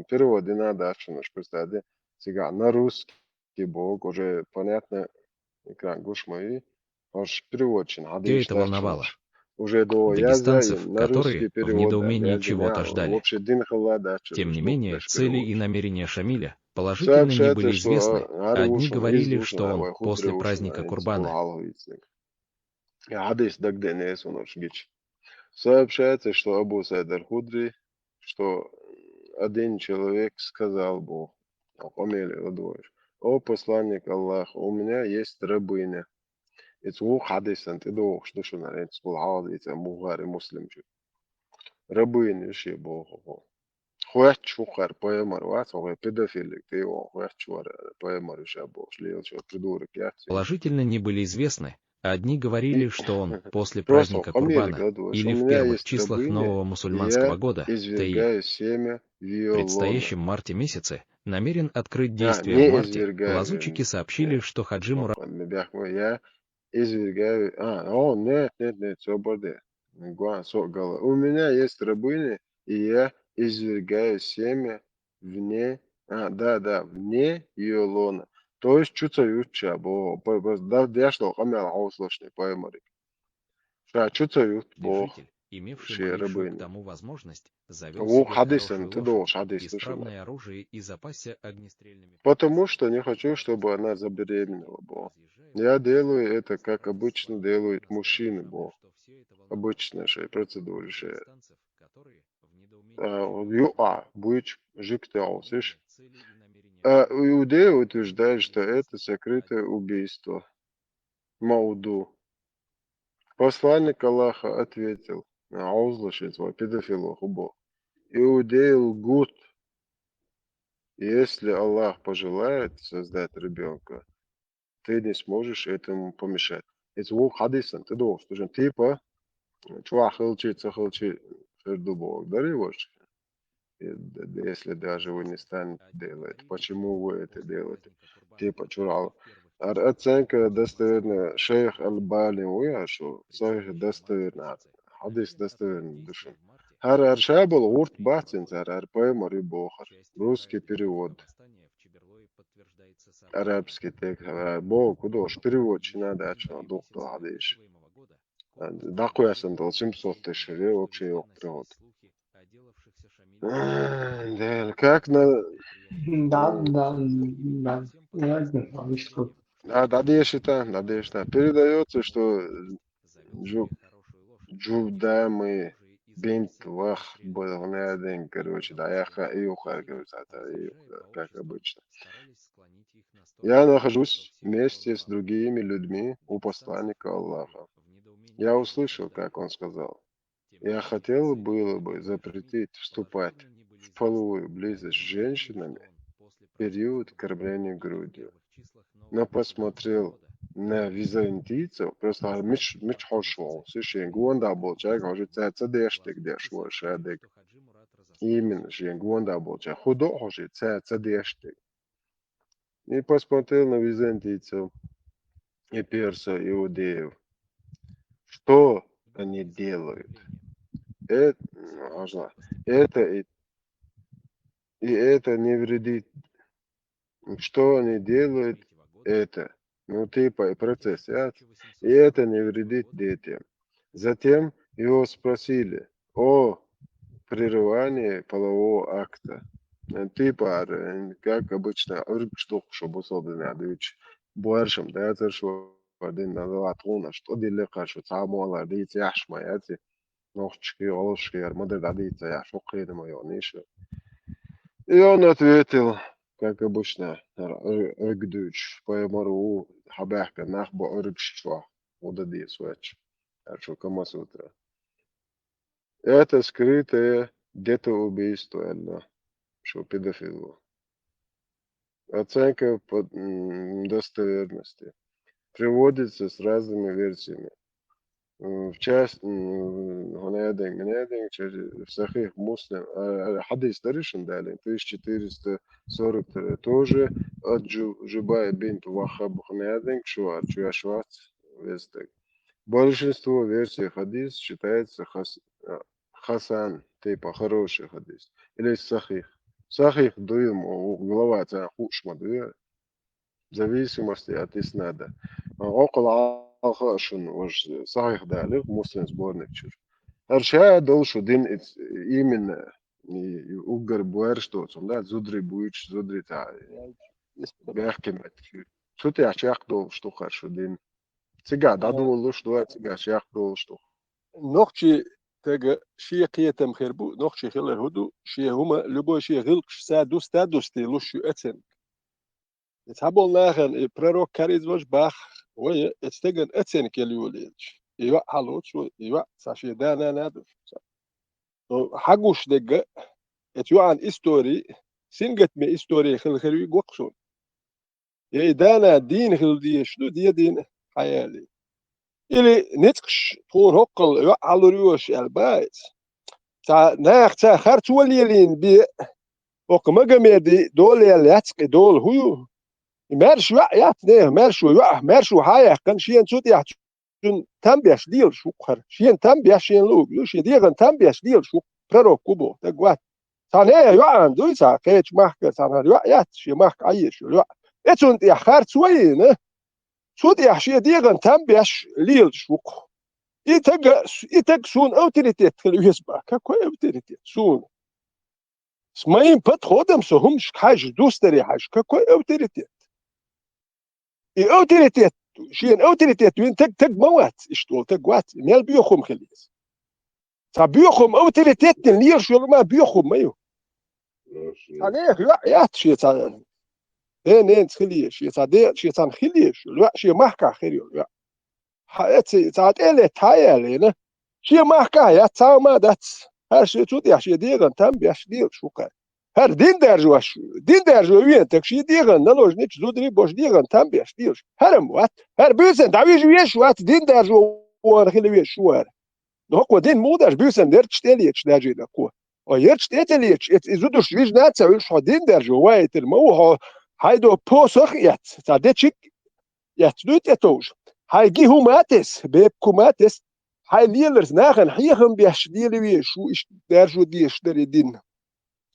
переводы надо, что на русский Бог уже понятно, экран гуш мои, переводчин. Все это волновало. уже до дагестанцев, на русский которые в перевод недоумении чего-то ждали. вообще Тем не менее, цели и намерения Шамиля положительно не сообщается, были что известны. Одни Арушин говорили, издушен, что он после худреушин, праздника Курбана Адис Дагденес Уношгич. Сообщается, что Абу Саид аль-Худри, что один человек сказал Богу, о посланник Аллаха, у меня есть рабыня. Это хадис, это doch, что что на это был это мугари муслим. Рабыня еще Богу. Хуяч чухар поэмар, вас, ой, педофилик, ты его, хуяч чухар поэмар еще Бог, шлил, что придурок, я. Положительно не были известны. Одни говорили, что он после праздника Курбана или в первых числах нового мусульманского года, Таи, в предстоящем марте месяце, намерен открыть действия в марте. Лазутчики сообщили, что Хаджи Мурат... Я извергаю... нет, все борде. У меня есть рабыня, и я извергаю семя вне... вне ее лона. То есть чуцаются, бо да что камера ауслошный поэмарик. Ша чуцают бо имевший малейшую к тому возможность, завел себе хорошую лошадь, исправное оружие и запасся огнестрельными... Потому что не хочу, чтобы она забеременела, бо. Я делаю это, как обычно делают мужчины, бо. Обычная процедура. Будь жиктял, слышишь? Иудеи утверждают, что это сокрытое убийство. Мауду. Посланник Аллаха ответил, аузлашить свой педофилоху Бог. Иудеи лгут. Если Аллах пожелает создать ребенка, ты не сможешь этому помешать. Это вот хадисан, ты должен, что же типа, чухалчи, Бог, дари ваш. Если даже вы не станете делать, почему вы это делаете? Типа чурал. Оценка достоверная. Шейх Аль-Бали уяшу, сахих достоверная. Хадис достоверный душу. Хар аршабл урт бацин цар поэма рибохар. Русский перевод. Арабский текст. Бог кудош переводчик надо очно доктор хадиш. Дакуясан дол 700 тысяч вообще его перевод. Да, как на... Да. Надежда. Передается, что Джудамы бинт вах был короче, да, я говорится, как обычно. Я нахожусь вместе с другими людьми у посланника Аллаха. Я услышал, как он сказал. Я хотел было бы запретить вступать в половую близость с женщинами в период кормления грудью. Но посмотрел на византийцев, просто мич хошел. Слушай, гуанда был человек, уже цадештик дешвой шадек. Именно же гуанда был человек. Худо уже цадештик. И посмотрел на византийцев и персов, иудеев. Что они делают? Это не вредит. Что они делают? Это. Типа процесс. И это не вредит детям. Затем его спросили о прерывании полового акта. Типа, как обычно, что, чтобы особенно отвечать. Больше, да, это что один называет он, что делаешь, что самого дети яшмаяти. Ножчики, олушки, армады дадите, я шокирую мою нишу. И он ответил, как обычно, рыгдуч, поэмару, хабахка, нахбо, рыгшчва, удади, свеч. Что Камасутра. Это скрытое детоубийство, Аллах, что педофилу. Оценка достоверности приводится с разными версиями. В часть в Сахих Муслим, хадис Таришин дали, 1440 тоже от Джубая бинт Вахаб Ханядинг Шуар, Чуяшвац Вестек. Большинство версий хадис считается хасан, типа хороший хадис, или Сахих. Сахих дуем, глава Хушма дуя, в зависимости от иснада. Около شنو وش صحيح دالك مسلم سبورنك شر هرشا دوشو دين إيمن يوجر بويرشتو لا زودري بويتش زودري تاع بيحكي مات شو تيعش ياخدو شتو خرشو دين تيجا دادو لوش دو تيجا ياخدو شتو نوختي تاجا شي قيتم خيربو نوختي خير هدو شي هما لبو شي غلقش سادوس تادوس تي لوش اتن يتحبوا ناخن بريرو كاريز واش باخ وي اتستجن اتن كيليوليج يوا حلوش يوا ساشي دانا نادو حقوش دقة اتيو عن استوري سنجت مي استوري خل خيروي قوقشون يا دانا دين خل دي شنو دي دين حيالي إلي نتقش طول هقل يوا حلوريوش البايت تا ناخ تا خرط وليلين بي وقما جميدي دول ياتق دول هو مارشو يات نه مارشو هاي كان شيء صوت يحت تنبيش ديل شو خر شيء تنبيش شيء لوج لوش يديغن تنبيش ديل شو برو كوبو تقوات ثانية يوعن دوي سا كيتش ماك ثانية يوعيات شيء ماك عيش يوع اتون يا خارت سوين صوت يحشي ديغن تنبيش ليل شو يتق سون اوتوريتيت في اليسبا كوي اوتوريتيت سون سماين بات خودم سهم حاج دوستري حاج كوي اوتوريتيت اوتوريتيت شيء اوتوريتيت وين تك موات اشتول تقوات مال بيوخم خليس تا بيوخم اوتوريتيت نير شو ما بيوخم مايو عليه يات شيء تا نين تخليه شيء تا دي شيء تا نخليه لا شيء محكا خير لا حياتي تا تله تايله شيء محكا يا تا ما دات هر شيء تو دي شيء ديغن تام بيش دير شو كان هر دين درجو وين تكشي ديغن نلوج نيك زودري بوش ديغن تام بيش دير هرم وات هر بيسن داويج ويش وات دين درجو ورخلي ويش شوار نوكو دين موداش بيسن درتش تليتش داجي دكو او يرتش تليتش زودش ويج ناتس ويش دين درجو وايت المو هايدو بوسخ يات تا دتشيك يات دوت اتوج هايجي هوماتس بيبكوماتس هاي ليلرز ناخن حيخم بيش ديلي ويش شو اش درجو ديش دري دين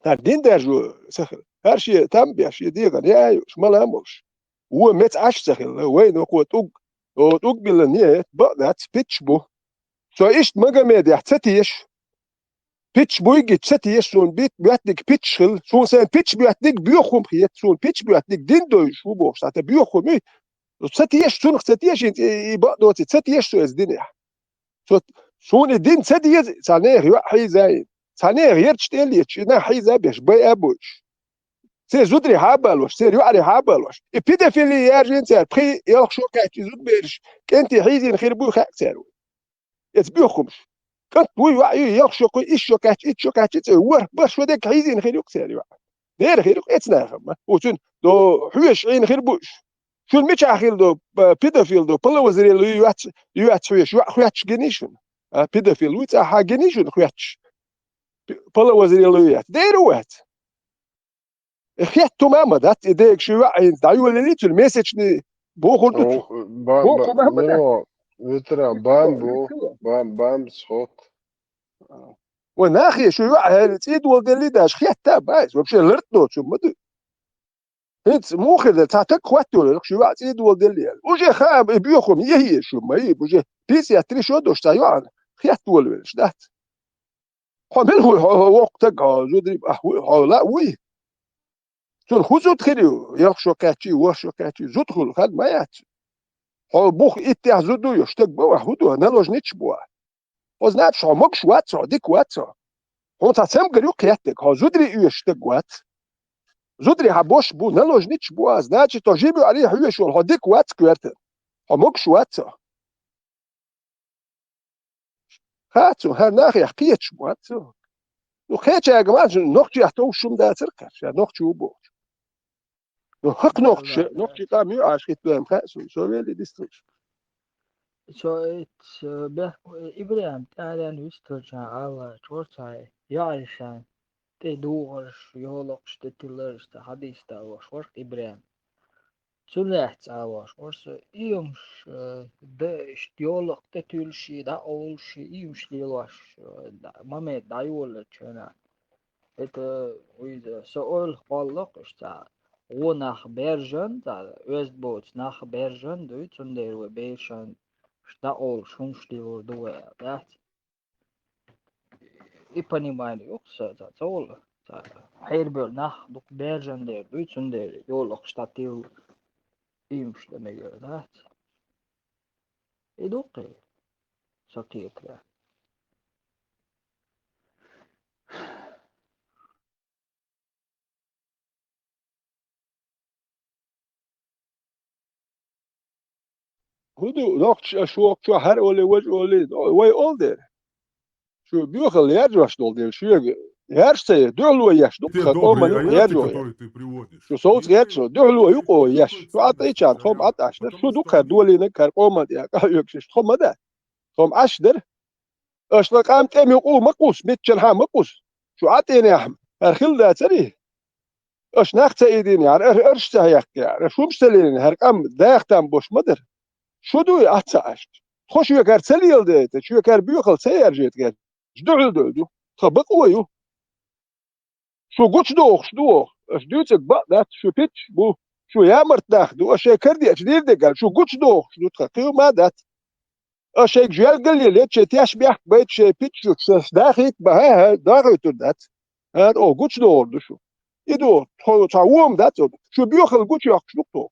هر دين درجو سخر هر شيء تم بيش يديغن يا شمالاموش هو مت اش سخر وين وقو توق بالنيت بقدات بيتش بو سو ايش مجمد يحتتيش بيتش بو يجي تستيش سون بيت بياتنك بيتش خل سون سان بيتش بياتنك بيوخم خيت سون بيتش بياتنك دين دو شو بو ساعه بيوخم ايه تستيش سون تستيش انت بقدو تستيش سو از دين سون الدين تستيش ثانيه حي زين ثانية غير تشتيلي تشينا حيزة بيش باي أبوش سير زودري هابلوش سير يوعري هابلوش إبدا في اللي يارجين سير بخي يلق شو كايتي زود بيرش كنتي حيزين خير بو خاك سيرو يتبيوخمش كنت بو يوعي يلق شو كوي إيش شو كايتي إيش شو كايتي سير ور برش ودك حيزين خير يوك سير يوعي دير خير يوك إتناخم وتون دو حويش عين خير بوش شو الميتش أخيل دو بيدافيل دو بلا وزري لو يوات حويش يوع خواتش جنيشون بيدافيل ويتا ها جنيشون خواتش بلا وزير لويات ديروات خيات تماما دات ايديك شو عين دايو اللي تو الميسج ني بوخو بوخو مهما نو وترا بام صوت وناخي شو تيد ولدي داش خيات تابايز وبشي لرتو شو مدو انت مو خذ تاعتك خواتو شو تيد ولدي وجي خاب بيوخم يهي شو ما هي بوجي بيسي اتري شو دوش تايوان خيات ولوش دات حمل هو وقتك زودري لا وي تون خوزوت خيريو يخشو كاتي وشو كاتي زودخل خد ما يات هو بوخ إتيا زودو يشتك بوا هودو نلوج نيتش بوا وزنات شو مكش وات ديك وات هو تاسم قريو قياتك هو زودري يشتك وات زودري هبوش بو نلوج نيتش بوا زنات تجيبو عليه هو شو هو ديك وات كوارت هو مكش وات هاتو هناخي حكيتش وات وخيتش يا جماعة نوختي يحتوي شو مدا تركش يا نوختي وبو حق نوختي قام يعاش خيت بهم خاسو شو اللي ديستريش شو إبراهيم تعالى ويسترجع على شورتاي يعرفان تدورش يولقش تتلرش تحديث تاوش ورق إبراهيم سلحت عواش ورس إيمش داش يولق تتلشي دا أولشي إيمش ليلاش مامي دايولا تشنا это ويدا سؤال قلقش تا وناخ بيرجن تا ويست بوتس ناخ بيرجن دوي تندير وبيرشن что ол шумшливо дуя, да? И понимание yoksa daol her bir nah duk berjende bütün de yol statil imşleme göre da. Eduke sakiyekra. هدو نقش أشوق شو هر أولي وجه أولي وي أولدي شو بيوخل يرجع دول شو يرسي دولو يش دوك خقوم من يرجع شو صوت يرجع دولو يقو يش شو عطي كان خم عطاش شو دوك دولي نكر قوم يا يكش خم ده خم أشدر أشلا قام تيم يقو مقوس متشل ها مقوس شو عطيني أحم أرخل ده تري أش نخت إيدين يعني أرش تهيك يعني شو مستلين هرقام داختم بوش مدر شو دوي أتسعشت خوش يكر سليل ديت شو يكر بيوخل سير جيت كر جدول دو خبق ويو شو قوش دوخ اش دوتك بقدت شو بيتش بو شو يامرت داخدو اش كردي اجدير دقال شو قوش دوخ شو تخقيو ما دات اش جوال قال لي ليتش تياش بيحك بيت شي بيتش شو داخيك بها داخيتو دات هاد او قوش دور شو يدو تعوم دات شو بيوخل قوش يحك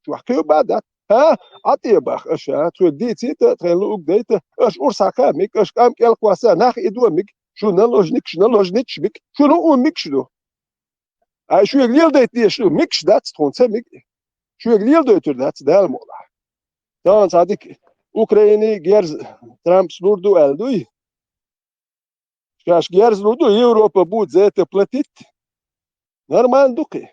شو حكيو بعد دات ها عطيه باخ اش تو ديتي تخيلو ديت اش اورساكا ميك اش كام كيل كواسا ناخ ادو ميك شو نلوجنيكش بيك شو نو ميكش دو اي شو يغليل ديت دي شو ميكش دات تخونسا ميك شو يغليل ديت دات دال مولا دان صادق اوكرايني جيرز ترامب سلوردو الدوي شاش جيرز لودو يوروبا بود زيت بلاتيت نورمال دوكي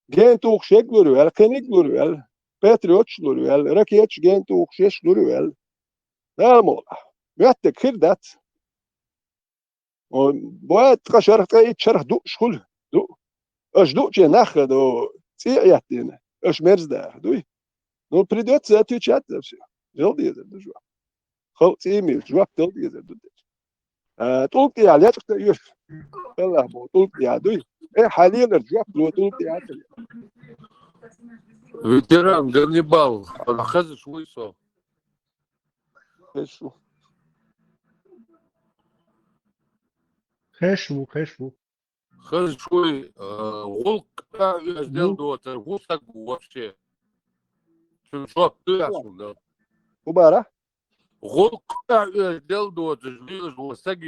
جينتو خشيغلورو الكنيغلورو Patriotçuları raket gente uçuşları نعم يعتك خردات وبوات قشر قايت شرح دو شغل دو اش دو جي ناخدو تيعتنا اش مرزدا دوي نو بريدوت ذاتو تشات جلدي يزد جو خلط ايميل جواب جلدي يزد طولت يا عليك يوش الله بو طولت يا دوي ايه حاليا الجواب لو طولت يا ветеран Ганнибал, خذ شوي صو خشو خذ شوي غلق сделал دوت غوصك вообще شو بتحصل وبارا غلق сделал دوت غوصك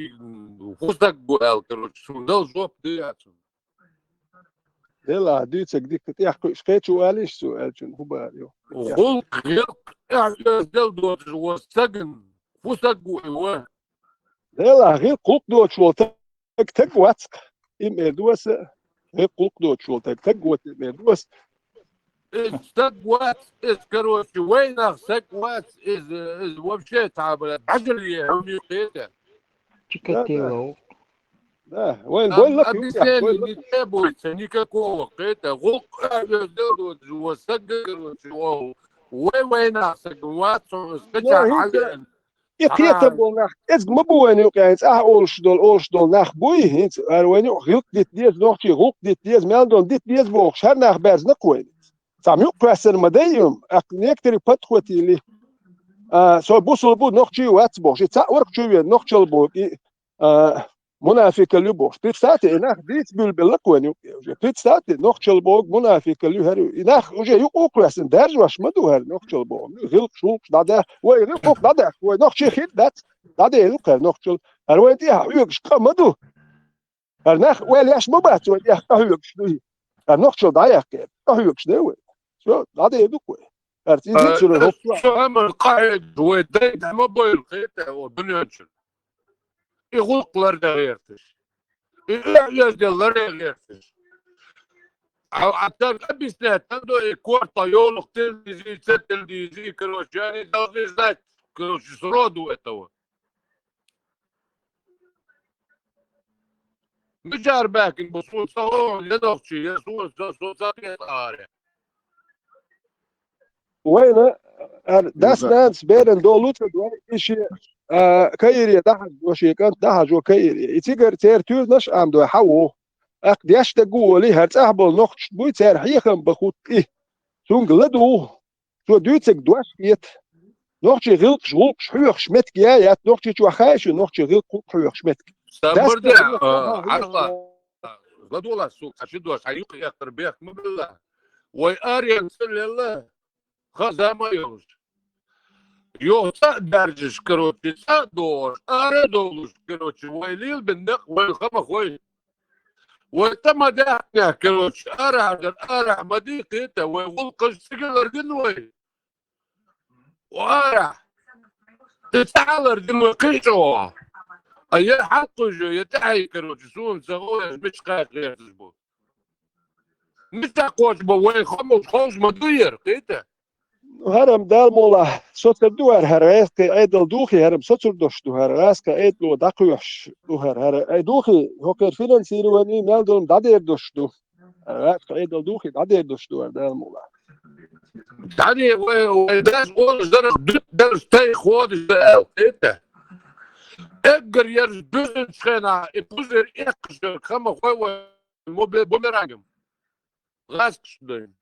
غوصك قال короче شو ده شو بتحصل يلا ديتك ديك تحكي شكيت سؤاليش سؤال شنو هو باريو غلق сделал دوت غوصك غوصك وين يلا غير قلق دوت شو تك واتك إما دوس غير قلق دوت شو تك وات إما دوس سكوات короче وينك سكوات вообще تعبان عجلي هم يقيته Чикатило. Да, وين بقول لك объяснений не требуется никакого это غلق сделают وسجل وين سكوات скачал يقيت بونخ از مبوين يقيت اولشدول نخ بوي هنت اروين غلق ديت نوختي غلق ديت مالدون ديت بوخ شر نخ باز نكوين سام يقرسن مديم اكنيكتري باتخوتي لي سو بوصل بود نوختي واتبوش تصور شويه نوختل بود منافق اللي بتستاتي نخ ديت بالبلكوين بتستاتي نوختل بود منافق اللي هرو نخ وجه يقرسن درج واش مدو هر نوختل بود غلق شو دادا وي غلق دادا وي نوختي خيت دات دادا يلقى نوختل اروين دي حيوكش كمدو نخ ولاش مبات ودي حيوكش دوي نوختل دايق حيوكش دوي شو دادا يدوكوي ارتيدي شنو شو هم القائد هو دايد ما بويل خيته ودنيا يغلقlar da غيرتش يجدلر غيرتش حتى أبيسنا تندو كورتا يولق تلديزي تلديزي كروش يعني دغيزات كروش سرودو اتوا مجار باكن بصوت صوت يدوخشي يسوس صوت آره وين das nans beren do lutra do ishi كايري ده وشي كان ده جو كايري يتيجر تير تير نش ام دو حو اقديش تقول لي هرتحبل نقش بو تير حيخم بخوت ايه سونغ لدو سو دوتك دوش يت Nog je heel schwach schmet ja, nog je chwachais, nog je heel schwach schmet. Sabırda Allah غدولا سوق أشدوا شيوخ يا تربية مبلا ويأرين سللا خذ ما يوش يو درجش كروتي صدور أردولش كروتي ويليل بالنق ويخم خوي وتم داحنا كروتي أرح مديقي تا ويغلقش سجل أردنوي وأرح تتعال أردنوي قيشوا أي حقه جو يتحي كروتي سون سغوش مش قاق غير تزبو مش تقوش بوين خمس خوش مدير قيته Haram dalmola socer duar haras ke edel duchi haram socer dosh du haras ke edlo dakush du har duchi hoker financiru ani meldum dader dosh du haras ke edel duchi dader dosh du dalmola يعني وداش قول درس تاي خود انت اقر يرز بزن شخنا ابوزر اقش خما خو بومرانجم غاسكش دين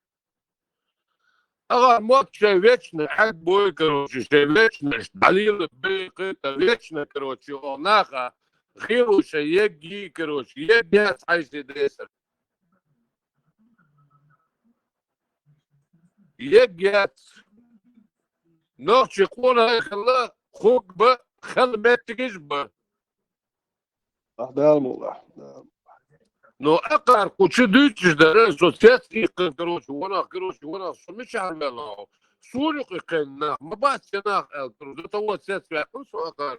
اغا موت شي ويتشنا حق بوي كروتشي شي ويتشنا دليل بيقي ويتشنا كروتشي وناخا خيرو شي يجي كروتشي يجي عايز يدرسر يجيت نوتشي قونا خلا خوك با خل ما تجيش با dalmola نو اقار كوتشي دوتش دار سوسيت يقن كروتشي وانا مش عارف لا سوري قنا ما باسنا الكروتشي تو سيت في سو اقار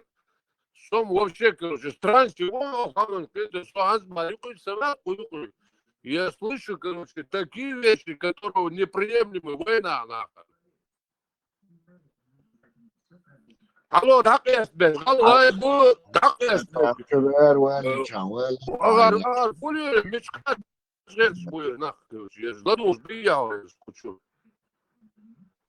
سوم вообще كروتشي странски وانا خلنا كده سو عايز ما يقول سما يقول я слышу, короче, такие вещи, которые неприемлемы. Война, нахуй. Алло, дакес бес. Алло, бу дакес бес. Агар, пули, мечка, жец, буй, нахуй, короче. Я задумал, биял, я скучу.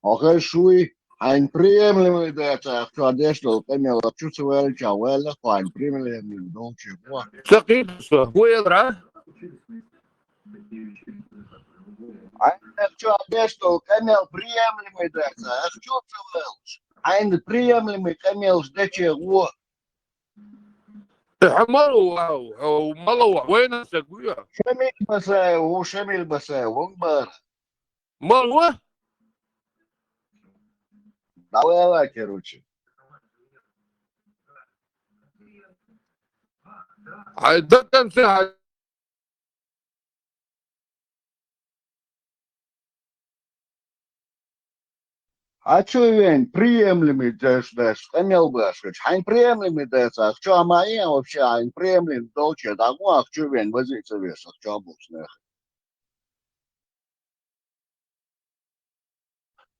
Okay, Shui, ein приемлемый это, что одежду, имел чувствовали, чавелла, ein приемлемый, ну чего. Сакитса, хуедра. Что одежду, имел приемлемый это, чувствовал. Ein приемлемый, имел чего. حملوا او ملوا وين سقويا شميل بساي ومبار ملوا давай короче عدتن ساعة А что вен приемлемый дэш, имел бы сказать, айн приемлемый дэш, а что амая вообще айн приемлемый долче, да ну а что вен возиться вес, а что обычно.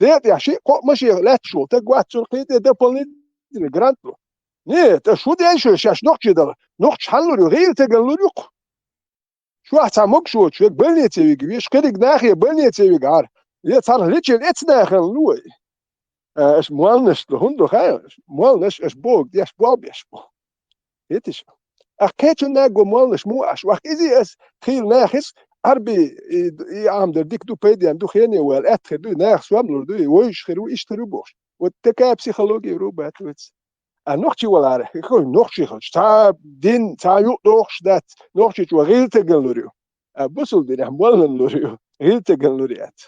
ده يا شيء ماشي لا شو تقعد تلقي ده بولني جرانتو نه شو ده شاش نقش ده نقش حلو غير تقلو يق شو احتمك شو بلني تيجي ويش كده ناخي بلني تيجي عار يتصار ليش الاتناخ لوي اش موالنش لهندو خايش موالنش اش بوق دي اش بوب اش بو يتش اكيتو ناغو موالنش مو اش وقت اذا اس خيل ناخس عربي عام در ديك دو بيديان دو خيني والات دو ناخ سواملو دو ويشخرو يشترو بوش والتكا بسيخولوجي روبات ويتس نوختي ولا خو نوختي خو تا دين تا يو دوخش دات نوختي تو غير تغلوريو بوسل دي موالن لوريو غير تغلوريات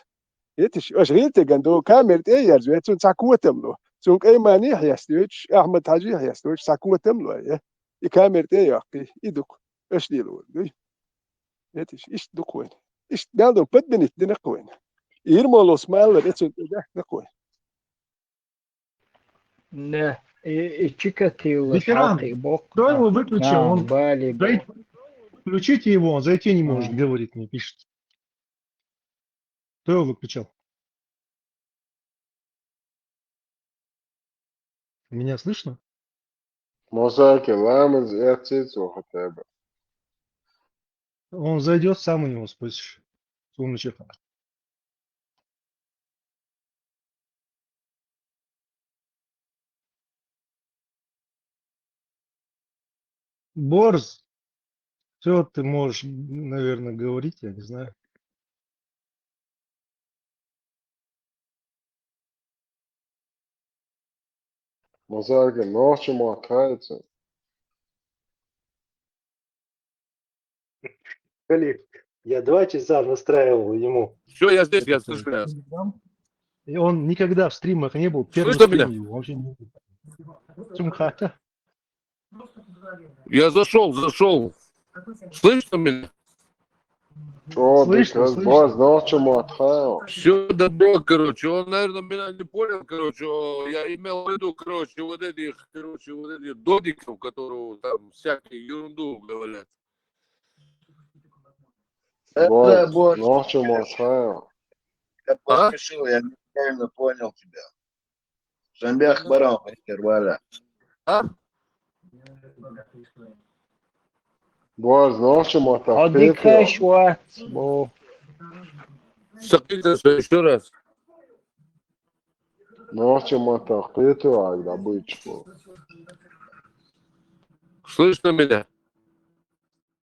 يتش اش غير تغندو كاميرت اير زويتون ساكوتملو سونك اي ماني يستويش احمد حاجي يستويش ساكوتملو اي كاميرت اي يدوك اش ديلو يتش ايش دوكوين ايش قالوا بدني دنقوين يرموا اسماعيل ريتش دنقوين Да, и Чикатило, Ветеран, Бог. кто его выключил? Он... Бали, Включите его, он зайти не может, говорит мне, пишет. Кто его выключал? Меня слышно? Мозаики, ламыз, эрцицу хотя бы. Он зайдет, сам у него спросишь. Умничек. Борз, все ты можешь, наверное, говорить, я не знаю. Мазарга, ночь ему откается. Халиф, я 2 часа настраивал ему. Все, я здесь, я слышу вас. И он никогда в стримах не был. Первый Слышно стрим меня? его вообще не был. Сумхата. Я зашел. Слышно меня? О, Слышно, так раз ночь ему открыл. Все добро, короче. Он, наверное, меня не понял, короче. Я имел в виду, короче, вот этих додиков, которые там всякие ерунду говорят. Это Вот, ночь ему открыл. Я поспешил, я неправильно понял тебя. Шамбях барам, Валя. Boaz, ночь ему Отдыхай, открыл. шват. Сокрытие еще раз. Ночь ему открыл, добычку. Слышно меня?